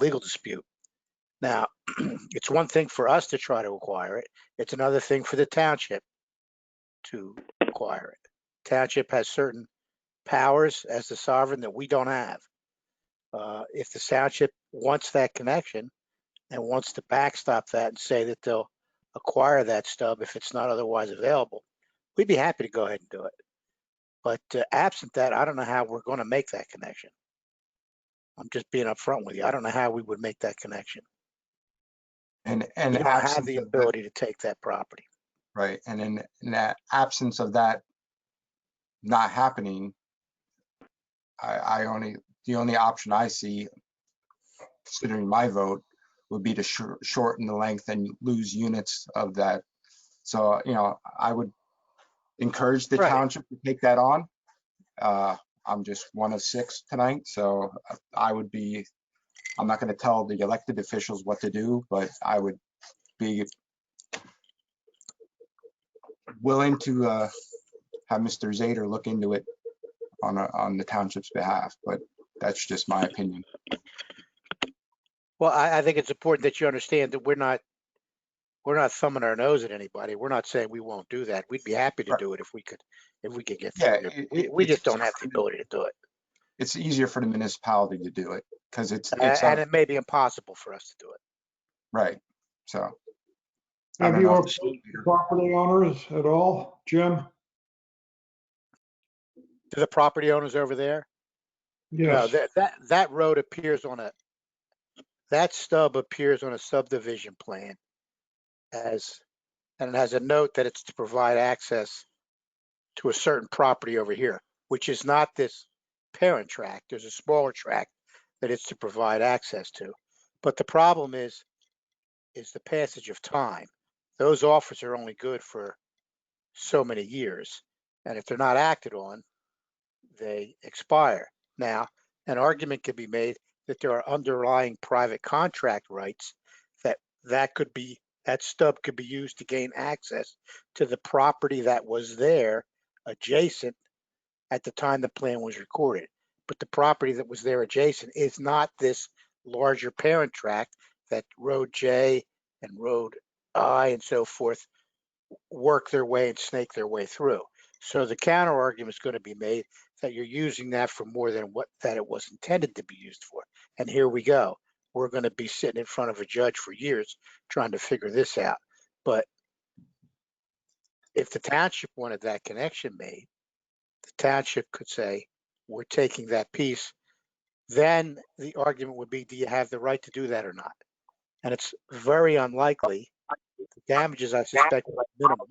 legal dispute. Now, it's one thing for us to try to acquire it. It's another thing for the township to acquire it. Township has certain powers as the sovereign that we don't have. If the township wants that connection and wants to backstop that and say that they'll acquire that stub if it's not otherwise available, we'd be happy to go ahead and do it. But absent that, I don't know how we're going to make that connection. I'm just being upfront with you. I don't know how we would make that connection. And We don't have the ability to take that property. right. And in that absence of that not happening, the only option I see, considering my vote, would be to shorten the length and lose units of that. So, you know, I would encourage the township to take that on. I'm just one of 6 tonight, so I'm not going to tell the elected officials what to do, but I would be willing to have Mr. Zader look into it on the township's behalf, but that's just my opinion. Well, I think it's important that you understand that we're not thumbing our nose at anybody. We're not saying we won't do that. We'd be happy to do it if we could get through it. We just don't have the ability to do it. It's easier for the municipality to do it because it's and it may be impossible for us to do it. Right. So. Have you approached property owners at all, Jim? To the property owners over there? Yes. No, that road appears on that stub appears on a subdivision plan and it has a note that it's to provide access to a certain property over here, which is not this parent tract. There's a smaller tract that it's to provide access to. But the problem is the passage of time. Those offers are only good for so many years. And if they're not acted on, they expire. Now, an argument could be made that there are underlying private contract rights that stub could be used to gain access to the property that was there adjacent at the time the plan was recorded. But the property that was there adjacent is not this larger parent tract that Road J and Road I and so forth work their way and snake their way through. So the counter argument is going to be made that you're using that for more than what that it was intended to be used for. And here we go. We're going to be sitting in front of a judge for years trying to figure this out. But if the township wanted that connection made, the township could say, we're taking that piece. Then the argument would be, do you have the right to do that or not? And it's very unlikely. The damages, I suspect, are minimal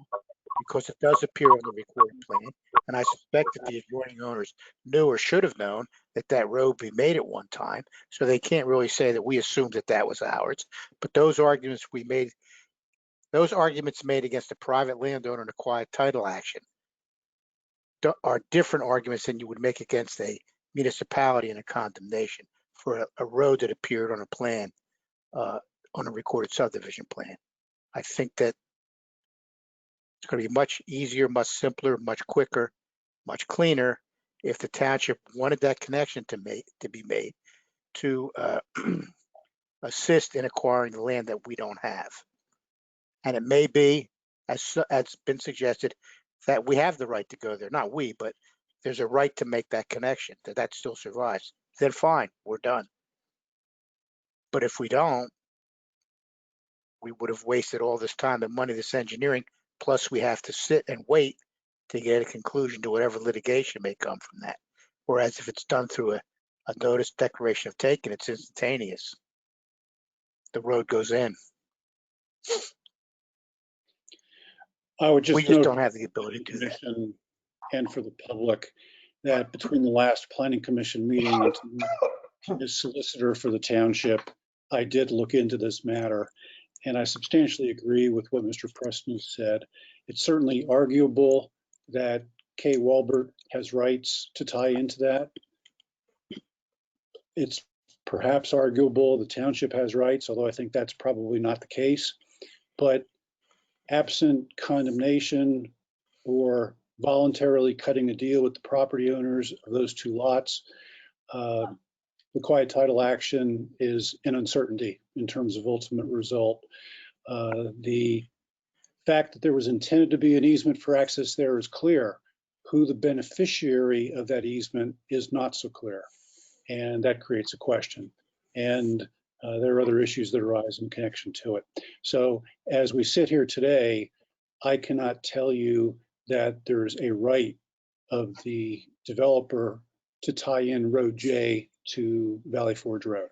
because it does appear on the recorded plan. And I suspect that the adjoining owners knew or should have known that that road be made at one time. So they can't really say that we assumed that that was ours. But those arguments made against a private landowner in a quiet title action are different arguments than you would make against a municipality in a condemnation for a road that appeared on a plan, on a recorded subdivision plan. I think that it's going to be much easier, much simpler, much quicker, much cleaner if the township wanted that connection to be made to assist in acquiring the land that we don't have. And it may be, as been suggested, that we have the right to go there. Not we, but there's a right to make that connection, that still survives. then fine, we're done. But if we don't, we would have wasted all this time and money, this engineering, plus we have to sit and wait to get a conclusion to whatever litigation may come from that. Whereas if it's done through a notice declaration of taking, it's instantaneous. The road goes in. I would We just just note don't for have the the ability to do that. commission and for the public that between the last planning commission meeting and the solicitor for the township, I did look into this matter, and I substantially agree with what Mr. Preston said. It's certainly arguable that Kay Walbert has rights to tie into that. It's perhaps arguable the township has rights, although I think that's probably not the case. But absent condemnation or voluntarily cutting a deal with the property owners of those two lots, the quiet title action is an uncertainty in terms of ultimate result. The fact that there was intended to be an easement for access there is clear. Who the beneficiary of that easement is not so clear, and that creates a question. And there are other issues that arise in connection to it. So as we sit here today, I cannot tell you that there's a right of the developer to tie in Road J to Valley Forge Road.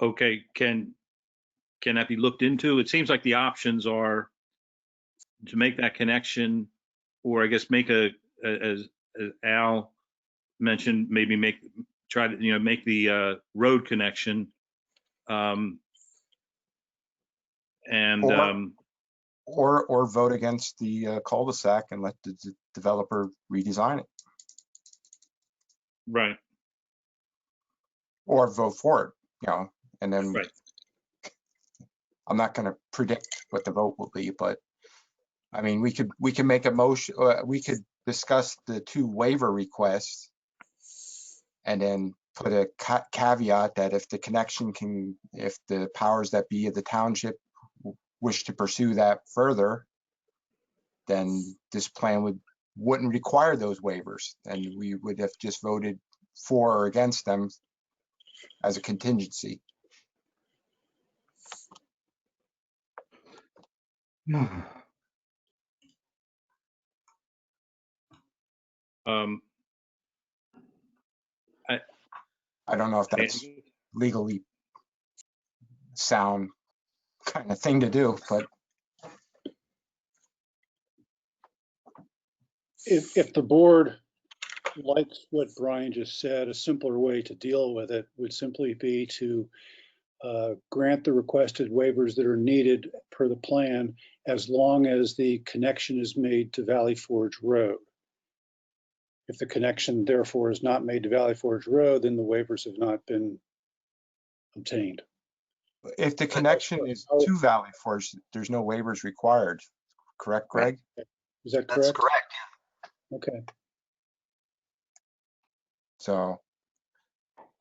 Okay, can that be looked into? It seems like the options are to make that connection, or I guess make as Al mentioned, maybe try to make the road connection, and Or vote against the cul-de-sac and let the developer redesign it, right, or vote for it, and then right. I'm not going to predict what the vote will be, but I mean, we can make a motion, we could discuss the two waiver requests and then put a caveat that if the powers that be of the township wish to pursue that further, then this plan wouldn't require those waivers, and we would have just voted for or against them as a contingency. I don't know if that's legally sound kind of thing to do, but If the board likes what Brian just said, a simpler way to deal with it would simply be to grant the requested waivers that are needed per the plan, as long as the connection is made to Valley Forge Road. If the connection therefore is not made to Valley Forge Road, then the waivers have not been obtained. if the connection is to Valley Forge, there's no waivers required. Correct, Greg? Is that correct? That's correct. Okay. So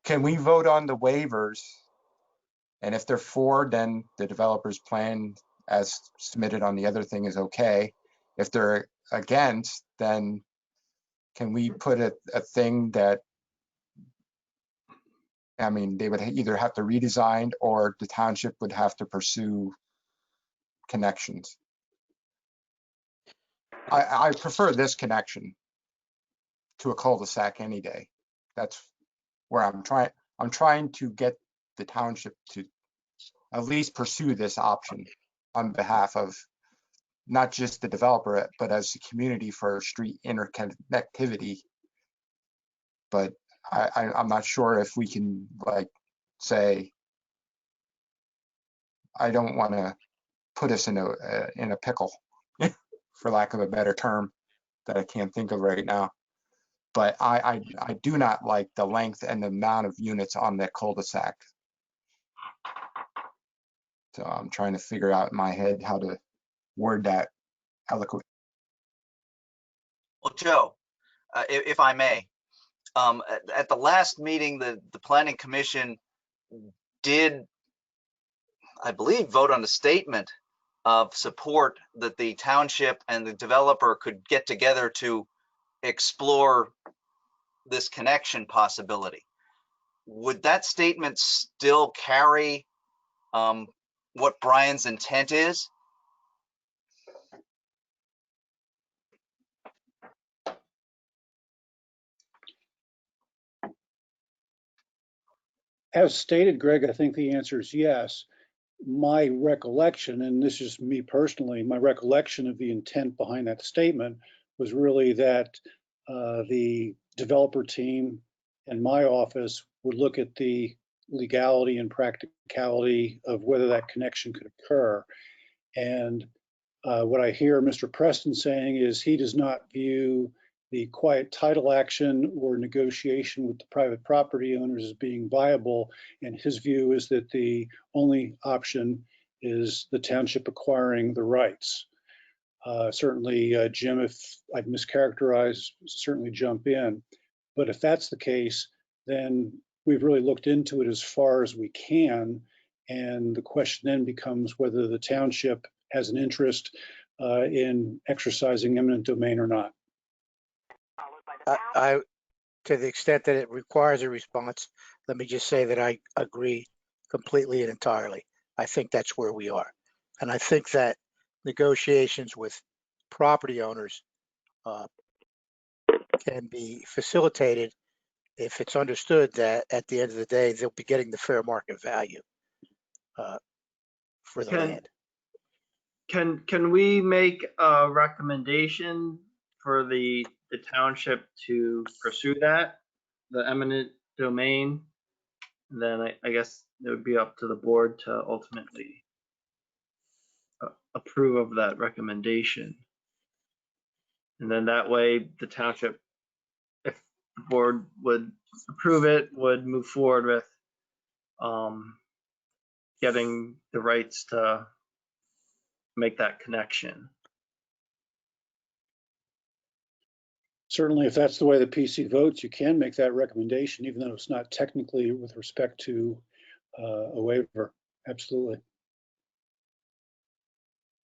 can we vote on the waivers? And if they're for, then the developer's plan as submitted on the other thing is okay. If they're against, then can we put a thing that, I mean, they would either have to redesign or the township would have to pursue connections. I prefer this connection to a cul-de-sac any day. That's where I'm trying to get the township to at least pursue this option on behalf of not just the developer, but as a community for street interconnectivity. But I'm not sure if we can say, I don't want to put us in a pickle, for lack of a better term that I can't think of right now. But I do not like the length and the amount of units on that cul-de-sac. So I'm trying to figure out in my head how to word that eloquently. Well, Joe, if I may, at the last meeting, the Planning Commission did, I believe, vote on a statement of support that the township and the developer could get together to explore this connection possibility. Would that statement still carry what Brian's intent is? As stated, Greg, I think the answer is yes. My recollection, and this is me personally, my recollection of the intent behind that statement was really that the developer team and my office would look at the legality and practicality of whether that connection could occur. And what I hear Mr. Preston saying is he does not view the quiet title action or negotiation with the private property owners as being viable. And his view is that the only option is the township acquiring the rights. Certainly, Jim, if I've mischaracterized, certainly jump in. But if that's the case, then we've really looked into it as far as we can. And the question then becomes whether the township has an interest in exercising eminent domain or not. To the extent that it requires a response, let me just say that I agree completely and entirely. I think that's where we are. And I think that negotiations with property owners can be facilitated if it's understood that at the end of the day, they'll be getting the fair market value for the land. Can we make a recommendation for the township to pursue that, the eminent domain? And then I guess it would be up to the board to ultimately approve of that recommendation. And then that way the township, if the board would approve it, would move forward with getting the rights to make that connection. Certainly, if that's the way the PC votes, you can make that recommendation, even though it's not technically with respect to a waiver. Absolutely.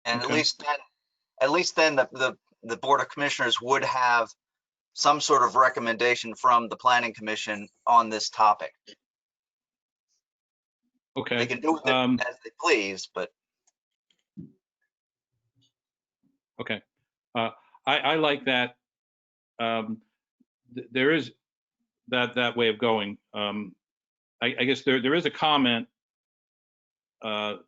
And Okay. at least then the Board of Commissioners would have some sort of recommendation from the Planning Commission on this topic. Okay. They can do with it as they please, but. Okay. I like that. There is that way of going. I guess there is a comment. Do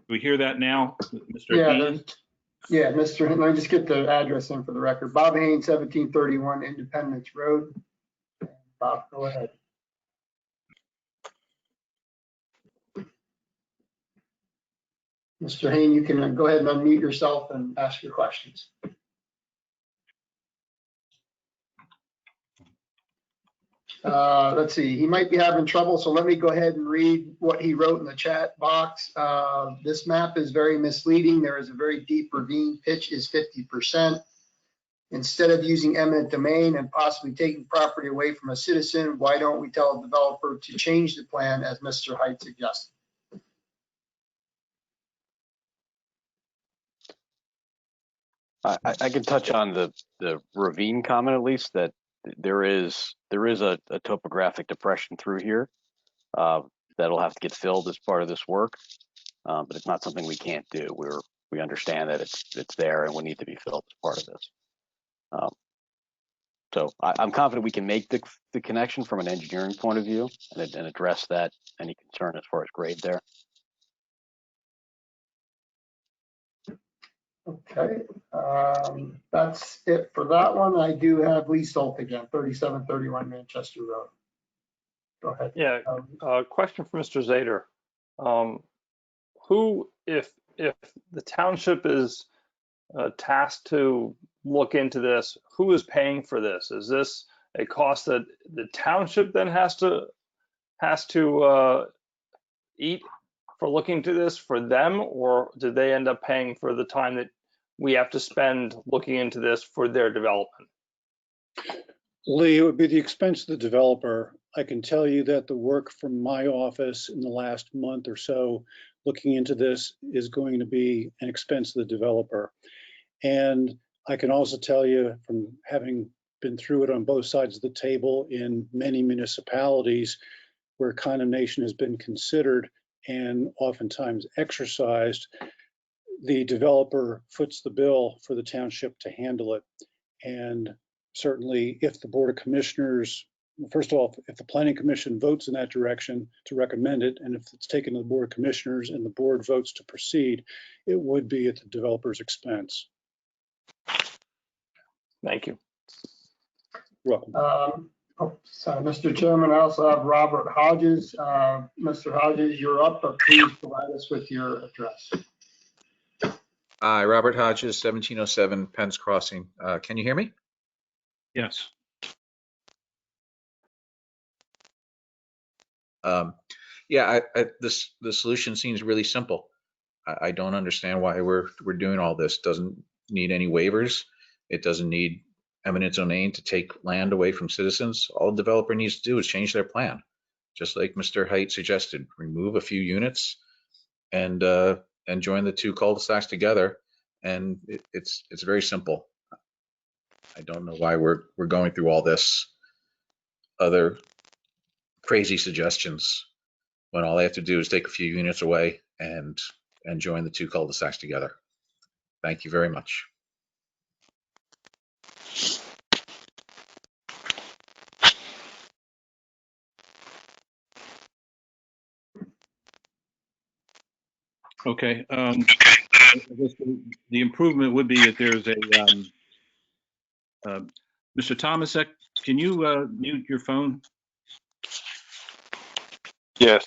we hear that now, Mr. Haynes? Yeah, Mr. Let me just get the address in for the record. Bob Haynes, 1731 Independence Road. Bob, go ahead. Mr. Haynes, you can go ahead and unmute yourself and ask your questions. Let's see, he might be having trouble, so let me go ahead and read what he wrote in the chat box. This map is very misleading. There is a very deep ravine. Pitch is 50%. Instead of using eminent domain and possibly taking property away from a citizen, why don't we tell a developer to change the plan as Mr. Height suggested? I can touch on the ravine comment, at least, that there is a topographic depression through here that'll have to get filled as part of this work, but it's not something we can't do. We understand that it's there and will need to be filled as part of this. So I'm confident we can make the connection from an engineering point of view and address any concern as far as grade there. Okay, that's it for that one. I do have Lee Stolt again, 3731 Manchester Road. Go ahead. Yeah, question for Mr. Zader. Who, if the township is tasked to look into this, who is paying for this? Is this a cost that the township then has to eat for looking to this for them, or do they end up paying for the time that we have to spend looking into this for their development? Lee, it would be the expense of the developer. I can tell you that the work from my office in the last month or so looking into this is going to be an expense of the developer. And I can also tell you from having been through it on both sides of the table in many municipalities where condemnation has been considered and oftentimes exercised, the developer foots the bill for the township to handle it. And certainly if the Board of Commissioners, first of all, if the Planning Commission votes in that direction to recommend it, and if it's taken to the Board of Commissioners and the board votes to proceed, it would be at the developer's expense. Thank you. You're welcome. So, Mr. Chairman, I also have Robert Hodges. Mr. Hodges, you're up, but please provide us with your address. Hi, Robert Hodges, 1707 Penn's Crossing. Can you hear me? Yes. Yeah, the solution seems really simple. I don't understand why we're doing all this. Doesn't need any waivers. It doesn't need eminent domain to take land away from citizens. All the developer needs to do is change their plan, just like Mr. Height suggested. Remove a few units and join the two cul-de-sacs together, and it's very simple. I don't know why we're going through all this other crazy suggestions when all I have to do is take a few units away and join the two cul-de-sacs together. Thank you very much. Okay. I guess the improvement would be that there's a Mr. Tomasek, can you mute your phone? Yes.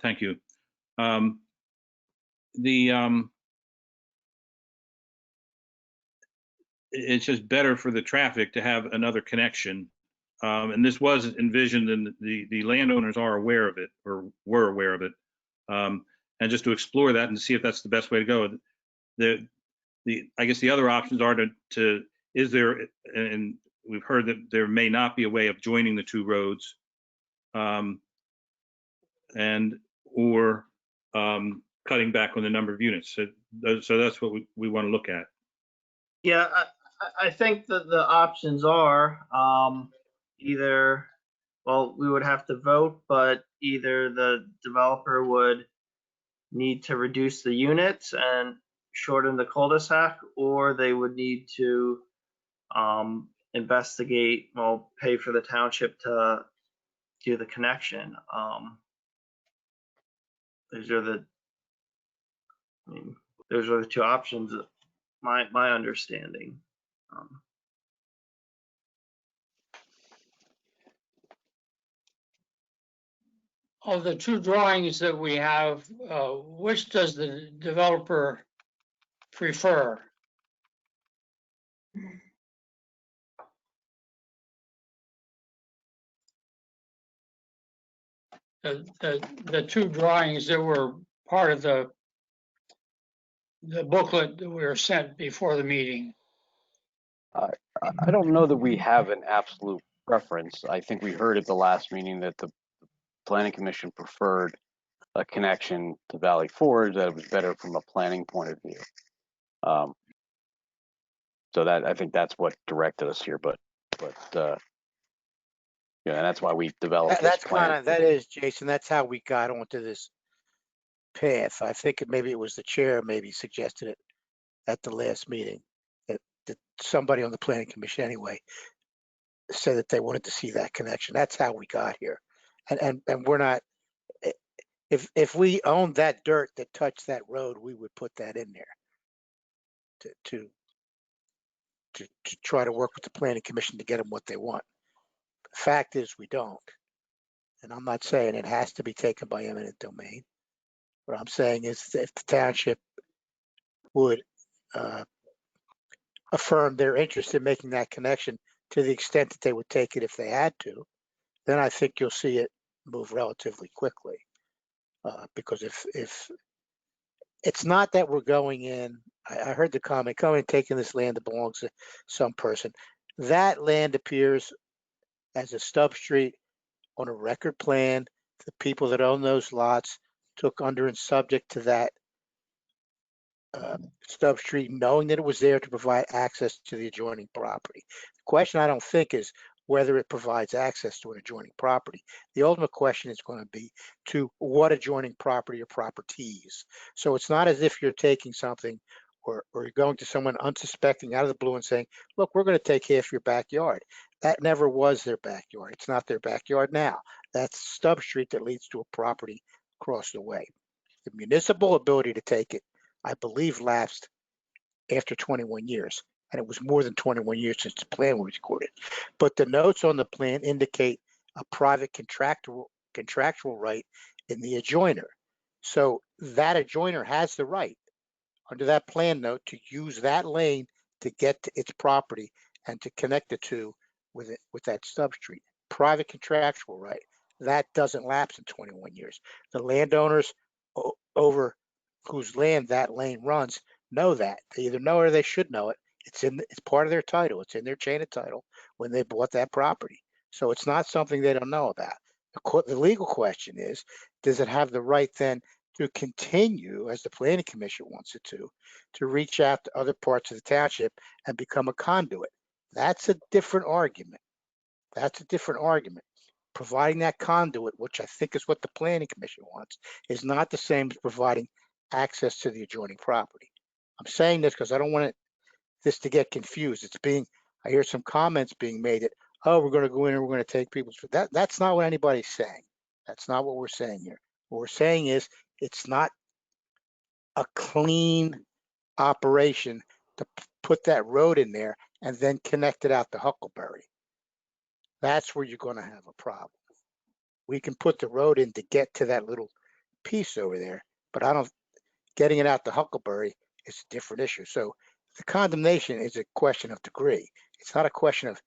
Thank you. It's just better for the traffic to have another connection. And this was envisioned, and the landowners are aware of it, or were aware of it. And just to explore that and see if that's the best way to go. I guess the other options are is there, and we've heard that there may not be a way of joining the two roads, or cutting back on the number of units. So that's what we want to look at. Yeah, I think that the options are either, well, we would have to vote, but either the developer would need to reduce the units and shorten the cul-de-sac, or they would need to investigate, well, pay for the township to do the connection. Those are the two options, my understanding. Of the two drawings that we have, which does the developer prefer? The two drawings that were part of the booklet that we were sent before the meeting. I don't know that we have an absolute preference. I think we heard at the last meeting that the Planning Commission preferred a connection to Valley Forge, that it was better from a planning point of view. So that, I think that's what directed us here, but yeah, and that's why we developed this plan. That is, Jason, that's how we got onto this path. I think maybe it was the chair maybe suggested it at the last meeting, that somebody on the Planning Commission anyway said that they wanted to see that connection. That's how we got here. And we're not, if we owned that dirt that touched that road, we would put that in there to try to work with the Planning Commission to get them what they want. The fact is we don't. And I'm not saying it has to be taken by eminent domain. What I'm saying is if the township would affirm their interest in making that connection to the extent that they would take it if they had to, then I think you'll see it move relatively quickly. Because if it's not that we're going in, I heard the comment, coming and taking this land that belongs to some person. That land appears as a stub street on a record plan. The people that own those lots took under and subject to that stub street, knowing that it was there to provide access to the adjoining property. The question I don't think is whether it provides access to an adjoining property. The ultimate question is going to be to what adjoining property or properties. So it's not as if you're taking something or you're going to someone unsuspecting out of the blue and saying, look, we're going to take half your backyard. That never was their backyard. It's not their backyard now. That's stub street that leads to a property across the way. The municipal ability to take it, I believe, lapsed after 21 years. And it was more than 21 years since the plan was recorded. But the notes on the plan indicate a private contractual right in the adjoiner. So that adjoiner has the right under that plan note to use that lane to get to its property and to connect the two with that stub street. Private contractual right. That doesn't lapse in 21 years. The landowners over whose land that lane runs know that. They either know it or they should know it. It's part of their title. It's in their chain of title when they bought that property. So it's not something they don't know about. The legal question is, does it have the right then to continue, as the planning commission wants it to reach out to other parts of the township and become a conduit? That's a different argument. That's a different argument. Providing that conduit, which I think is what the planning commission wants, is not the same as providing access to the adjoining property. I'm saying this because I don't want this to get confused. I hear some comments being made that, oh, we're going to go in and we're going to take people's, that's not what anybody's saying. That's not what we're saying here. What we're saying is it's not a clean operation to put that road in there and then connect it out to Huckleberry. That's where you're going to have a problem. We can put the road in to get to that little piece over there, but getting it out to Huckleberry is a different issue. So the condemnation is a question of degree. It's not a question of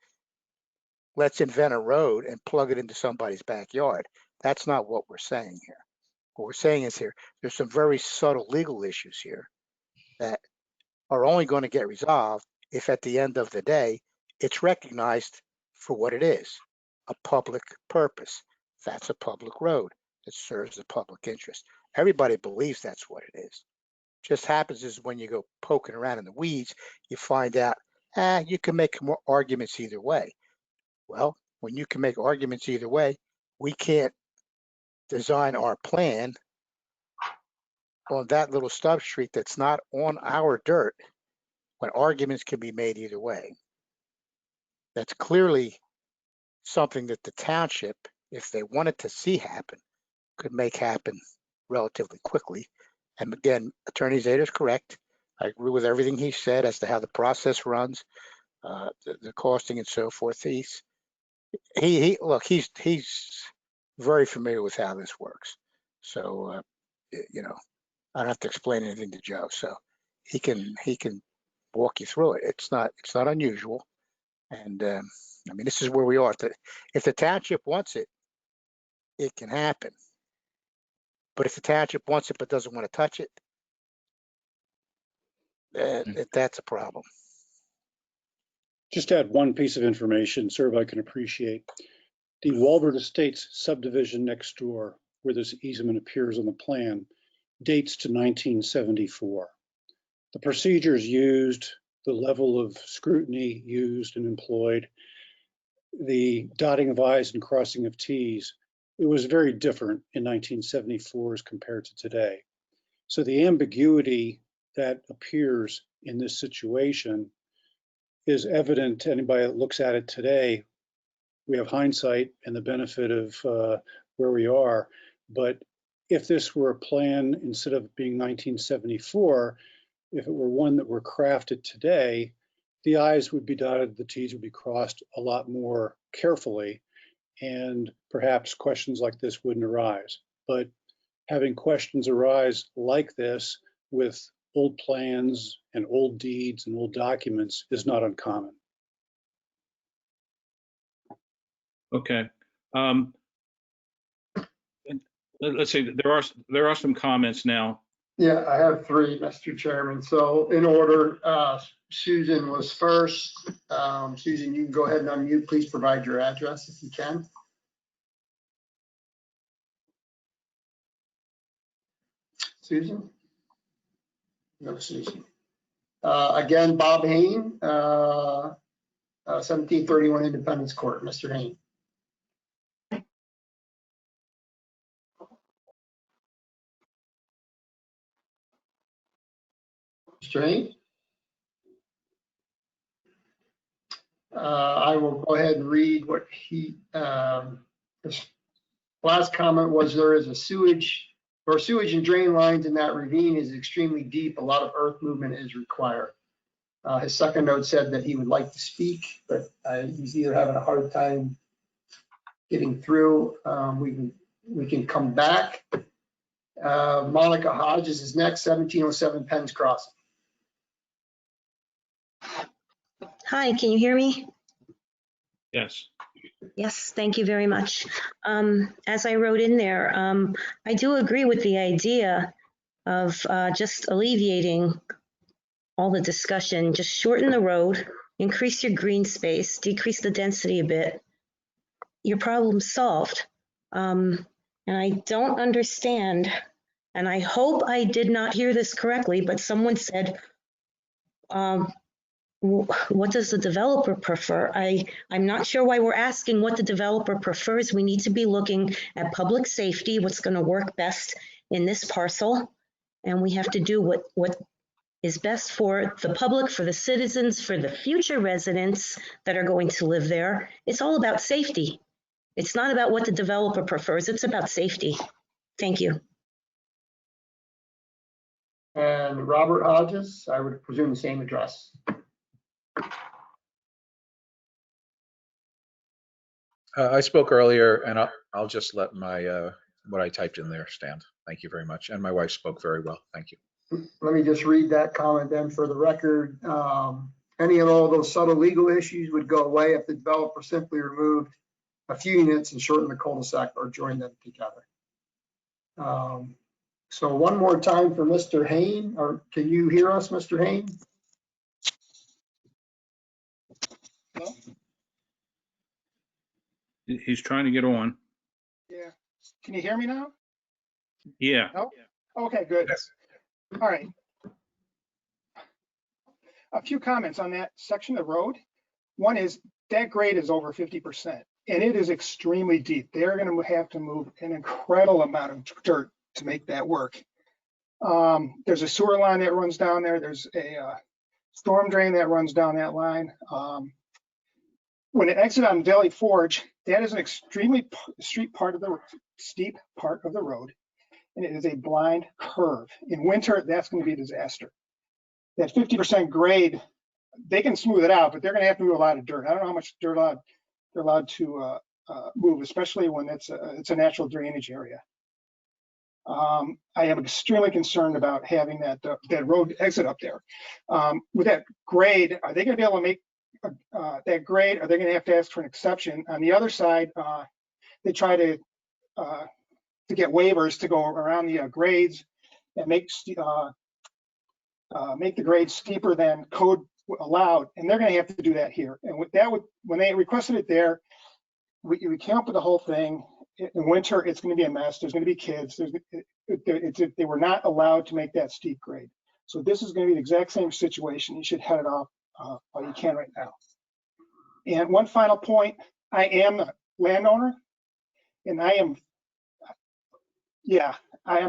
let's invent a road and plug it into somebody's backyard. That's not what we're saying here. What we're saying is there's some very subtle legal issues here that are only going to get resolved if at the end of the day, it's recognized for what it is, a public purpose. That's a public road that serves the public interest. Everybody believes that's what it is. Just happens is when you go poking around in the weeds, you find out, you can make more arguments either way. Well, when you can make arguments either way, we can't design our plan on that little stub street that's not on our dirt when arguments can be made either way. That's clearly something that the township, if they wanted to see happen, could make happen relatively quickly. And again, Attorney Zeta is correct. I agree with everything he said as to how the process runs, the costing and so forth. He's very familiar with how this works. So, I don't have to explain anything to Joe. So he can walk you through it. It's not unusual. And this is where we are. If the township wants it, it can happen. But if the township wants it but doesn't want to touch it, that's a problem. Just add one piece of information so everybody can appreciate. The Walbert Estates subdivision next door, where this easement appears on the plan, dates to 1974. The procedures used, the level of scrutiny used and employed, the dotting of I's and crossing of T's, it was very different in 1974 as compared to today. So the ambiguity that appears in this situation is evident to anybody that looks at it today. We have hindsight and the benefit of where we are. But if this were a plan, instead of being 1974, if it were one that were crafted today, the I's would be dotted, the T's would be crossed a lot more carefully, and perhaps questions like this wouldn't arise. But having questions arise like this with old plans and old deeds and old documents is not uncommon. Okay. Let's see, there are some comments now Yeah, I have three, Mr. Chairman. So in order, Susan was first. Susan, you can go ahead and unmute. Please provide your address if you can. Susan? No, Susan. Again, Bob Hain, 1731 Independence Court. Mr. Hain. Mr. Hain? I will go ahead and read what his last comment was. There is a sewage and drain lines in that ravine is extremely deep. A lot of earth movement is required. His second note said that he would like to speak, but he's either having a hard time getting through. We can come back. Monica Hodges is next, 1707 Penn's Crossing. Hi, can you hear me? Yes. Yes, thank you very much. As I wrote in there, I do agree with the idea of just alleviating all the discussion, just shorten the road, increase your green space, decrease the density a bit. Your problem's solved. And I don't understand, and I hope I did not hear this correctly, but someone said, what does the developer prefer? I'm not sure why we're asking what the developer prefers. We need to be looking at public safety, what's going to work best in this parcel. And we have to do what is best for the public, for the citizens, for the future residents that are going to live there. It's all about safety. It's not about what the developer prefers. It's about safety. Thank you. And Robert Hodges, I would presume the same address. I spoke earlier, and I'll just let my what I typed in there stand. Thank you very much. And my wife spoke very well. Thank you. Let me just read that comment then for the record. Any and all those subtle legal issues would go away if the developer simply removed a few units and shortened the cul-de-sac or joined them together. So one more time for Mr. Hain, or can you hear us, Mr. Hain? Hello? He's trying to get on. Yeah. Can you hear me now? Yeah. No? Okay, good. Yes. All right. A few comments on that section of the road. One is that grade is over 50%, and it is extremely deep. They're going to have to move an incredible amount of dirt to make that work. There's a sewer line that runs down there. There's a storm drain that runs down that line. When it exits on Valley Forge, that is an extremely steep part of the road, and it is a blind curve. In winter, that's going to be a disaster. That 50% grade, they can smooth it out, but they're going to have to move a lot of dirt. I don't know how much dirt they're allowed to move, especially when it's a natural drainage area. I am extremely concerned about having that road exit up there. With that grade, are they going to be able to make that grade? Are they going to have to ask for an exception? On the other side, they try to get waivers to go around the grades and make the grades steeper than code allowed, and they're going to have to do that here. And with that, when they requested it there, we came up with the whole thing. In winter, it's going to be a mess. There's going to be kids. They were not allowed to make that steep grade. So this is going to be the exact same situation. You should head it off while you can right now. And one final point, I am a landowner, and I am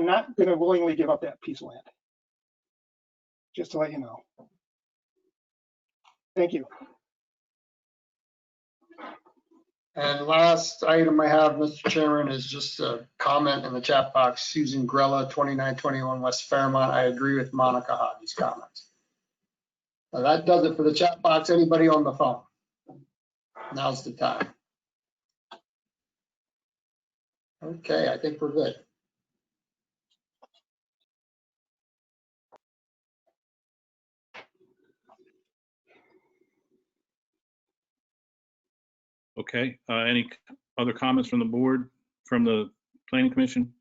not going to willingly give up that piece of land. Just to let you know. Thank you. And last item I have, Mr. Chairman, is just a comment in the chat box. Susan Grella, 2921 West Fairmont. I agree with Monica Hodges' comments. Now that does it for the chat box. Anybody on the phone? Now's the time. Okay, I think we're good. Okay. Any other comments from the board, from the Planning Commission?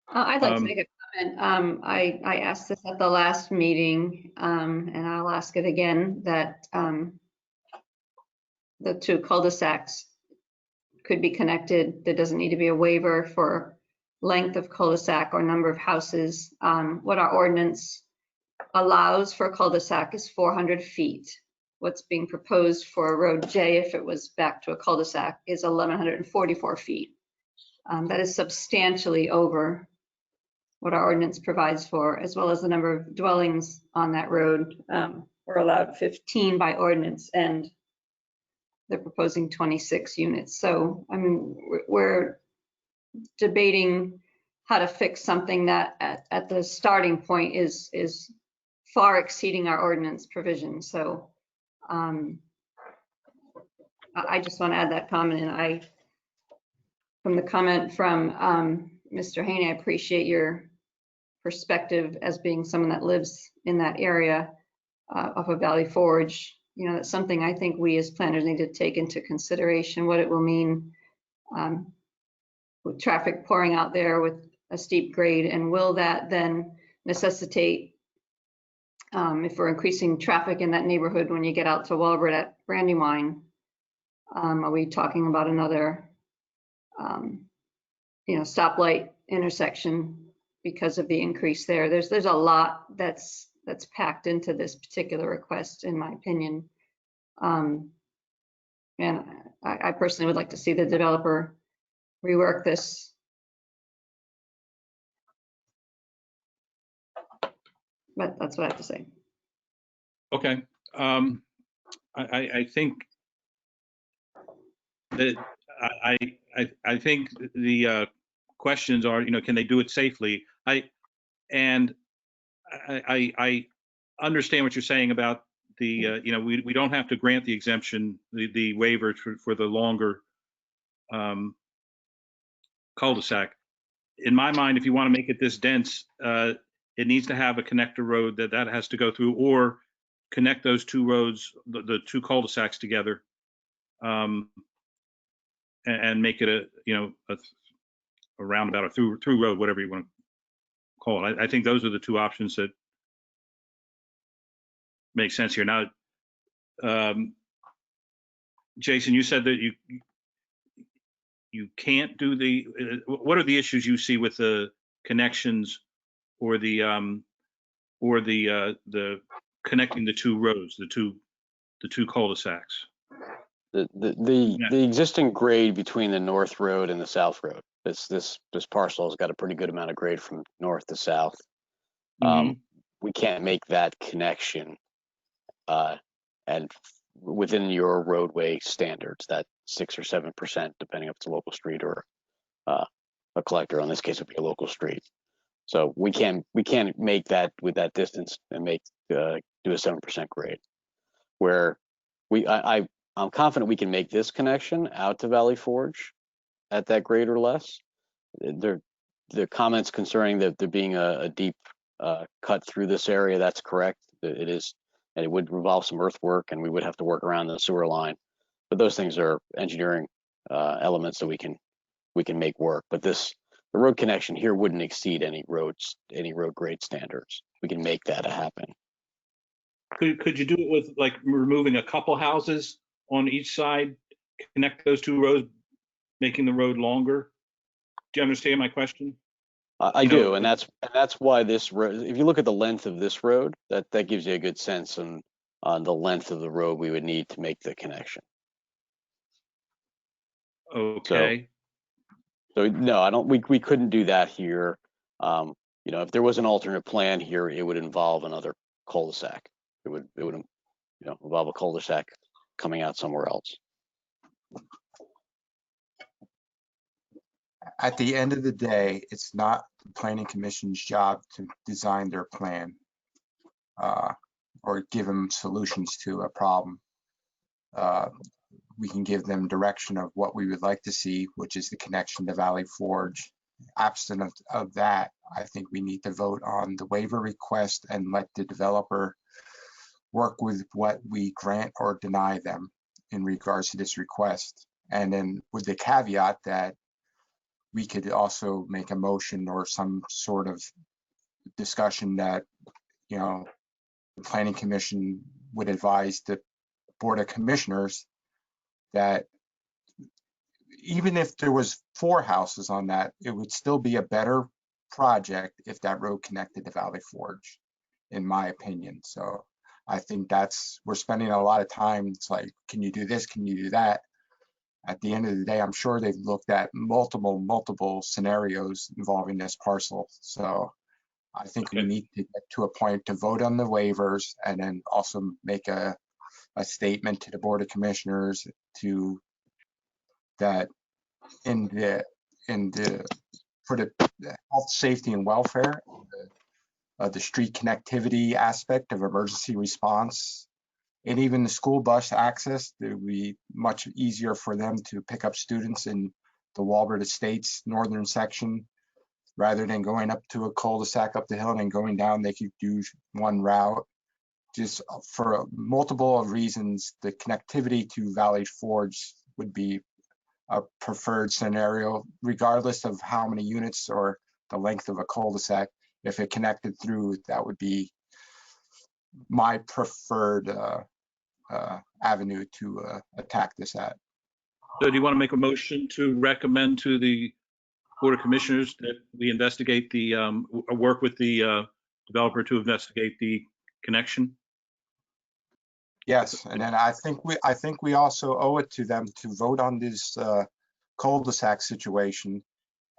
I'd like to make a I asked this at the last meeting, and I'll ask it again, that the two cul-de-sacs could be connected. There doesn't need to be a waiver for length of cul-de-sac or number of houses. What our ordinance allows for a cul-de-sac is 400 feet. What's being proposed for Road J, if it was back to a cul-de-sac, is 1,144 feet. That is substantially over what our ordinance provides for, as well as the number of dwellings on that road. We're allowed 15 by ordinance, and they're proposing 26 units. So, I mean, we're debating how to fix something that at the starting point is far exceeding our ordinance provision. So I just want to add that comment. And from the comment from Mr. Haney, I appreciate your perspective as being someone that lives in that area off of Valley Forge. You know, that's something I think we as planners need to take into consideration, what it will mean with traffic pouring out there with a steep grade, and will that then necessitate, if we're increasing traffic in that neighborhood when you get out to Walbert at Brandywine, are we talking about another, stoplight intersection because of the increase there? There's a lot that's packed into this particular request, in my opinion. And I personally would like to see the developer rework this. But that's what I have to say. Okay. I think that I think the questions are, can they do it safely? I understand what you're saying about the, we don't have to grant the exemption, the waiver for the longer cul-de-sac. In my mind, if you want to make it this dense, it needs to have a connector road that has to go through, or connect those two roads, the two cul-de-sacs together, and make it a roundabout or through road, whatever you want to call it. I think those are the two options that make sense here. Now, Jason, you said that you can't do what are the issues you see with the connections or the connecting the two roads, the two cul-de-sacs? The existing grade between the north road and the south road. This parcel has got a pretty good amount of grade from north to south. We can't make that connection, and within your roadway standards, that 6 or 7%, depending if it's a local street or a collector. In this case, it would be a local street. So we can't make that with that distance and do a 7% grade. Where I'm confident we can make this connection out to Valley Forge at that grade or less. The comments concerning that there being a deep cut through this area, that's correct. It is, and it would involve some earthwork, and we would have to work around the sewer line. But those things are engineering elements that we can make work. But the road connection here wouldn't exceed any road grade standards. We can make that happen. Could you do it with like removing a couple houses on each side, connect those two roads, making the road longer? Do you understand my question? I do, and that's why this road, if you look at the length of this road, that gives you a good sense on the length of the road we would need to make the connection. Okay. So no, we couldn't do that here. If there was an alternate plan here, it would involve another cul-de-sac. It would involve a cul-de-sac coming out somewhere else. At the end of the day, it's not the planning commission's job to design their plan or give them solutions to a problem. We can give them direction of what we would like to see, which is the connection to Valley Forge. Absent of that, I think we need to vote on the waiver request and let the developer work with what we grant or deny them in regards to this request. And then with the caveat that we could also make a motion or some sort of discussion that, you know, the Planning Commission would advise the Board of Commissioners that even if there was 4 houses on that, it would still be a better project if that road connected to Valley Forge, in my opinion. So I think we're spending a lot of time. It's like, can you do this? Can you do that? At the end of the day, I'm sure they've looked at multiple scenarios involving this parcel. So I think we need to get to a point to vote on the waivers and then also make a statement to the Board of Commissioners to that for the health, safety, and welfare, the street connectivity aspect of emergency response, and even the school bus access, it would be much easier for them to pick up students in the Walbert Estates northern section rather than going up to a cul-de-sac up the hill and then going down. They could do one route. Just for multiple reasons, the connectivity to Valley Forge would be a preferred scenario, regardless of how many units or the length of a cul-de-sac. If it connected through, that would be my preferred avenue to attack this at. So do you want to make a motion to recommend to the Board of Commissioners that we investigate work with the developer to investigate the connection? Yes, and then I think we also owe it to them to vote on this cul-de-sac situation.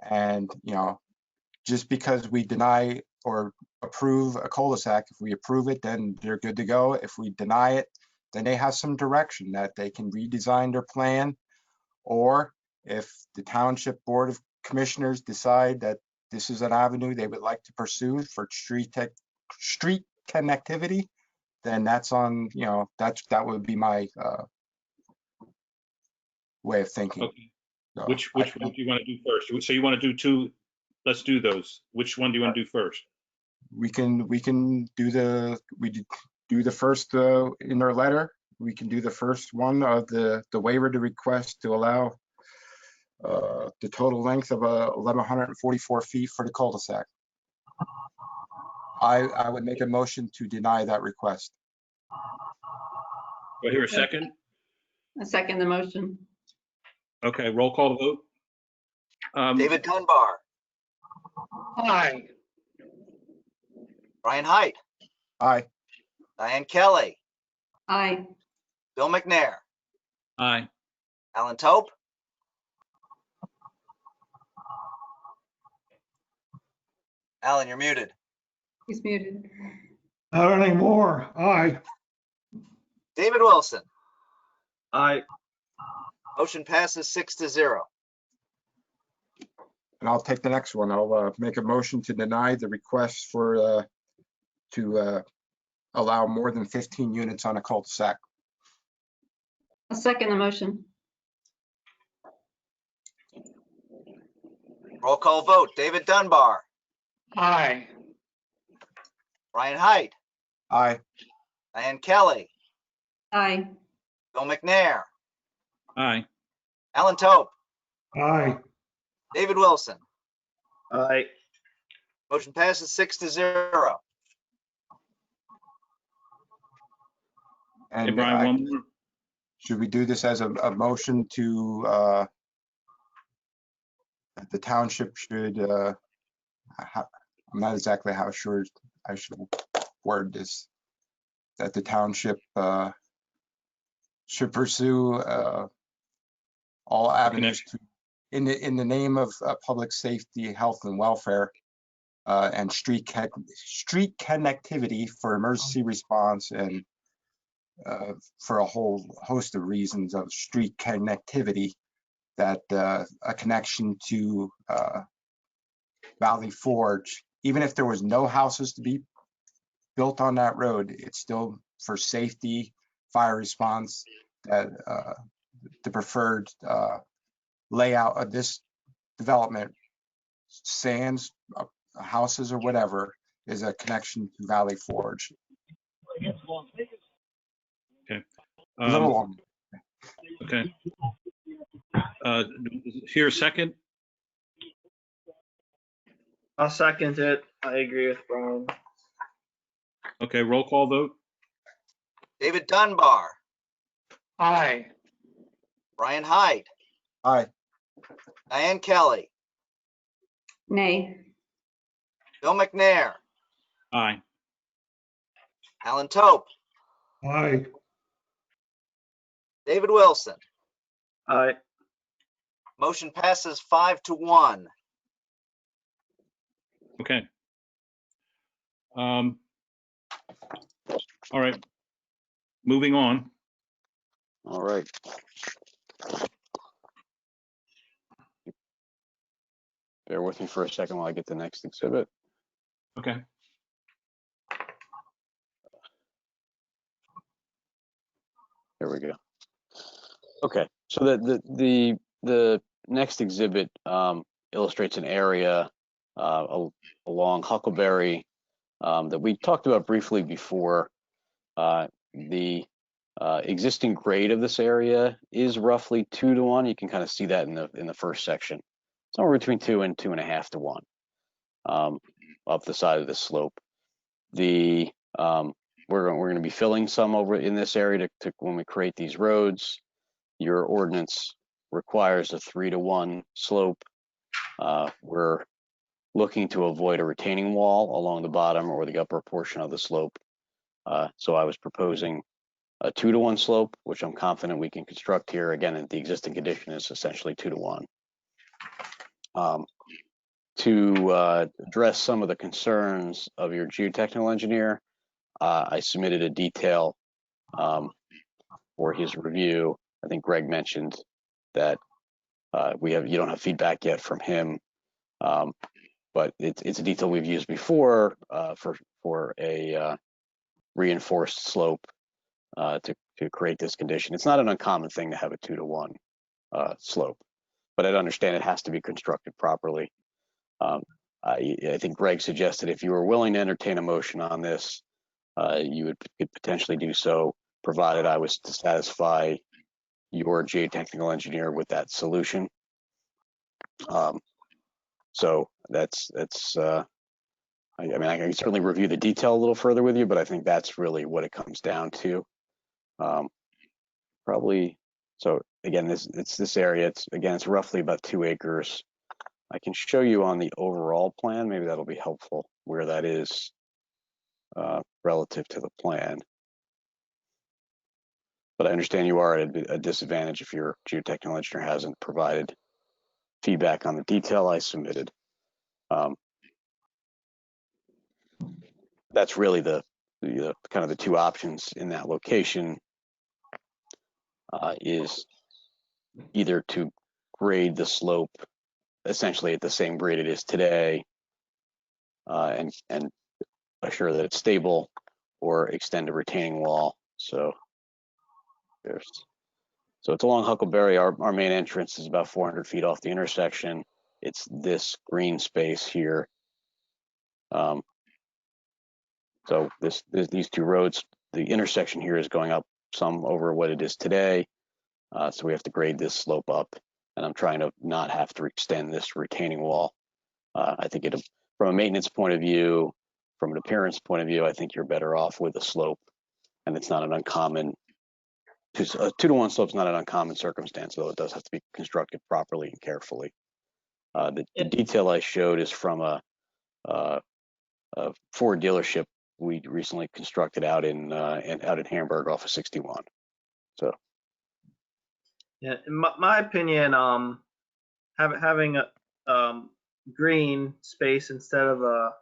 And, you know, just because we deny or approve a cul-de-sac, if we approve it, then they're good to go. If we deny it, then they have some direction that they can redesign their plan. Or if the Township Board of Commissioners decide that this is an avenue they would like to pursue for street connectivity, then that's on, you know, that would be my way of thinking. Okay. So Which one do you want to do first? So you want to do 2? Let's do those. Which one do you want to do first? We can do the first in our letter. We can do the first one of the waiver to request to allow the total length of 1,144 feet for the cul-de-sac. I would make a motion to deny that request. Do I hear a second? I second the motion. Okay, roll call vote. David Dunbar. Aye. Brian Height. Aye. Diane Kelly. Aye. Bill McNair. Aye. Alan Tope. Alan, you're muted. He's muted. Not anymore. Aye. David Wilson. Aye. Motion passes 6-0. And I'll take the next one. I'll make a motion to deny the request for to allow more than 15 units on a cul-de-sac. I'll second the motion. Roll call vote. David Dunbar. Aye. Brian Height. Aye. Diane Kelly. Aye. Bill McNair. Aye. Alan Tope. Aye. David Wilson. Aye. Motion passes 6-0. Hey, And Brian, one more. should we do this as a motion to that the township should I'm not exactly how sure I should word this, that the township should pursue all avenues to, in the name of public safety, health, and welfare, and street connectivity for emergency response, and for a whole host of reasons of street connectivity, that a connection to Valley Forge, even if there was no houses to be built on that road, it's still for safety, fire response, that the preferred layout of this development, sands, houses or whatever, is a connection to Valley Forge. Okay. A little long. Okay. Here a second. I'll second it. I agree with Brian. Okay, roll call vote. David Dunbar, Aye. Brian Hyde, Aye. Diane Kelly, Nay. Bill McNair, Aye. Alan Tope, Aye. David Wilson. Aye. Motion passes 5-1. Okay. All right. Moving on. All right. Bear with me for a second while I get the next exhibit. Okay. There we go. Okay, so the next exhibit illustrates an area along Huckleberry that we talked about briefly before. The existing grade of this area is roughly 2 to 1. You can kind of see that in the first section, somewhere between 2 and 2.5 to 1 up the side of the slope. The we're going to be filling some over in this area to when we create these roads. Your ordinance requires a 3 to 1 slope. We're looking to avoid a retaining wall along the bottom or the upper portion of the slope. So I was proposing a 2 to 1 slope, which I'm confident we can construct here. Again, the existing condition is essentially 2 to 1. To address some of the concerns of your geotechnical engineer, I submitted a detail for his review. I think Greg mentioned that you don't have feedback yet from him, but it's a detail we've used before for a reinforced slope to create this condition. It's not an uncommon thing to have a 2 to 1 slope, but I'd understand it has to be constructed properly. I think Greg suggested if you were willing to entertain a motion on this, you could potentially do so, provided I was to satisfy your geotechnical engineer with that solution. So that's I mean, I can certainly review the detail a little further with you, but I think that's really what it comes down to. Probably. So again, this area. It's roughly about 2 acres. I can show you on the overall plan. Maybe that'll be helpful where that is relative to the plan. But I understand you are at a disadvantage if your geotechnical engineer hasn't provided feedback on the detail I submitted. That's really the kind of the 2 options in that location is either to grade the slope essentially at the same grade it is today and assure that it's stable, or extend a retaining wall. So it's along Huckleberry. Our main entrance is about 400 feet off the intersection. It's this green space here. So these 2 roads, the intersection here is going up some over what it is today. So we have to grade this slope up, and I'm trying to not have to extend this retaining wall. I think from a maintenance point of view, from an appearance point of view, I think you're better off with a slope, and it's not an uncommon. A 2 to 1 slope is not an uncommon circumstance, though it does have to be constructed properly and carefully. The detail I showed is from a Ford dealership we recently constructed out in Hamburg off of 61. So. Yeah, in my opinion, having a green space instead of a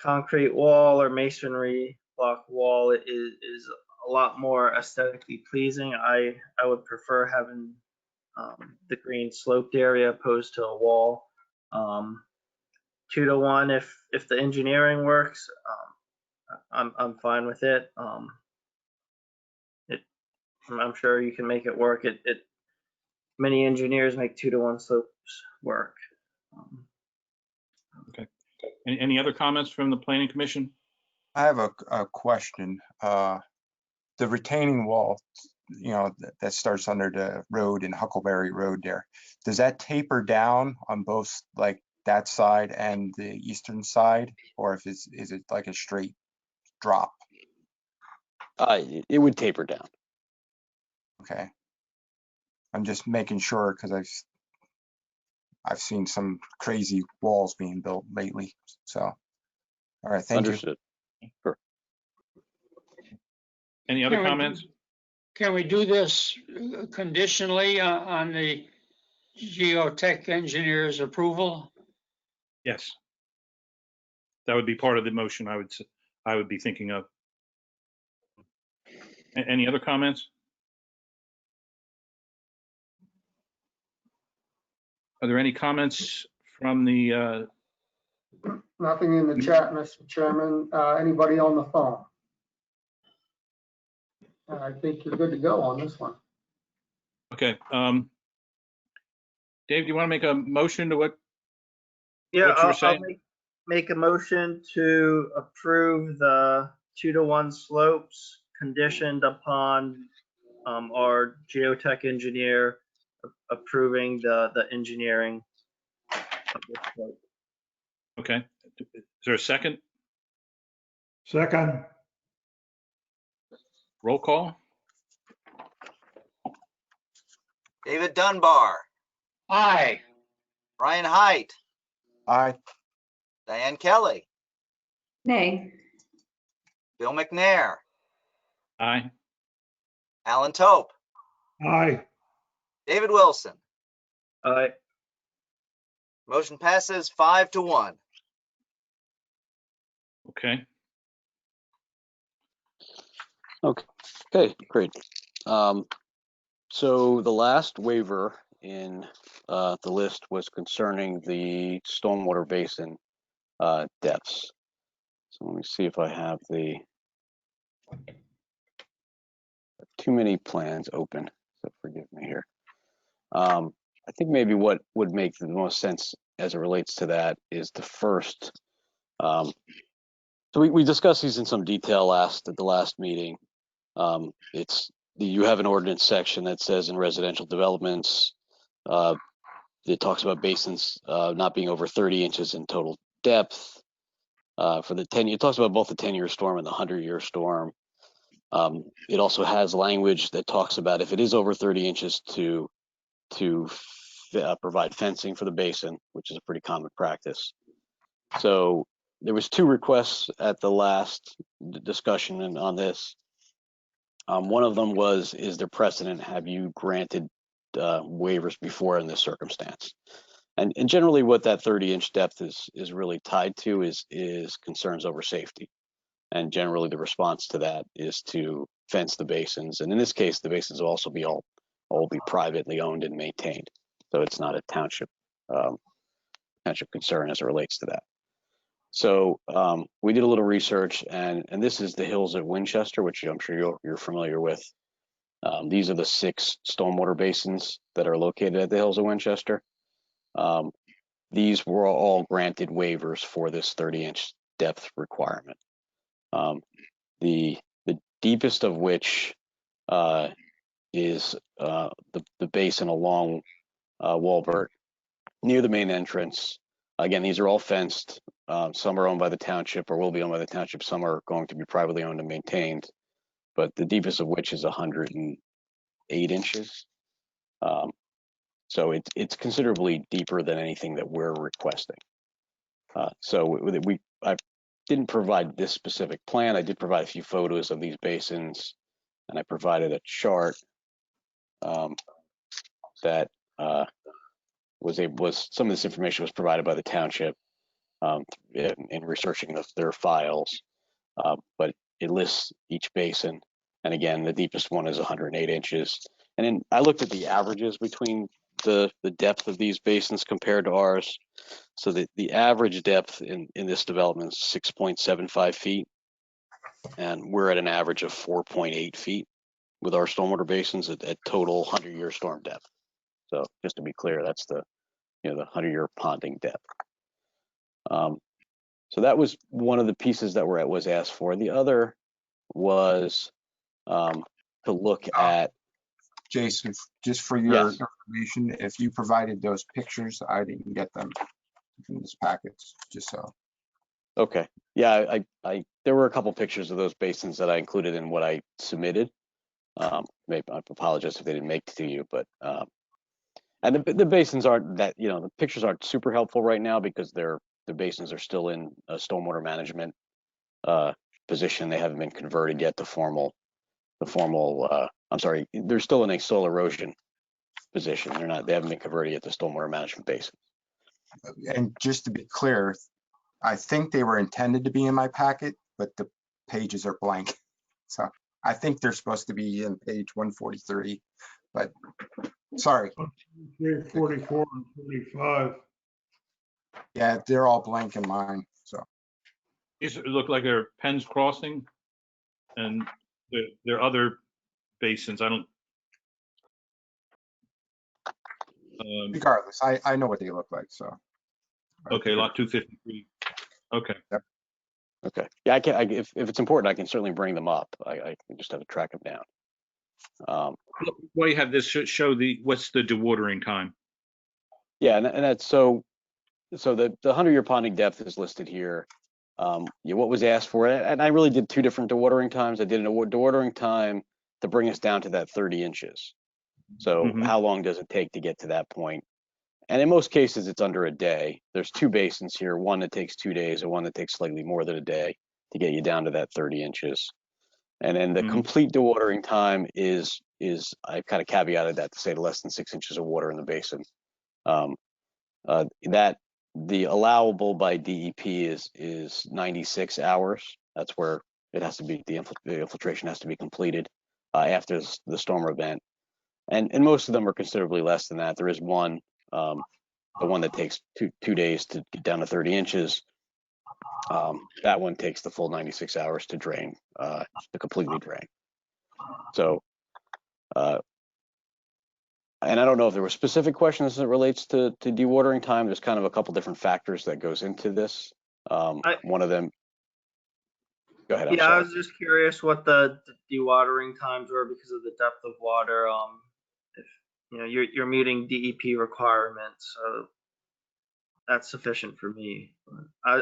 concrete wall or masonry block wall is a lot more aesthetically pleasing. I would prefer having the green sloped area opposed to a wall. 2 to 1 if the engineering works, I'm fine with it. I'm sure you can make it work. Many engineers make 2 to 1 slopes work. Okay. Any other comments from the Planning Commission? I have a question. The retaining wall, that starts under the road in Huckleberry Road there, does that taper down on both like that side and the eastern side, or if is it like a straight drop? It would taper down. Okay. I'm just making sure because I've seen some crazy walls being built lately. So, all right, thank Understood. Sure. Any other comments? Can we do this conditionally on the geotech engineer's approval? Yes. That would be part of the motion I would be thinking of. Any other comments? Are there any comments from the Nothing in the chat, Mr. Chairman. Anybody on the phone? I think you're good to go on this one. okay. Dave, do you want to make a motion to what Yeah, you were I'll saying? make a motion to approve the 2-to-1 slopes conditioned upon our geotech engineer approving the engineering of the slope. Okay. Is there a second? Second. Roll call? David Dunbar, Aye. Brian Height, Aye. Diane Kelly, Nay. Bill McNair, Aye. Alan Tope, Aye. David Wilson. Aye. Motion passes 5-1. Okay. Okay, great. So the last waiver in the list was concerning the stormwater basin depths. So let me see if I have too many plans open, so forgive me here. I think maybe what would make the most sense as it relates to that is the first. So we discussed these in some detail at the last meeting. You have an ordinance section that says in residential developments, it talks about basins not being over 30 inches in total depth. For the 10, it talks about both the 10-year storm and the 100-year storm. It also has language that talks about if it is over 30 inches to provide fencing for the basin, which is a pretty common practice. So there was 2 requests at the last discussion on this. One of them was, is there precedent? Have you granted waivers before in this circumstance? And generally what that 30-inch depth is really tied to is concerns over safety. And generally the response to that is to fence the basins. And in this case, the basins will also be all be privately owned and maintained. So it's not a township concern as it relates to that. So we did a little research, and this is the hills at Winchester, which I'm sure you're familiar with. These are the 6 stormwater basins that are located at the hills of Winchester. These were all granted waivers for this 30-inch depth requirement. The deepest of which is the basin along Walbert near the main entrance. Again, these are all fenced. Some are owned by the township or will be owned by the township. Some are going to be privately owned and maintained. But the deepest of which is 108 inches. So it's considerably deeper than anything that we're requesting. So I didn't provide this specific plan. I did provide a few photos of these basins, and I provided a chart that was some of this information was provided by the township in researching their files, but it lists each basin. And again, the deepest one is 108 inches. And then I looked at the averages between the depth of these basins compared to ours. So the average depth in this development is 6.75 feet. And we're at an average of 4.8 feet with our stormwater basins at total 100-year storm depth. So just to be clear, that's the 100-year ponding depth. So that was one of the pieces that was asked for. The other was to look at. Jason, just for your information, if you provided those pictures, I didn't get them. in this package, just so. Okay. Yeah, there were a couple pictures of those basins that I included in what I submitted. Maybe I apologize if they didn't make it to you, but and the basins aren't that, the pictures aren't super helpful right now because the basins are still in a stormwater management position. They haven't been converted yet to I'm sorry, they're still in a soil erosion position. They haven't been converted yet to stormwater management basin. And just to be clear, I think they were intended to be in my packet, but the pages are blank. So I think they're supposed to be in page 143, but sorry. 44 and 45. Yeah, they're all blank in mine, so. These look like they're Penn's Crossing, and there are other basins. I don't. Regardless, I know what they look like, so. Okay, lot 253. Okay. Yep. Okay. Yeah, if it's important, I can certainly bring them up. I can just have to track them down. Well, you have this show what's the dewatering time? Yeah, and that's so the 100-year ponding depth is listed here. What was asked for, and I really did two different dewatering times. I did a dewatering time to bring us down to that 30 inches. So how long does it take to get to that point? And in most cases, it's under a day. There's two basins here, one that takes 2 days and one that takes slightly more than a day to get you down to that 30 inches. And then the complete dewatering time is I've kind of caveated that to say less than 6 inches of water in the basin. That the allowable by DEP is 96 hours. That's where it has to be, the infiltration has to be completed after the storm event. And most of them are considerably less than that. There is one, the one that takes two days to get down to 30 inches. That one takes the full 96 hours to drain, to completely drain. So, and I don't know if there were specific questions that relates to dewatering time. There's kind of a couple different factors that goes into this. One of them, go ahead. Yeah, I was just curious what the dewatering times were because of the depth of water. If you're meeting DEP requirements, so that's sufficient for me.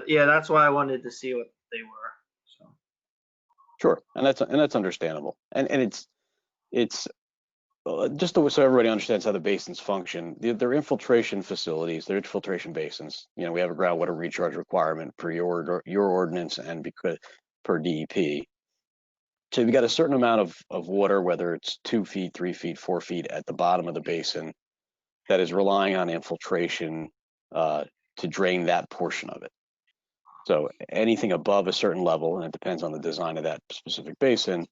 Yeah, that's why I wanted to see what they were. So. Sure, and that's understandable, and it's just so everybody understands how the basins function. They're infiltration facilities, they're infiltration basins. We have a groundwater recharge requirement per your ordinance and because per DEP. So you've got a certain amount of water, whether it's 2 feet, 3 feet, 4 feet at the bottom of the basin, that is relying on infiltration to drain that portion of it. So anything above a certain level, and it depends on the design of that specific basin,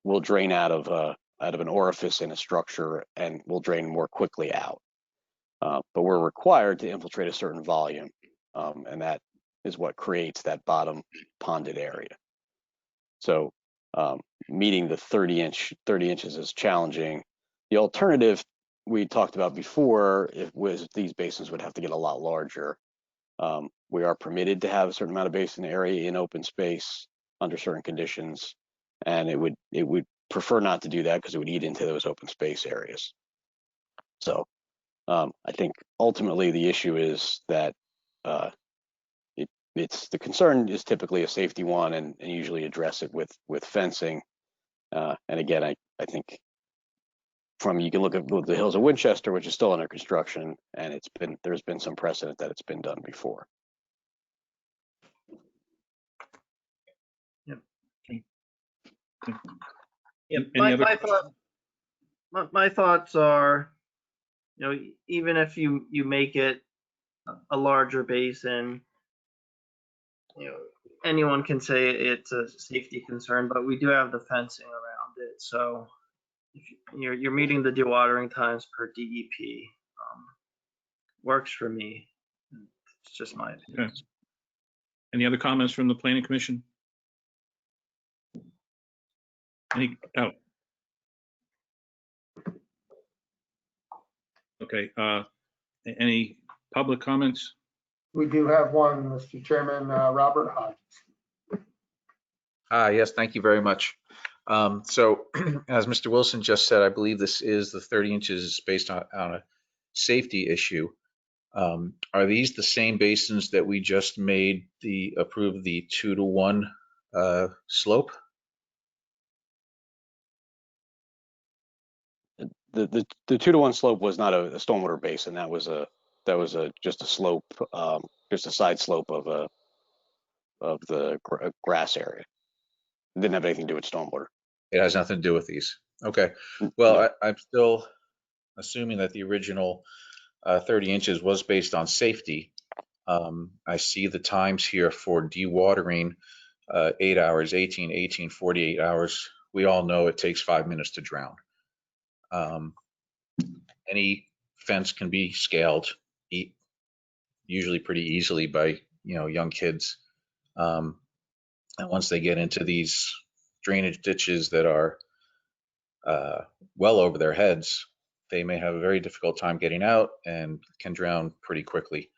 will drain out of an orifice in a structure and will drain more quickly out. But we're required to infiltrate a certain volume, and that is what creates that bottom ponded area. So meeting the 30 inches is challenging. The alternative we talked about before was these basins would have to get a lot larger. We are permitted to have a certain amount of basin area in open space under certain conditions, and it would prefer not to do that because it would eat into those open space areas. So I think ultimately the issue is that it's the concern is typically a safety one, and usually address it with fencing. And again, I think you can look at the Hills of Winchester, which is still under construction, and there's been some precedent that it's been done before. Yeah, my thoughts are, even if you make it a larger basin, anyone can say it's a safety concern, but we do have the fencing around it. So if you're meeting the dewatering times per DEP, works for me. It's just my opinion. Okay. Any other comments from the Planning Commission? Okay. Any public comments? We do have one, Mr. Chairman, Robert Hodges. Yes, thank you very much. So as Mr. Wilson just said, I believe this is the 30 inches based on a safety issue. Are these the same basins that we just approved the 2-to-1 slope? The 2-to-1 slope was not a stormwater basin. That was just a slope, just a side slope of the grass area. It didn't have anything to do with stormwater. It has nothing to do with these. Okay. Well, No. I'm still assuming that the original 30 inches was based on safety. I see the times here for dewatering, 8 hours, 18, 48 hours. We all know it takes 5 minutes to drown. Any fence can be scaled, usually pretty easily by young kids. And once they get into these drainage ditches that are well over their heads, they may have a very difficult time getting out and can drown pretty quickly.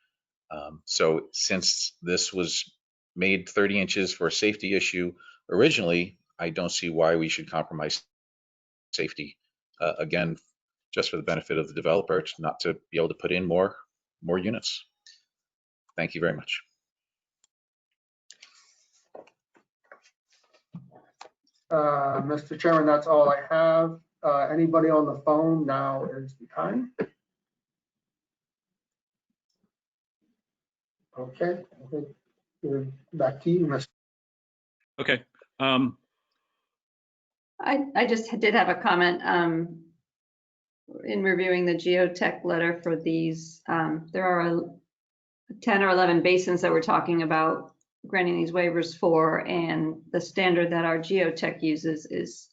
So since this was made 30 inches for a safety issue originally, I don't see why we should compromise safety. Again, just for the benefit of the developer, not to be able to put in more units. Thank you very much. Mr. Chairman, that's all I have. Anybody on the phone, now is the time. Okay, I think we're back to you, Mr. Okay. I just did have a comment. In reviewing the geotech letter for these, there are 10 or 11 basins that we're talking about granting these waivers for, and the standard that our geotech uses is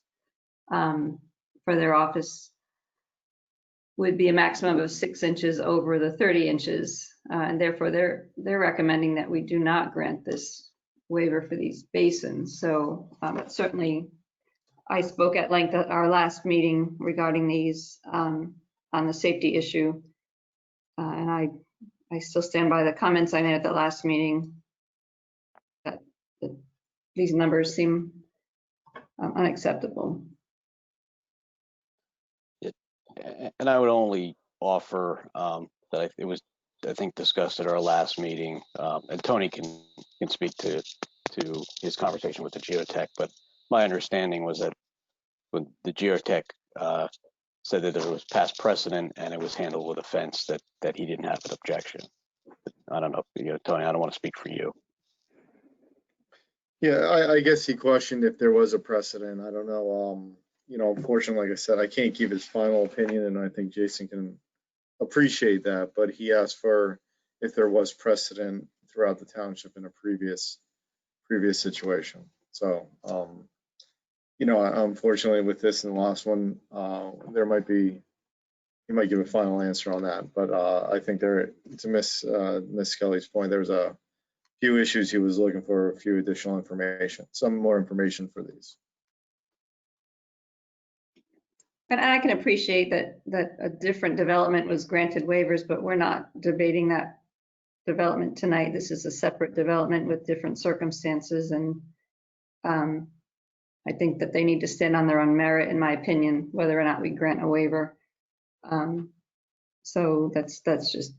for their office would be a maximum of 6 inches over the 30 inches. And therefore they're recommending that we do not grant this waiver for these basins. So certainly I spoke at length at our last meeting regarding these on the safety issue. And I still stand by the comments I made at the last meeting that these numbers seem unacceptable. And I would only offer that it was, I think, discussed at our last meeting, and Tony can speak to his conversation with the geotech, but my understanding was that when the geotech said that there was past precedent and it was handled with a fence, that he didn't have an objection. I don't know, Tony, I don't want to speak for you. Yeah, I guess he questioned if there was a precedent. I don't know. Unfortunately, like I said, I can't give his final opinion, and I think Jason can appreciate that. But he asked for if there was precedent throughout the township in a previous situation. So, unfortunately, with this and the last one, he might give a final answer on that. But I think to Miss Kelly's point, there was a few issues he was looking for, a few additional information, some more information for these. And I can appreciate that a different development was granted waivers, but we're not debating that development tonight. This is a separate development with different circumstances, and I think that they need to stand on their own merit, in my opinion, whether or not we grant a waiver. So those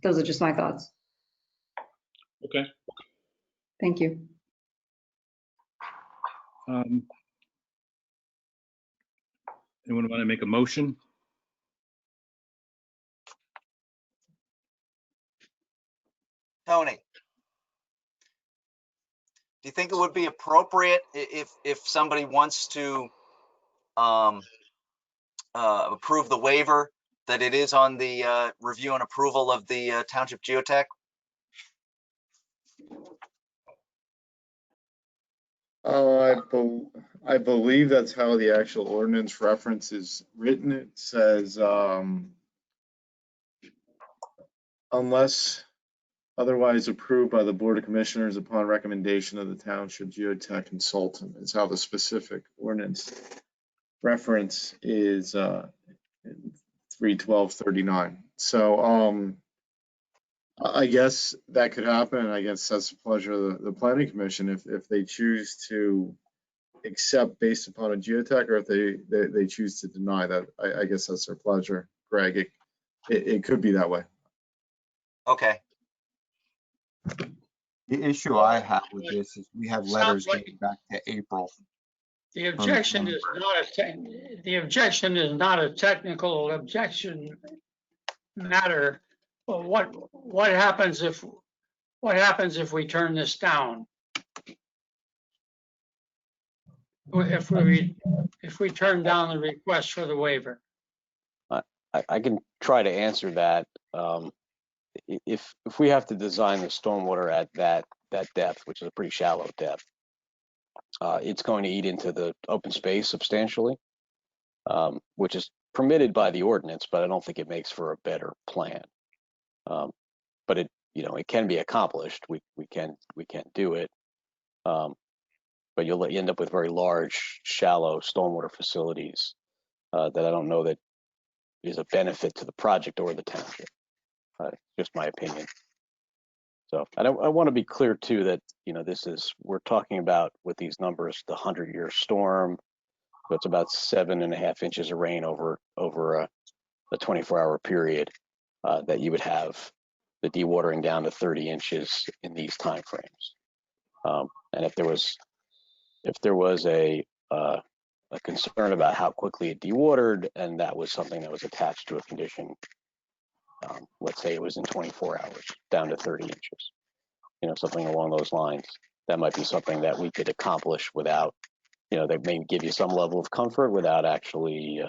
are just my thoughts. Okay. Thank you. Anyone want to make a motion? Tony, do you think it would be appropriate if somebody wants to approve the waiver that it is on the review and approval of the Township Geotech? I believe that's how the actual ordinance reference is written. It says, unless otherwise approved by the Board of Commissioners upon recommendation of the Township Geotech Consultant, is how the specific ordinance reference is 31239. So I guess that could happen, and I guess that's the pleasure of the Planning Commission if they choose to accept based upon a geotech, or if they choose to deny that. I guess that's their pleasure, Greg. It could be that way. Okay. The issue I have with this is we have letters dating back to April. The objection is not a technical objection matter. Well, what happens if we turn this down? If we turn down the request for the waiver? I can try to answer that. If we have to design the stormwater at that depth, which is a pretty shallow depth, it's going to eat into the open space substantially, which is permitted by the ordinance, but I don't think it makes for a better plan. But it can be accomplished. We can do it. But you'll end up with very large, shallow stormwater facilities that I don't know that is a benefit to the project or the township. Just my opinion. So I want to be clear too that we're talking about with these numbers the 100-year storm. So it's about 7.5 inches of rain over a 24-hour period that you would have the dewatering down to 30 inches in these time frames. And if there was a concern about how quickly it dewatered, and that was something that was attached to a condition, let's say it was in 24 hours down to 30 inches, something along those lines, that might be something that we could accomplish without, that may give you some level of comfort without actually,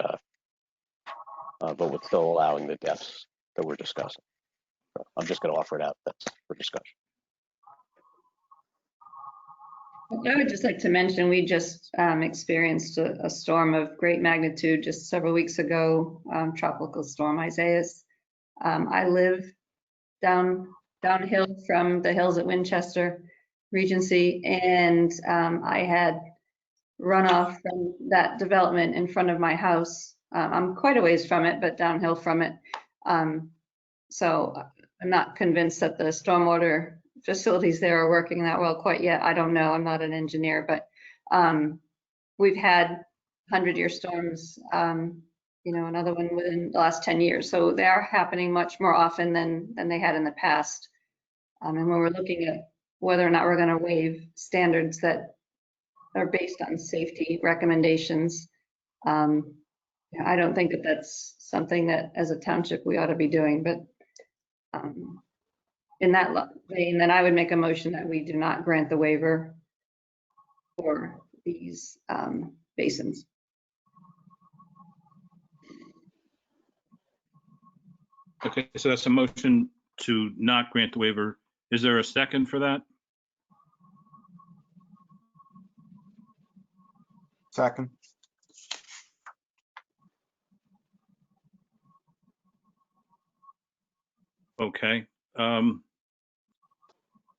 but with still allowing the depths that we're discussing. So I'm just going to offer it out. That's for discussion. I would just like to mention, we just experienced a storm of great magnitude just several weeks ago, tropical storm Isaias. I live downhill from the hills at Winchester Regency, and I had runoff from that development in front of my house. I'm quite a ways from it, but downhill from it. So I'm not convinced that the stormwater facilities there are working that well quite yet. I don't know. I'm not an engineer, but we've had 100-year storms, another one within the last 10 years. So they are happening much more often than they had in the past. And when we're looking at whether or not we're going to waive standards that are based on safety recommendations, I don't think that that's something that as a township we ought to be doing. But in that vein, then I would make a motion that we do not grant the waiver for these basins. Okay, so that's a motion to not grant the waiver. Is there a second for that? Second. Okay. And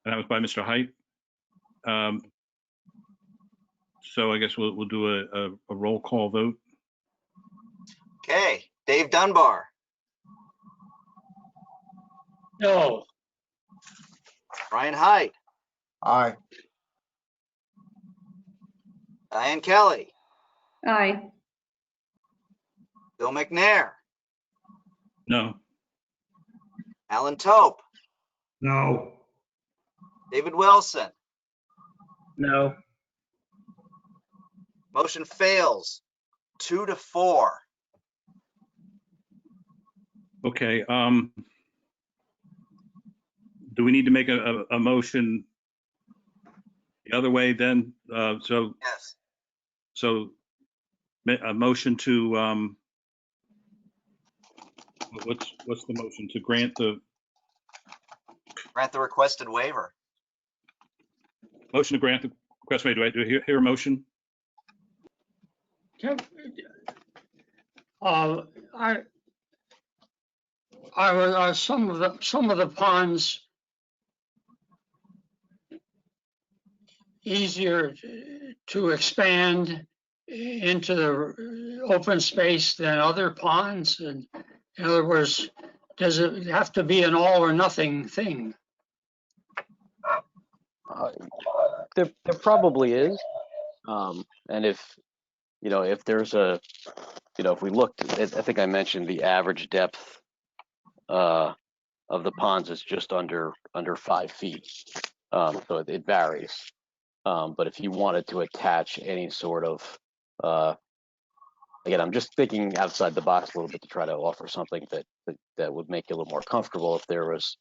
that was by Mr. Height. So I guess we'll do a roll call vote. Okay, Dave Dunbar. No. Brian Hyde. Aye. Diane Kelly. Aye. Bill McNair. No. Alan Tope. No. David Wilson. No. Motion fails 2-4. Okay. Do we need to make a motion the other way then? Yes. So a motion to what's the motion to grant the requested waiver? Motion to grant the request made. Do I hear a motion? Some of the ponds easier to expand into the open space than other ponds? And in other words, does it have to be an all or nothing thing? There probably is. And if there's if we looked at, I think I mentioned the average depth of the ponds is just under 5 feet. So it varies. But if you wanted to attach any sort of, again, I'm just thinking outside the box a little bit to try to offer something that would make you a little more comfortable. If there was,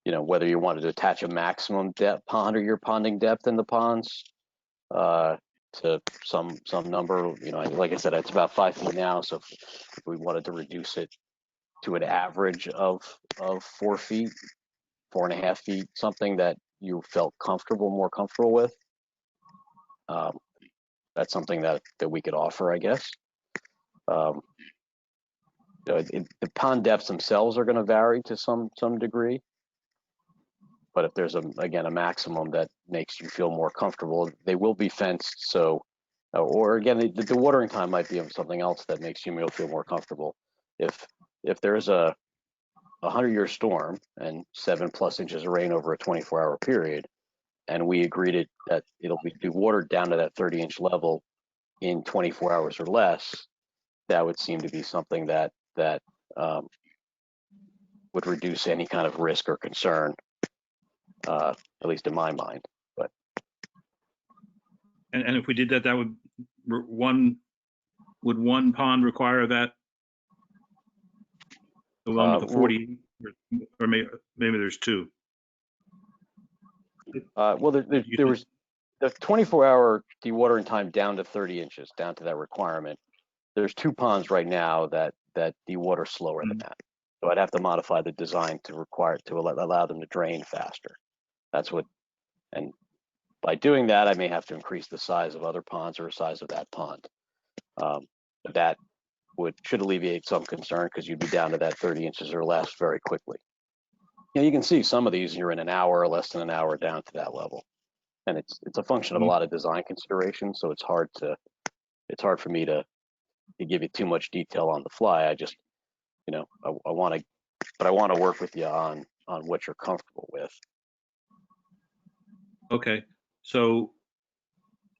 whether you wanted to attach a maximum depth pond or your ponding depth in the ponds to some number, like I said, it's about 5 feet now. So if we wanted to reduce it to an average of 4 feet, 4.5 feet, something that you felt more comfortable with, that's something that we could offer, I guess. The pond depths themselves are going to vary to some degree, but if there's again a maximum that makes you feel more comfortable, they will be fenced. So, or again, the watering time might be something else that makes you feel more comfortable. If there's a 100-year storm and 7+ inches of rain over a 24-hour period, and we agreed that it'll be watered down to that 30-inch level in 24 hours or less, that would seem to be something that would reduce any kind of risk or concern, at least in my mind. But and if we did that, would one pond require that? The one with the 40, or maybe there's two. Well, there was the 24-hour dewatering time down to 30 inches, down to that requirement. There's 2 ponds right now that dewater slower than that. So I'd have to modify the design to allow them to drain faster. That's what, and by doing that, I may have to increase the size of other ponds or the size of that pond. That should alleviate some concern, because you'd be down to that 30 inches or less very quickly. You can see some of these, you're in an hour or less than an hour down to that level. And it's a function of a lot of design considerations, so it's hard for me to give you too much detail on the fly. I just, I want to work with you on what you're comfortable with. Okay, so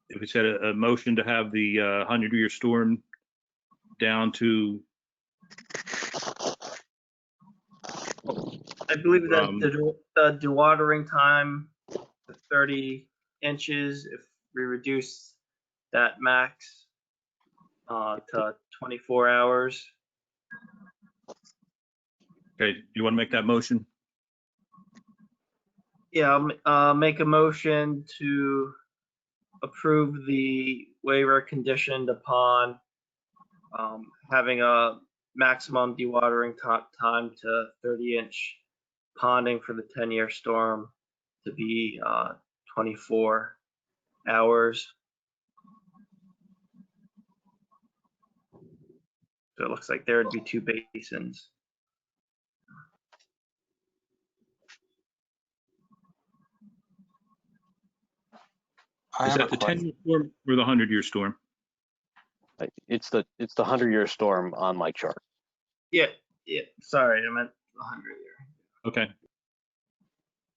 if we said a motion to have the 100-year storm down to, I believe that the dewatering time to 30 inches, if we reduce that max to 24 hours. okay, you want to make that motion? Yeah, I'll make a motion to approve the waiver conditioned upon having a maximum dewatering time to 30-inch ponding for the 10-year storm to be 24 hours. So it looks like there would be 2 basins. Is that the 10-year storm or the 100-year storm? It's the 100-year storm on my chart. Yeah. Sorry, I meant 100-year. Okay.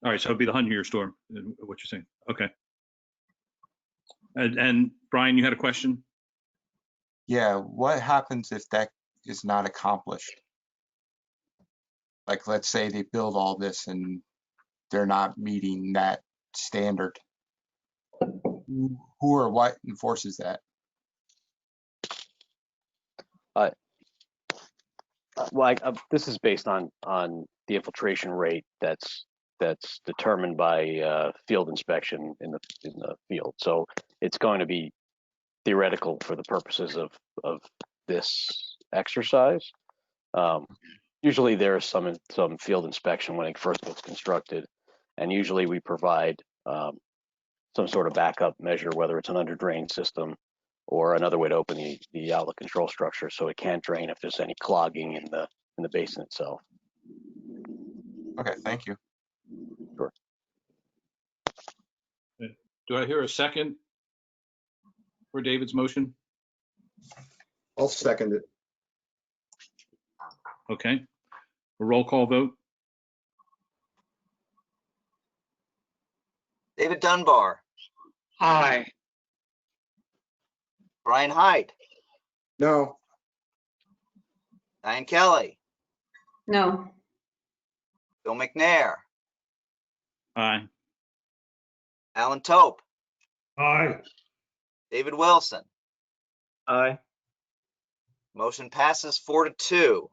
All right, so it'd be the 100-year storm, what you're saying. Okay. And Brian, you had a question? Yeah, what happens if that is not accomplished? Like, let's say they build all this and they're not meeting that standard. Who or what enforces that? Well, this is based on the infiltration rate that's determined by field inspection in the field. So it's going to be theoretical for the purposes of this exercise. Usually there's some field inspection when it first gets constructed, and usually we provide some sort of backup measure, whether it's an under drain system or another way to open the outlet control structure so it can't drain if there's any clogging in the basin itself. Okay, thank you. Sure. Do I hear a second for David's motion? I'll second it. Okay. A roll call vote? David Dunbar, Aye. Brian Hyde, No. Diane Kelly, No. Bill McNair, Aye. Alan Tope, Aye. David Wilson. Aye. Motion passes 4-2.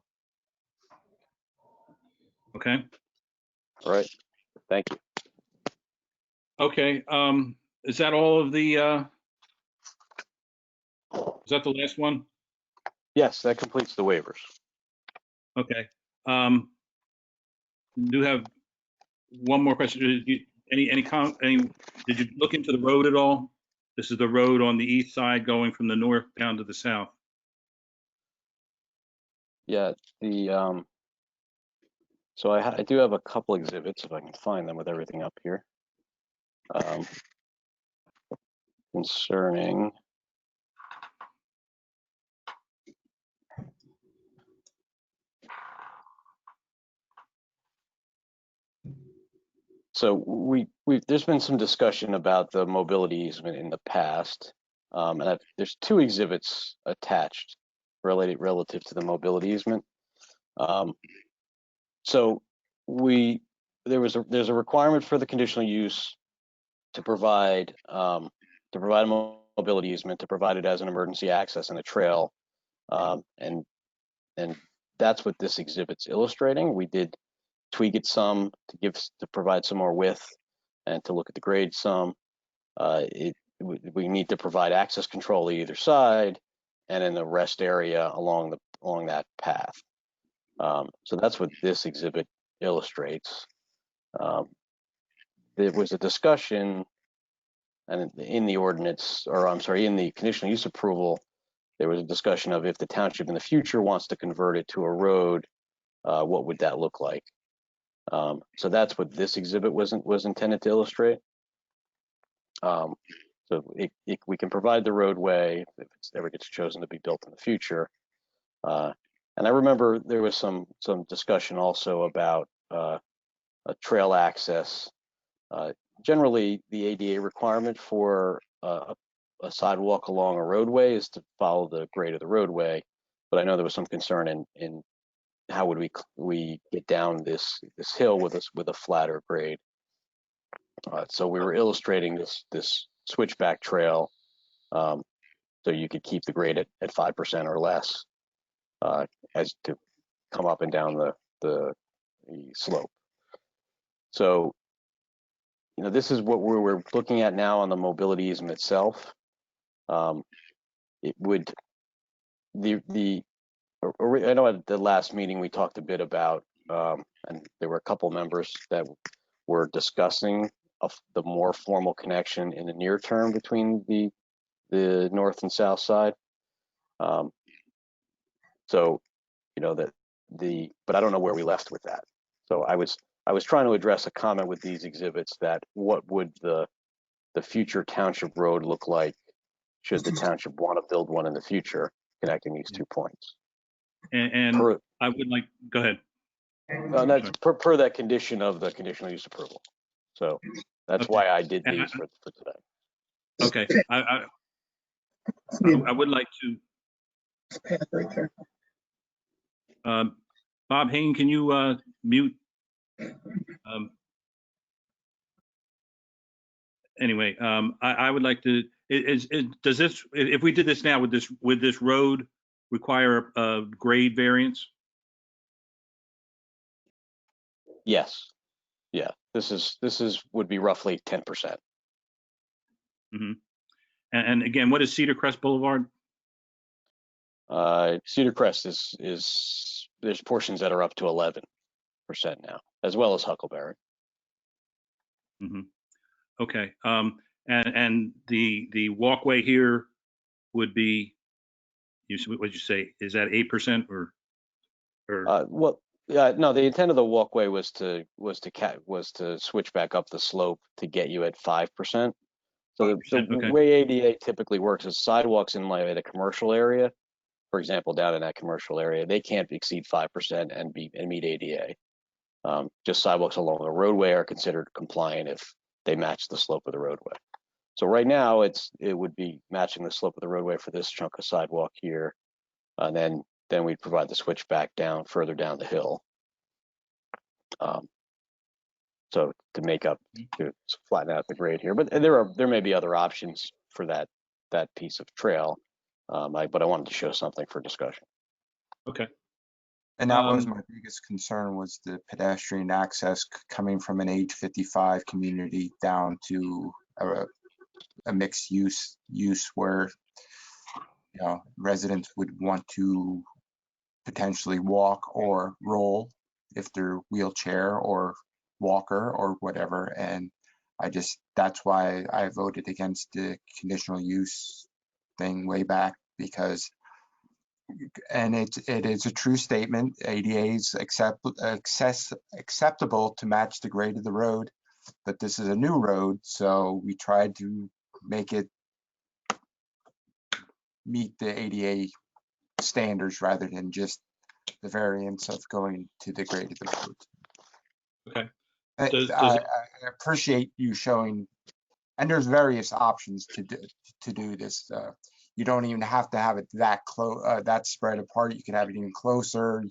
Okay. All right, thank you. Okay. Is that all of the, is that the last one? Yes, that completes the waivers. Okay. Do have one more question. Did you look into the road at all? This is the road on the east side going from the north down to the south. Yeah, so I do have a couple exhibits if I can find them with everything up here. Concerning So there's been some discussion about the mobility easement in the past, and there's two exhibits attached relative to the mobility easement. So there's a requirement for the conditional use to provide a mobility easement, to provide it as an emergency access and a trail, and that's what this exhibit's illustrating. We did tweak it some to provide some more width and to look at the grade some. We need to provide access control either side and in the rest area along that path. So that's what this exhibit illustrates. There was a discussion, and in the ordinance, or I'm sorry, in the conditional use approval, there was a discussion of if the township in the future wants to convert it to a road, what would that look like? So that's what this exhibit was intended to illustrate. So we can provide the roadway if it ever gets chosen to be built in the future. And I remember there was some discussion also about a trail access. Generally, the ADA requirement for a sidewalk along a roadway is to follow the grade of the roadway. But I know there was some concern in how would we get down this hill with a flatter grade. So we were illustrating this switchback trail, so you could keep the grade at 5% or less as to come up and down the slope. So, this is what we're looking at now on the mobility easement itself. It would I know at the last meeting we talked a bit about, and there were a couple members that were discussing the more formal connection in the near term between the north and south side. So, but I don't know where we left with that. So I was trying to address a comment with these exhibits that what would the future township road look like should the township want to build one in the future connecting these 2 points. And I would like, go ahead. That's per that condition of the conditional use approval. So that's why I did these for today. Okay. I would like to. Right there. Bob Hain, can you mute? Anyway, I would like to. Does this, if we did this now, would this road require a grade variance? Yes. Yeah. This would be roughly 10%. Mm-hmm. And again, what is Cedar Crest Boulevard? Cedar Crest is there's portions that are up to 11% now, as well as Huckleberry. Mm-hmm. Okay. And the walkway here would be, what'd you say? Is that 8% or? Well, yeah, no. The intent of the walkway was to switch back up the slope to get you at 5%. So the way ADA typically works is sidewalks in a commercial area, for example, down in that commercial area, they can't exceed 5% and meet ADA. Just sidewalks along the roadway are considered compliant if they match the slope of the roadway. So right now it would be matching the slope of the roadway for this chunk of sidewalk here, and then we'd provide the switch back down further down the hill. So to make up, to flatten out the grade here, but there may be other options for that piece of trail. But I wanted to show something for discussion. Okay. And that was my biggest concern, was the pedestrian access coming from an age 55 community down to a mixed use where, you know, residents would want to potentially walk or roll if they're wheelchair or walker or whatever. And that's why I voted against the conditional use thing way back, because, and it is a true statement, ADA is acceptable to match the grade of the road, but this is a new road, so we tried to make it meet the ADA standards rather than just the variance of going to the grade of the road. Okay. I appreciate you showing, and there's various options to do this. You don't even have to have it that close, that spread apart. You can have it even closer.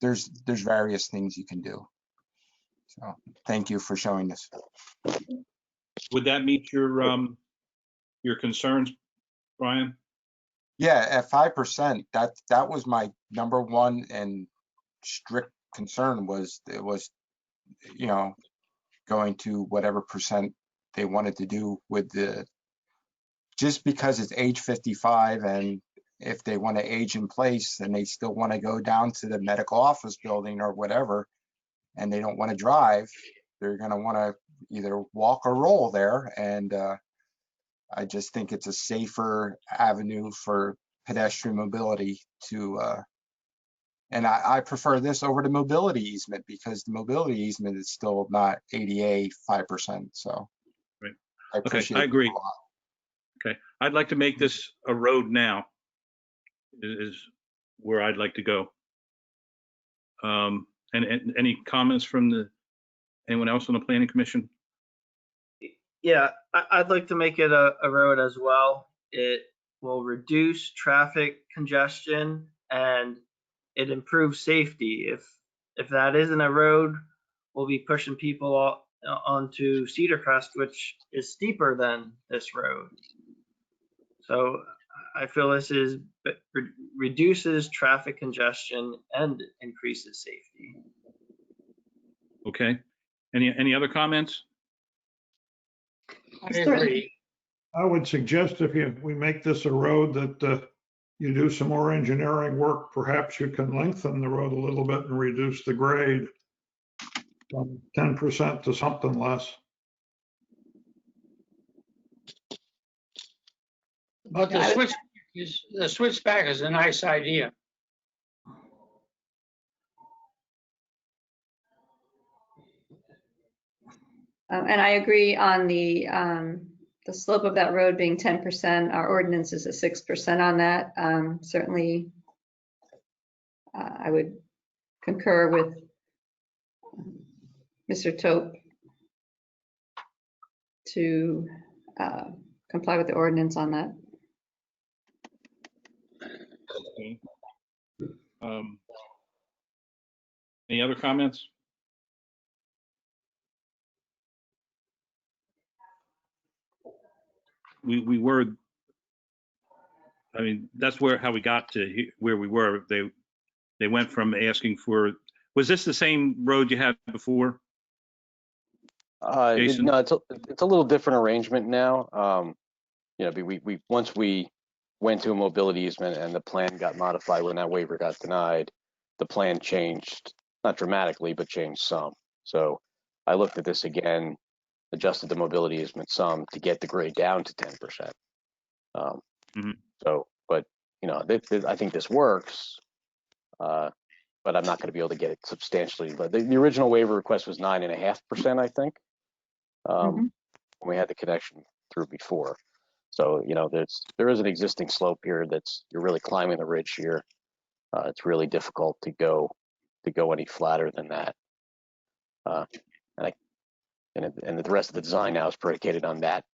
There's various things you can do. So thank you for showing this. Would that meet your concerns, Brian? Yeah, at 5%, that was my number one and strict concern, was it was, you know, going to whatever percent they wanted to do with the, just because it's age 55, and if they want to age in place and they still want to go down to the medical office building or whatever, and they don't want to drive, they're going to want to either walk or roll there. And I just think it's a safer avenue for pedestrian mobility to, and I prefer this over the mobility easement, because the mobility easement is still not ADA 5%. So right. I appreciate I agree. it a lot. Okay, I'd like to make this a road now, is where I'd like to go. And any comments from anyone else on the planning commission? Yeah, I'd like to make it a road as well. It will reduce traffic congestion and it improves safety. If that isn't a road, we'll be pushing people onto Cedar Crest, which is steeper than this road. So I feel this reduces traffic congestion and increases safety. Okay, any other comments? I agree. I would suggest if we make this a road that you do some more engineering work, perhaps you can lengthen the road a little bit and reduce the grade from 10% to something less. But the switchback is a nice idea. And I agree on the slope of that road being 10%. Our ordinance is at 6% on that. Certainly, I would concur with Mr. Tope to comply with the ordinance on that. Okay. Any other comments? We were, I mean, that's how we got to where we were. They went from asking for, was this the same road you had before? Jason? No, it's a little different arrangement now. You know, we once we went to a mobility easement and the plan got modified when that waiver got denied, the plan changed, not dramatically, but changed some. So I looked at this again, adjusted the mobility easement some to get the grade down to 10%. So, but you know, I think this works, but I'm not going to be able to get it substantially. But the original waiver request was 9.5%, I think, when we had the connection through before. So, you know, there is an existing slope here you're really climbing the ridge here. It's really difficult to go any flatter than that. And the rest of the design now is predicated on that,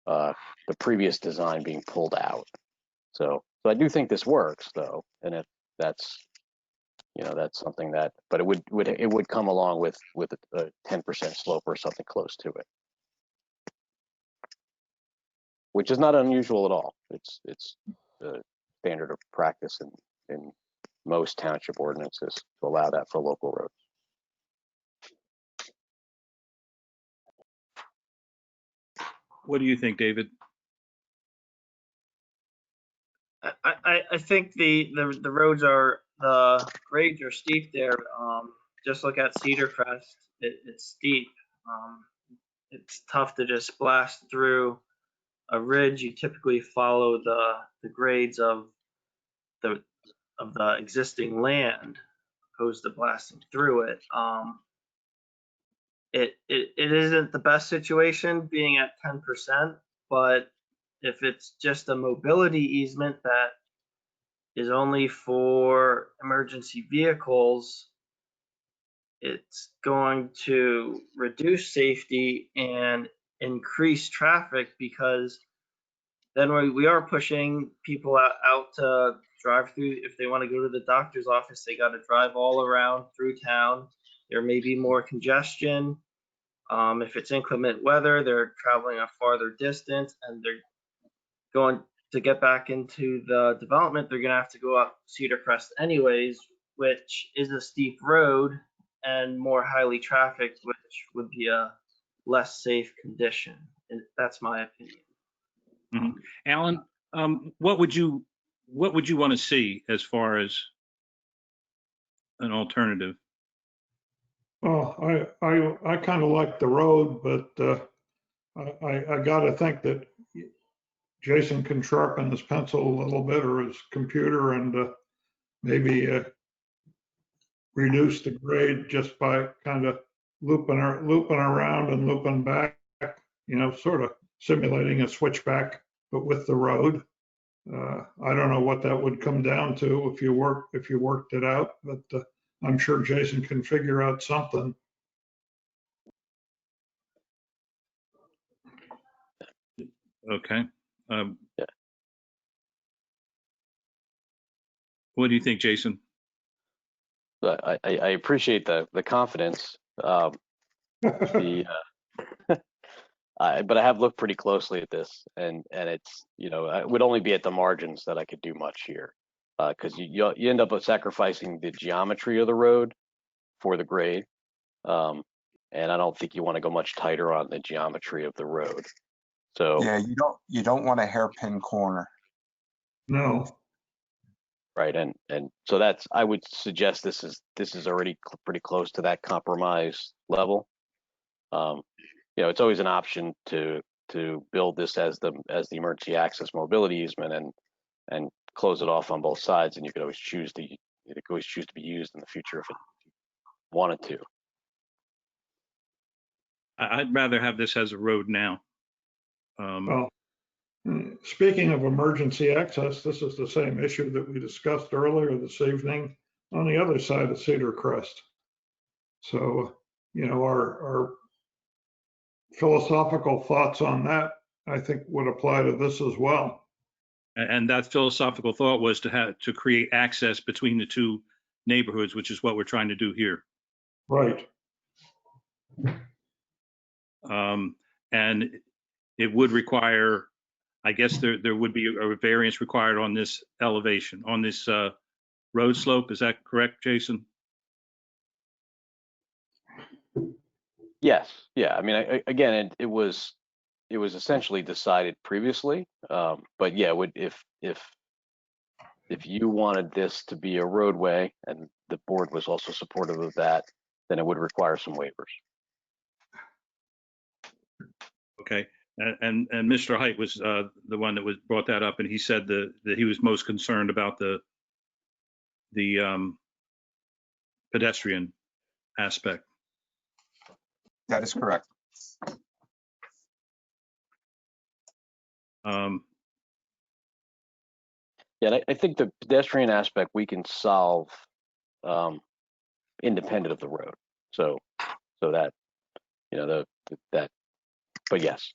the previous design being pulled out. So I do think this works though. And if that's, that's something that, but it would come along with a 10% slope or something close to it, which is not unusual at all. It's the standard of practice in most township ordinances to allow that for local roads. What do you think, David? I think the roads are, the grades are steep there. Just look at Cedar Crest. It's steep. It's tough to just blast through a ridge. You typically follow the grades of the existing land, opposed to blasting through it. It isn't the best situation being at 10%, but if it's just a mobility easement that is only for emergency vehicles, it's going to reduce safety and increase traffic, because then we are pushing people out to drive through. If they want to go to the doctor's office, they got to drive all around through town. There may be more congestion. If it's inclement weather, they're traveling a farther distance, and they're going to get back into the development. They're going to have to go up Cedar Crest anyways, which is a steep road and more highly trafficked, which would be a less safe condition. And that's my opinion. Mm-hmm. Alan, what would you want to see as far as an alternative? Well, I kind of like the road, but I got to think that Jason can sharpen his pencil a little bit, or his computer, and maybe reduce the grade just by kind of looping around and looping back, sort of simulating a switchback, but with the road. I don't know what that would come down to if you worked it out, but I'm sure Jason can figure out something. Okay. What do you think, Jason? I appreciate the confidence. But I have looked pretty closely at this, and it's, it would only be at the margins that I could do much here, because you end up sacrificing the geometry of the road for the grade, and I don't think you want to go much tighter on the geometry of the road. So Yeah, you don't want a hairpin corner. No. Right, and so I would suggest this is already pretty close to that compromise level. It's always an option to build this as the emergency access mobility easement and close it off on both sides, and you could always choose to be used in the future if it wanted to. I'd rather have this as a road now. Well, speaking of emergency access, this is the same issue that we discussed earlier this evening on the other side of Cedar Crest. So, our philosophical thoughts on that, I think, would apply to this as well. And that philosophical thought was to create access between the two neighborhoods, which is what we're trying to do here. Right. And it would require, I guess there would be a variance required on this elevation, on this road slope. Is that correct, Jason? Yes. Yeah. I mean, again, it was essentially decided previously, but yeah, if you wanted this to be a roadway and the board was also supportive of that, then it would require some waivers. Okay. And Mr. Height was the one that brought that up, and he said that he was most concerned about the pedestrian aspect. That is correct. Yeah, I think the pedestrian aspect we can solve independent of the road. So that, but yes.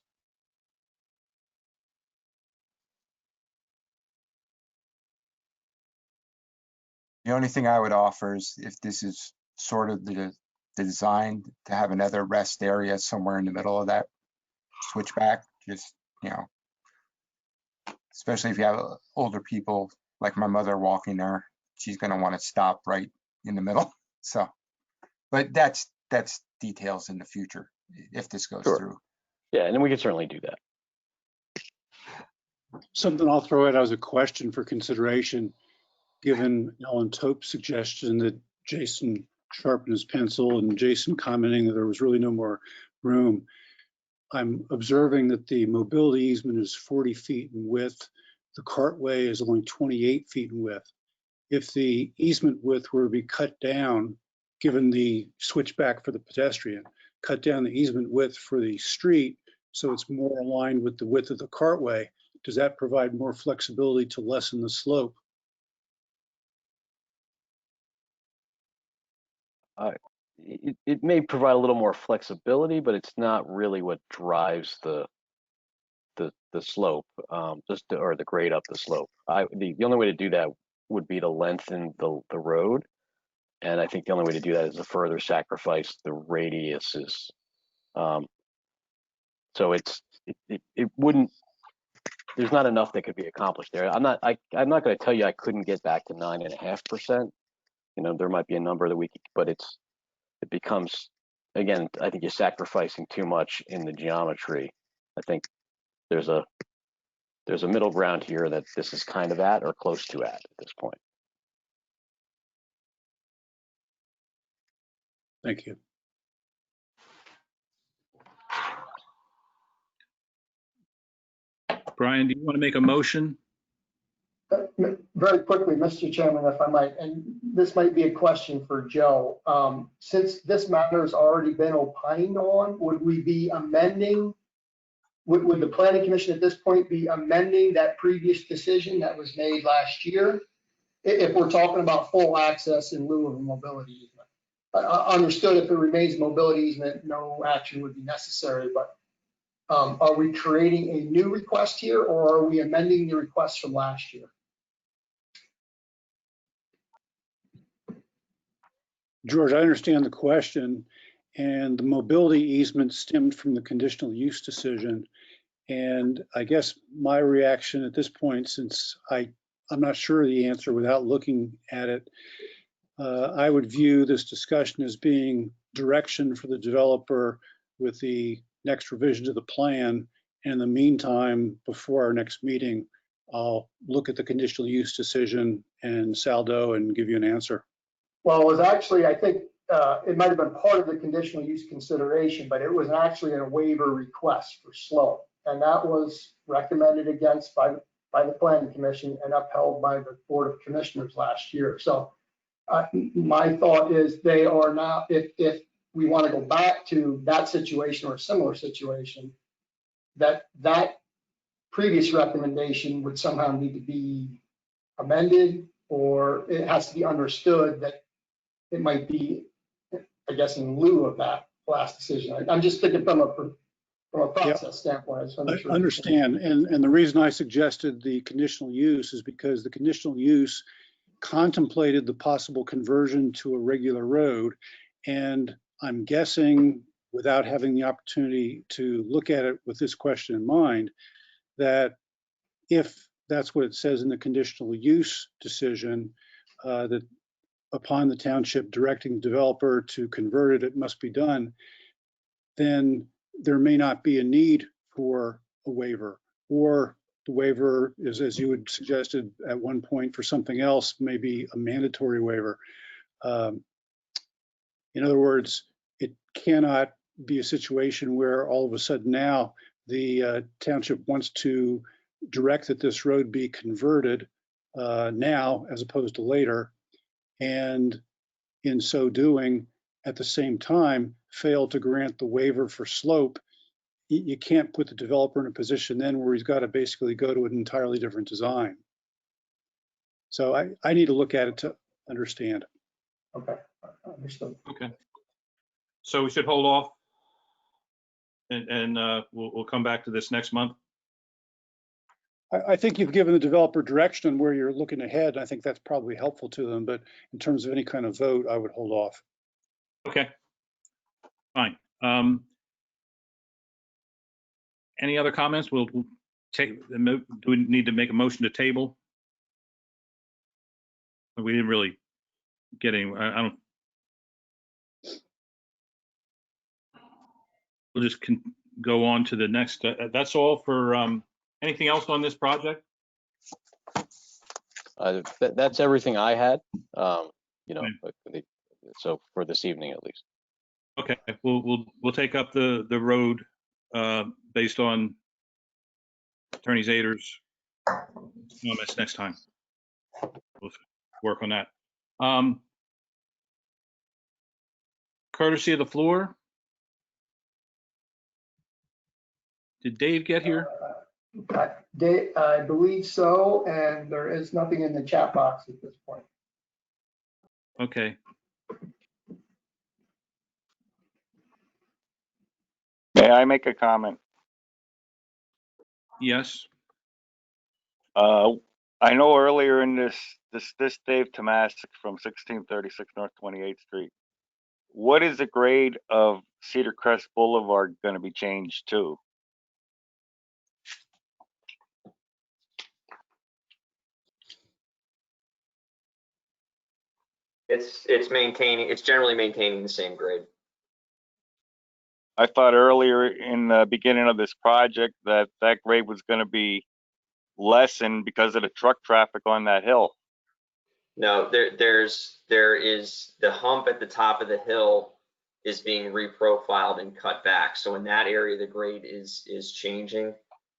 The only thing I would offer is if this is sort of the design to have another rest area somewhere in the middle of that switchback, just, you know, especially if you have older people like my mother walking there, she's going to want to stop right in the middle. So, but that's details in the future if this goes Sure. through. Yeah, and then we can certainly do that. Something I'll throw out as a question for consideration, given Ellen Tope's suggestion that Jason sharpened his pencil and Jason commenting that there was really no more room. I'm observing that the mobility easement is 40 feet in width. The cartway is only 28 feet in width. If the easement width were to be cut down, given the switchback for the pedestrian, cut down the easement width for the street so it's more aligned with the width of the cartway, does that provide more flexibility to lessen the slope? It may provide a little more flexibility, but it's not really what drives the slope, or the grade up the slope. The only way to do that would be to lengthen the road, and I think the only way to do that is to further sacrifice the radiuses. So it wouldn't. There's not enough that could be accomplished there. I'm not going to tell you I couldn't get back to 9.5%. You know, there might be a number that we could, but it becomes, again, I think you're sacrificing too much in the geometry. I think there's a middle ground here that this is kind of at or close to at this point. Thank you. Brian, do you want to make a motion? Very quickly, Mr. Chairman, if I might, and this might be a question for Joe. Since this matter has already been opined on, would we be amending, would the planning commission at this point be amending that previous decision that was made last year? If we're talking about full access in lieu of a mobility easement. I understood if it remains mobility easement, no action would be necessary, but are we creating a new request here or are we amending the request from last year? George, I understand the question, and the mobility easement stemmed from the conditional use decision. And I guess my reaction at this point, since I'm not sure of the answer without looking at it, I would view this discussion as being direction for the developer with the next revision to the plan. And in the meantime, before our next meeting, I'll look at the conditional use decision and saldo and give you an answer. Well, it was actually, I think it might have been part of the conditional use consideration, but it was actually a waiver request for slope. And that was recommended against by the planning commission and upheld by the board of commissioners last year. So my thought is they are now, if we want to go back to that situation or a similar situation, that previous recommendation would somehow need to be amended, or it has to be understood that it might be, I guess, in lieu of that last decision. I'm just thinking from a process standpoint. I understand, and the reason I suggested the conditional use is because the conditional use contemplated the possible conversion to a regular road, and I'm guessing, without having the opportunity to look at it with this question in mind, that if that's what it says in the conditional use decision, that upon the township directing the developer to convert it, it must be done, then there may not be a need for a waiver, or the waiver is, as you had suggested at one point, for something else, maybe a mandatory waiver. In other words, it cannot be a situation where all of a sudden now the township wants to direct that this road be converted now as opposed to later, and in so doing, at the same time, fail to grant the waiver for slope. You can't put the developer in a position then where he's got to basically go to an entirely different design. So I need to look at it to understand. Okay, understood. Okay. So we should hold off and we'll come back to this next month. I think you've given the developer direction on where you're looking ahead. I think that's probably helpful to them, but in terms of any kind of vote, I would hold off. Okay, fine. Any other comments? We'll take, do we need to make a motion to table? We didn't really get any, I don't. We'll just go on to the next. That's all for, anything else on this project? That's everything I had, you know, so for this evening at least. Okay, we'll take up the road based on Attorney Zader's comments next time. We'll work on that. Courtesy of the floor. Did Dave get here? Dave, I believe so, and there is nothing in the chat box at this point. Okay. May I make a comment? Yes. I know earlier in this Dave Tomasic from 1636 North 28th Street. What is the grade of Cedar Crest Boulevard going to be changed to? It's generally maintaining the same grade. I thought earlier in the beginning of this project that grade was going to be lessened because of the truck traffic on that hill. No, there is the hump at the top of the hill is being reprofiled and cut back. So in that area, the grade is changing,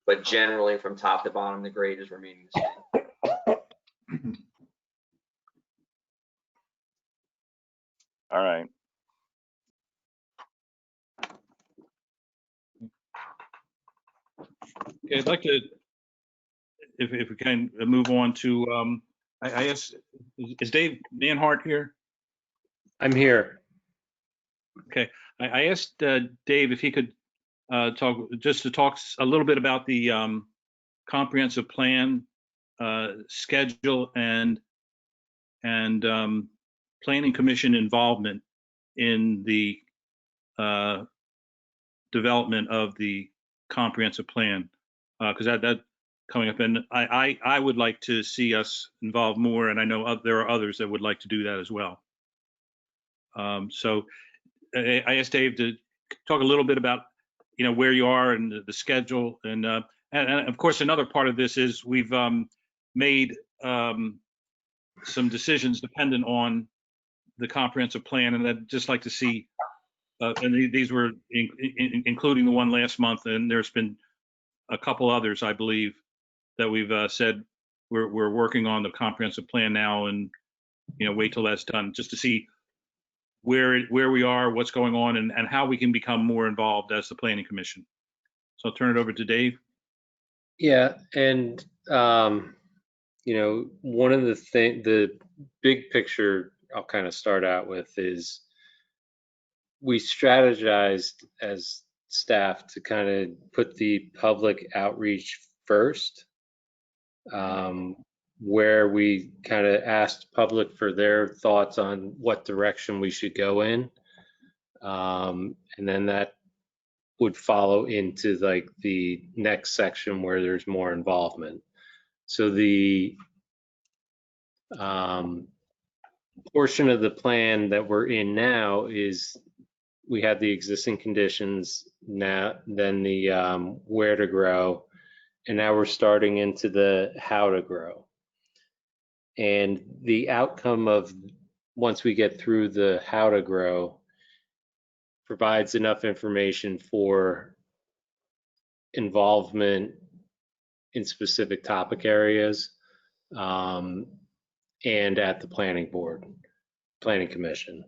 but generally from top to bottom, the grade is remaining the same. All right. Okay, I'd like to, if we can move on to, I guess, is Dave Manhart here? I'm here. Okay, I asked Dave if he could talk a little bit about the comprehensive plan schedule and planning commission involvement in the development of the comprehensive plan, because that coming up, and I would like to see us involved more, and I know there are others that would like to do that as well. So I asked Dave to talk a little bit about, you know, where you are and the schedule, and of course another part of this is we've made some decisions dependent on the comprehensive plan, and I'd just like to see, and these were including the one last month, and there's been a couple others, I believe, that we've said we're working on the comprehensive plan now, and you know, wait till that's done, just to see where we are, what's going on, and how we can become more involved as the planning commission. So I'll turn it over to Dave. Yeah, and you know, one of the big picture I'll kind of start out with is we strategized as staff to kind of put the public outreach first, where we kind of asked public for their thoughts on what direction we should go in. And then that would follow into like the next section where there's more involvement. So the portion of the plan that we're in now is we have the existing conditions now, then the where to grow, and now we're starting into the how to grow. And the outcome of once we get through the how to grow provides enough information for involvement in specific topic areas, and at the planning board, planning commission.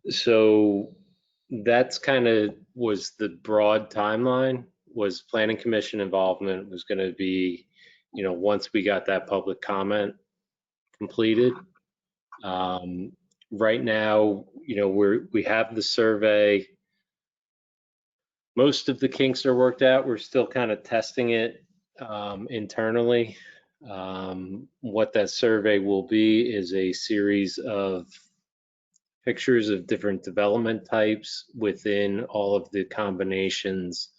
So that's kind of was the broad timeline. Was planning commission involvement was going to be, you know, once we got that public comment completed. Right now, you know, we have the survey. most of the kinks are worked out. We're still kind of testing it internally. What that survey will be is a series of pictures of different development types within all of the combinations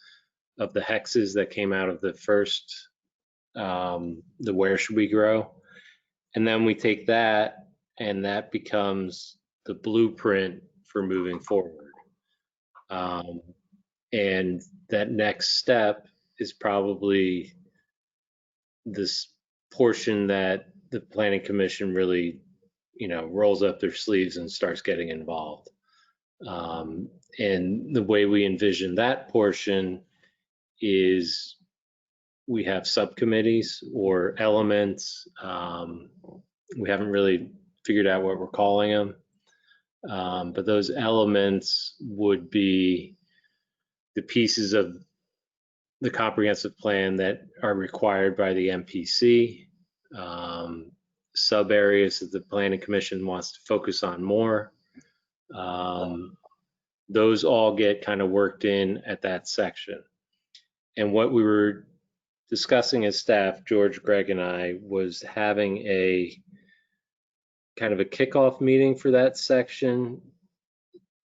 of the hexes that came out of the first, the where should we grow? And then we take that and that becomes the blueprint for moving forward. And that next step is probably this portion that the Planning Commission really, rolls up their sleeves and starts getting involved. And the way we envision that portion is we have subcommittees or elements. We haven't really figured out what we're calling them. But those elements would be the pieces of the comprehensive plan that are required by the MPC, sub areas that the Planning Commission wants to focus on more. Those all get kind of worked in at that section. And what we were discussing as staff, George, Greg, and I, was having a kind of a kickoff meeting for that section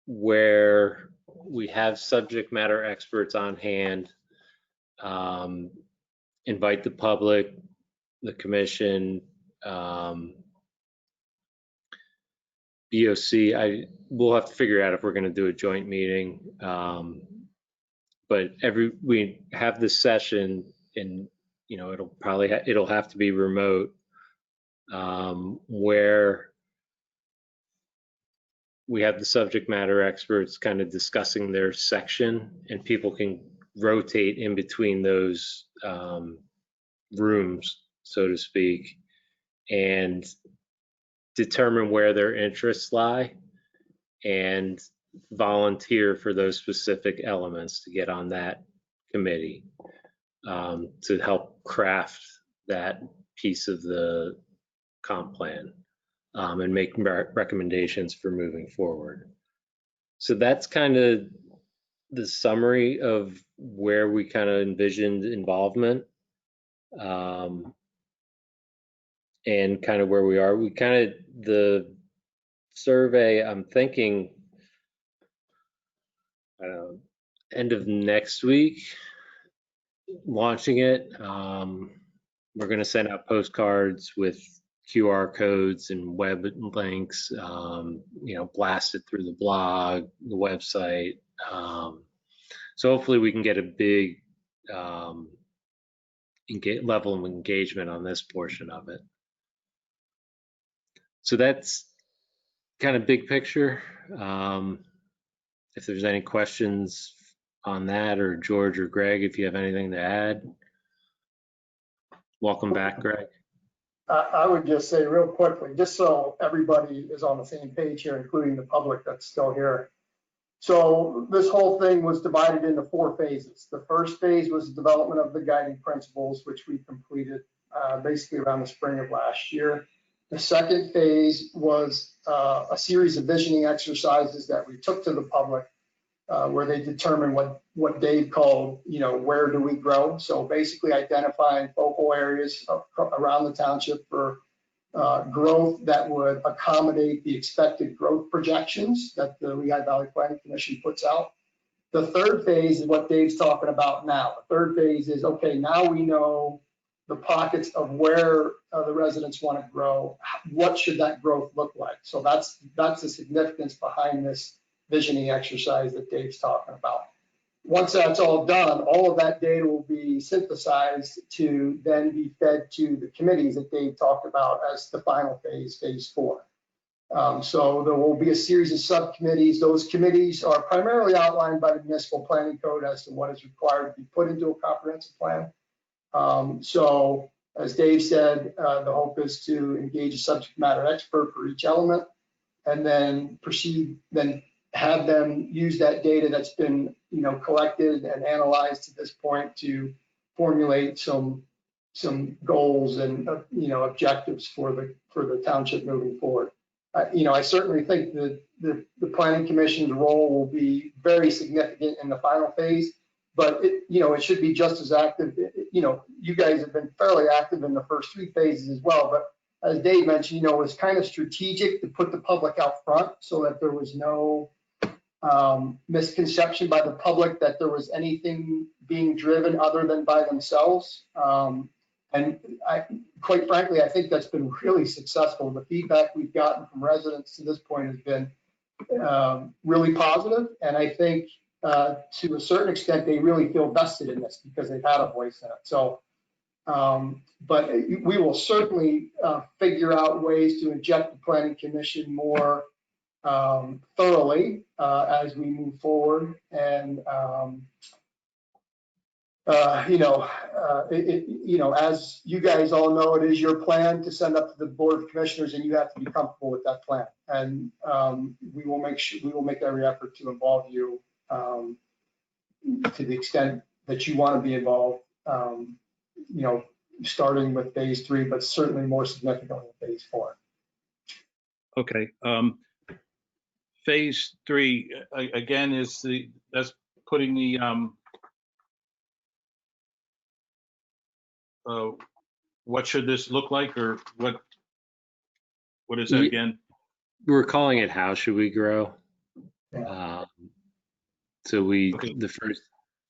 where we have subject matter experts on hand, invite the public, the commission, BOC. We'll have to figure out if we're going to do a joint meeting. But we have this session, and it'll have to be remote, where we have the subject matter experts kind of discussing their section, and people can rotate in between those rooms, so to speak, and determine where their interests lie and volunteer for those specific elements to get on that committee to help craft that piece of the comp plan and make recommendations for moving forward. So that's kind of the summary of where we kind of envisioned involvement and kind of where we are. The survey, I'm thinking, end of next week, launching it. We're going to send out postcards with QR codes and web links, blast it through the blog, the website. So hopefully we can get a big level of engagement on this portion of it. So that's kind of big picture. If there's any questions on that, or George or Greg, if you have anything to add. Welcome back, Greg. I would just say real quickly, just so everybody is on the same page here, including the public that's still here. So this whole thing was divided into 4 phases. The first phase was the development of the guiding principles, which we completed basically around the spring of last year. The second phase was a series of visioning exercises that we took to the public where they determined what Dave called, where do we grow? So basically identifying focal areas around the township for growth that would accommodate the expected growth projections that the Lehigh Valley Planning Commission puts out. The third phase is what Dave's talking about now. The third phase is, okay, now we know the pockets of where the residents want to grow. What should that growth look like? So that's the significance behind this visioning exercise that Dave's talking about. Once that's all done, all of that data will be synthesized to then be fed to the committees that Dave talked about as the final phase, phase 4. So there will be a series of subcommittees. Those committees are primarily outlined by the municipal planning code as to what is required to be put into a comprehensive plan. So as Dave said, the hope is to engage a subject matter expert for each element and then proceed, then have them use that data that's been, collected and analyzed to this point to formulate some goals and, objectives for the township moving forward. I certainly think that the Planning Commission's role will be very significant in the final phase. But it should be just as active. You guys have been fairly active in the first 3 phases as well. But as Dave mentioned, it was kind of strategic to put the public out front so that there was no misconception by the public that there was anything being driven other than by themselves. And quite frankly, I think that's been really successful. The feedback we've gotten from residents to this point has been really positive. And I think to a certain extent, they really feel vested in this because they've had a voice in it. So, but we will certainly figure out ways to inject the Planning Commission more thoroughly as we move forward. And as you guys all know, it is your plan to send up to the Board of Commissioners, and you have to be comfortable with that plan. And we will make every effort to involve you to the extent that you want to be involved. Starting with phase 3, but certainly more significantly in phase 4. Okay. Phase 3 again that's putting the what should this look like, or what is that again? We're calling it How Should We Grow? Yeah. So the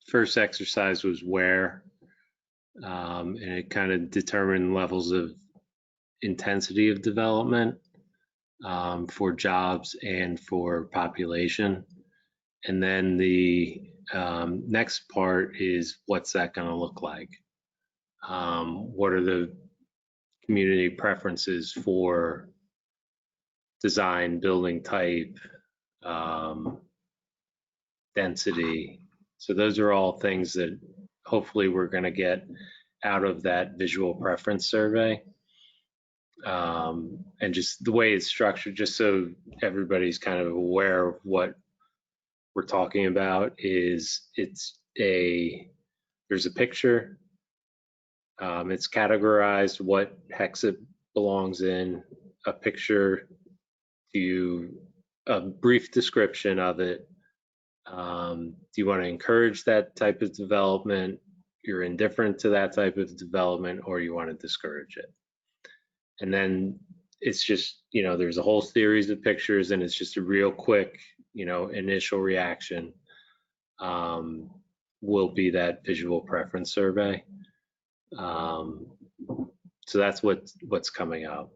first exercise was where, and it kind of determined levels of intensity of development for jobs and for population. And then the next part is, what's that going to look like? What are the community preferences for design, building type, density? So those are all things that hopefully we're going to get out of that visual preference survey. And just the way it's structured, just so everybody's kind of aware of what we're talking about, is there's a picture. It's categorized what hex it belongs in, a picture, a brief description of it. Do you want to encourage that type of development? You're indifferent to that type of development, or you want to discourage it? And then it's just, there's a whole series of pictures, and it's just a real quick, initial reaction will be that visual preference survey. So that's what's coming up.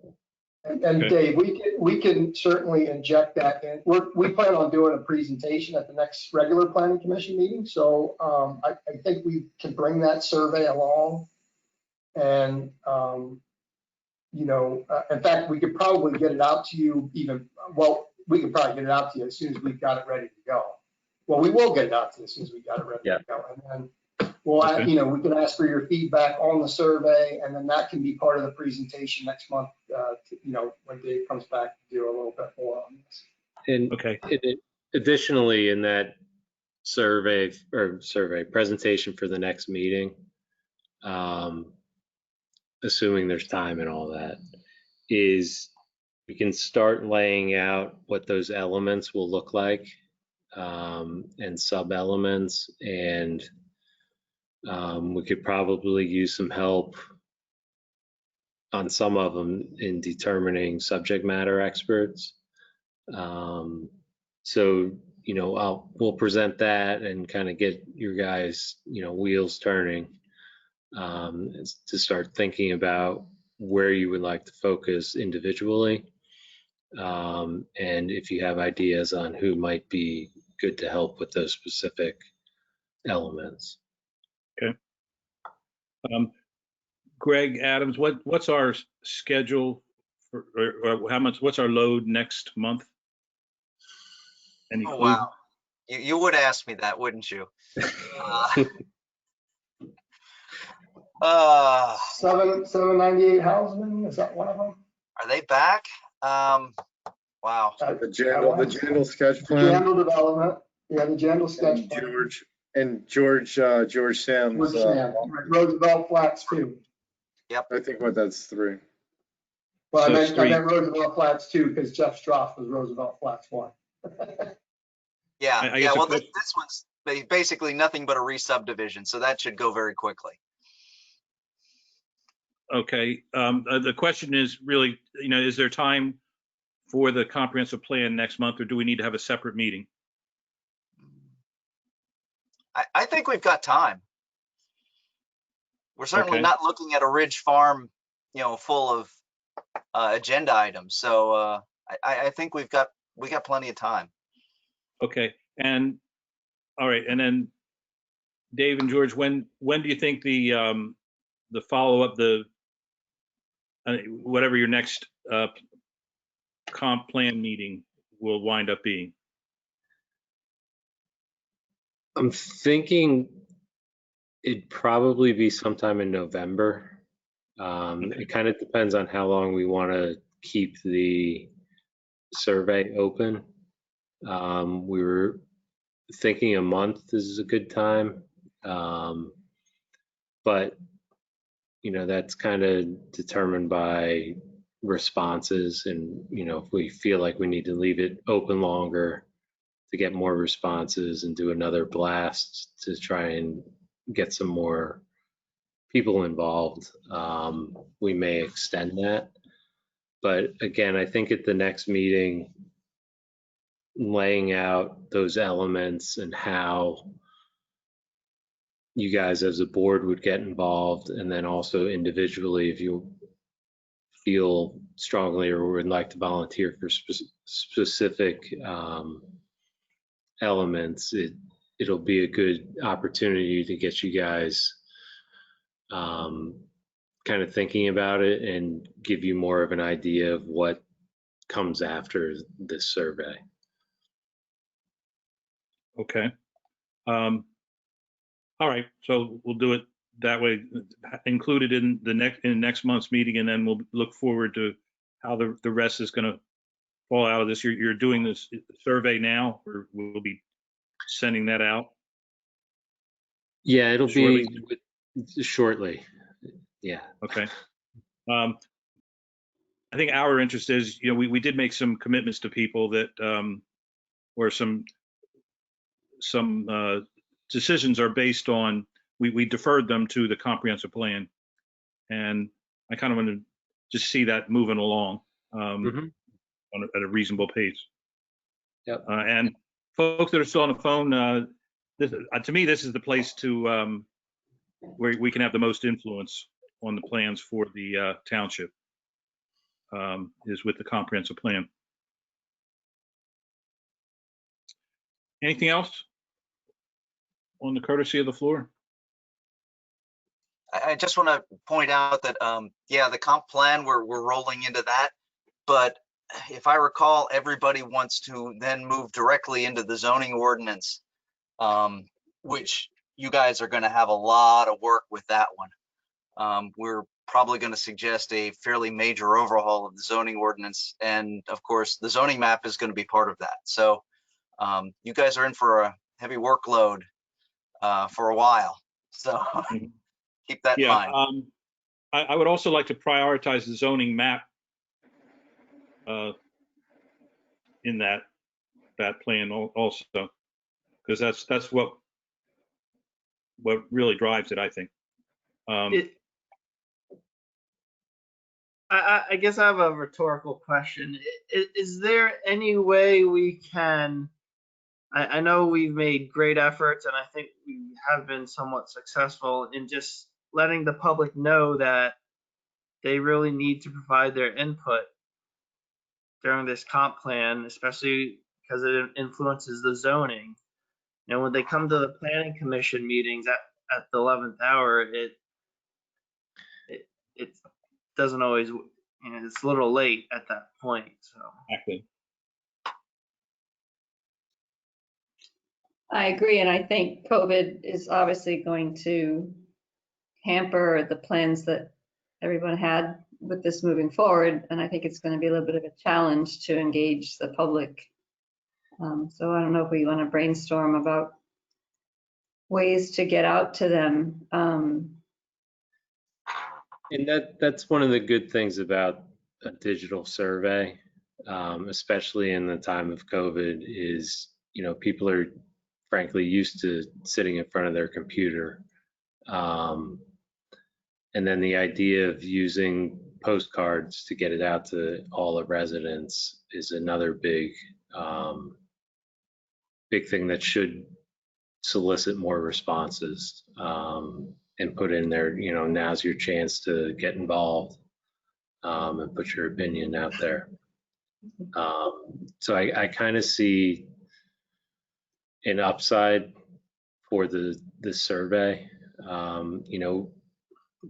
And Dave, we can certainly inject that in. We plan on doing a presentation at the next regular Planning Commission meeting. So I think we can bring that survey along. And, in fact, we could probably get it out to you we could probably get it out to you as soon as we've got it ready to go. Well, we will get it out to you as soon as we got it ready to go. And then we can ask for your feedback on the survey, and then that can be part of the presentation next month, when Dave comes back to do a little bit more on this. And additionally, in that survey presentation for the next meeting, assuming there's time and all that, is we can start laying out what those elements will look like, and sub-elements, and we could probably use some help on some of them in determining subject matter experts. So, we'll present that and kind of get your guys, wheels turning to start thinking about where you would like to focus individually. And if you have ideas on who might be good to help with those specific elements. Okay. Greg Adams, what's our schedule for, or what's our load next month? Oh, wow. You would ask me that, wouldn't you? 798 Hausman, is that one of them? Are they back? Wow. The Jandal sketch plan. Jandal development. Yeah, the Jandal sketch plan. George Sam's. Roosevelt Flats 2. Yep. I think that's 3. Well, I meant Roosevelt Flats 2 because Jeff Stroff was Roosevelt Flats 1. Yeah. Well, this basically nothing but a re-subdivision, so that should go very quickly. Okay. The question is really, is there time for the comprehensive plan next month, or do we need to have a separate meeting? I think we've got time. We're certainly Okay. not looking at a ridge farm, full of agenda items. So I think we got plenty of time. Okay. And all right. And then Dave and George, when do you think the follow-up, whatever your next comp plan meeting will wind up being? I'm thinking it'd probably be sometime in November. It kind of depends on how long we want to keep the survey open. We were thinking a month is a good time. But, that's kind of determined by responses. And, if we feel like we need to leave it open longer to get more responses and do another blast to try and get some more people involved, we may extend that. But again, I think at the next meeting, laying out those elements and how you guys as a board would get involved, and then also individually, if you feel strongly or would like to volunteer for specific elements, it'll be a good opportunity to get you guys kind of thinking about it and give you more of an idea of what comes after this survey. Okay. All right. So we'll do it that way, included in next month's meeting, and then we'll look forward to how the rest is going to fall out of this. You're doing this survey now, or we'll be sending that out? Yeah, it'll shortly? be shortly. Yeah. Okay. I think our interest is, we did make some commitments to people that, or some decisions are based on, we deferred them to the comprehensive plan. And I kind of want to just see that moving along at a reasonable pace. Yep. And folks that are still on the phone, to me, this is the place to where we can have the most influence on the plans for the township, is with the comprehensive plan. Anything else on the courtesy of the floor? I just want to point out that, yeah, the comp plan, we're rolling into that. But if I recall, everybody wants to then move directly into the zoning ordinance, which you guys are going to have a lot of work with that one. We're probably going to suggest a fairly major overhaul of the zoning ordinance. And of course, the zoning map is going to be part of that. So you guys are in for a heavy workload for a while. So keep that in mind. I would also like to prioritize the zoning map in that plan also, because that's what really drives it, I think. I guess I have a rhetorical question. Is there any way we can, I know we've made great efforts and I think we have been somewhat successful in just letting the public know that they really need to provide their input during this comp plan, especially because it influences the zoning. When they come to the planning commission meetings at the 11th hour, it doesn't always, it's a little late at that point. So exactly. I agree, and I think COVID is obviously going to hamper the plans that everyone had with this moving forward, and I think it's going to be a little bit of a challenge to engage the public. So I don't know if we want to brainstorm about ways to get out to them. And that's one of the good things about a digital survey, especially in the time of COVID, is people are frankly used to sitting in front of their computer. And then the idea of using postcards to get it out to all the residents is another big thing that should solicit more responses, and put in there, now's your chance to get involved, and put your opinion out there. So I kind of see an upside for the survey.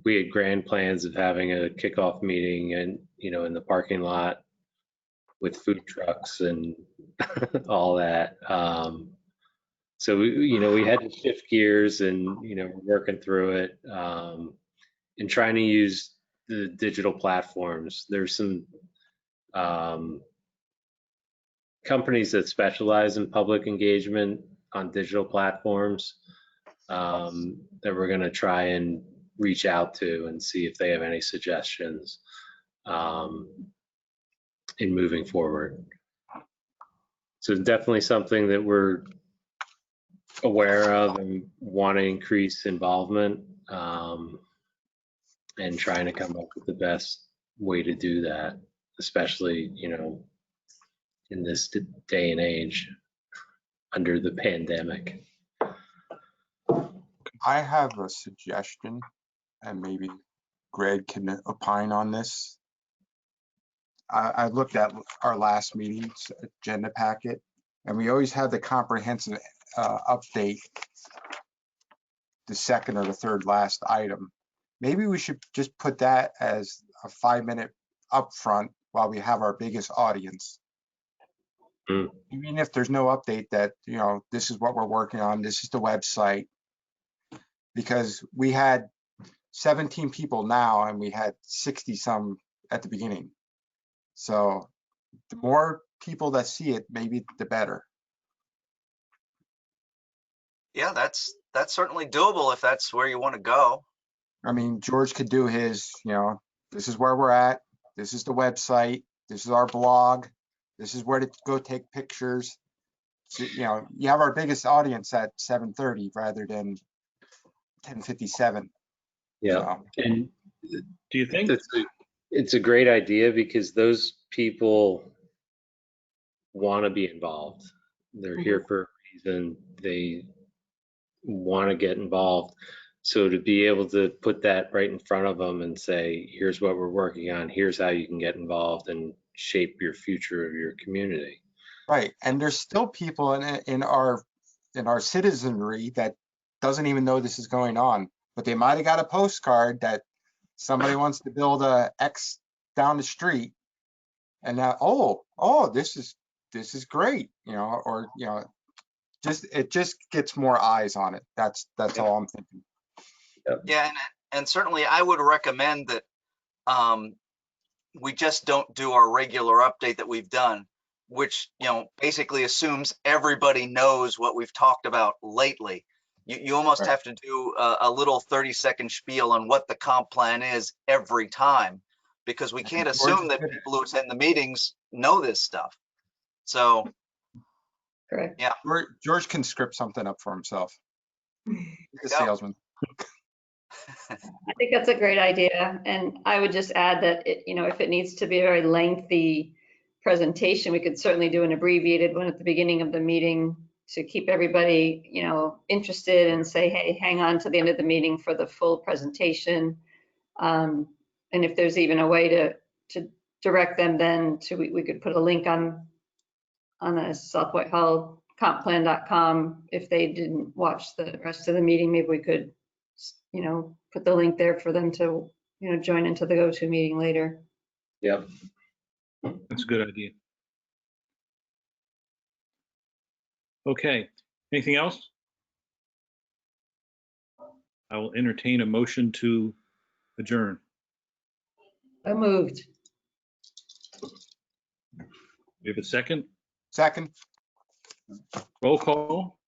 We had grand plans of having a kickoff meeting and, in the parking lot with food trucks and all that. So we had to shift gears and, we're working through it, and trying to use the digital platforms. There's some companies that specialize in public engagement on digital platforms, that we're going to try and reach out to and see if they have any suggestions in moving forward. So definitely something that we're aware of and want to increase involvement, and trying to come up with the best way to do that, especially, in this day and age under the pandemic. I have a suggestion, and maybe Greg can opine on this. I looked at our last meeting's agenda packet, and we always had the comprehensive update, the second or the third last item. Maybe we should just put that as a 5-minute upfront while we have our biggest audience. Even if there's no update, that, this is what we're working on, this is the website. Because we had 17 people now, and we had 60 some at the beginning. So the more people that see it, maybe the better. Yeah, that's certainly doable if that's where you want to go. I mean, George could do his, this is where we're at, this is the website, this is our blog, this is where to go take pictures. So, you have our biggest audience at 7:30 rather than 10:57. Yeah. So, And do you think it's a great idea, because those people want to be involved. They're here for a reason. They want to get involved. So to be able to put that right in front of them and say, here's what we're working on, here's how you can get involved and shape your future of your community. Right. And there's still people in our citizenry that doesn't even know this is going on, but they might have got a postcard that somebody wants to build a X down the street, and now, this is great, or it just gets more eyes on it. That's all I'm thinking. Yeah, and certainly I would recommend that we just don't do our regular update that we've done, which basically assumes everybody knows what we've talked about lately. You almost Right. have to do a little 30-second spiel on what the comp plan is every time, because we can't assume that people who attend the meetings know this stuff. So, Correct. yeah. George can script something up for himself. He's a salesman. I think that's a great idea. And I would just add that, if it needs to be a very lengthy presentation, we could certainly do an abbreviated one at the beginning of the meeting to keep everybody, interested, and say, hey, hang on to the end of the meeting for the full presentation. And if there's even a way to direct them then to, we could put a link on the South Whitehall compplan.com. If they didn't watch the rest of the meeting, maybe we could, put the link there for them to, join into the go-to meeting later. Yep. That's a good idea. Okay, anything else? I will entertain a motion to adjourn. I moved. We have a second? Second. Roll call.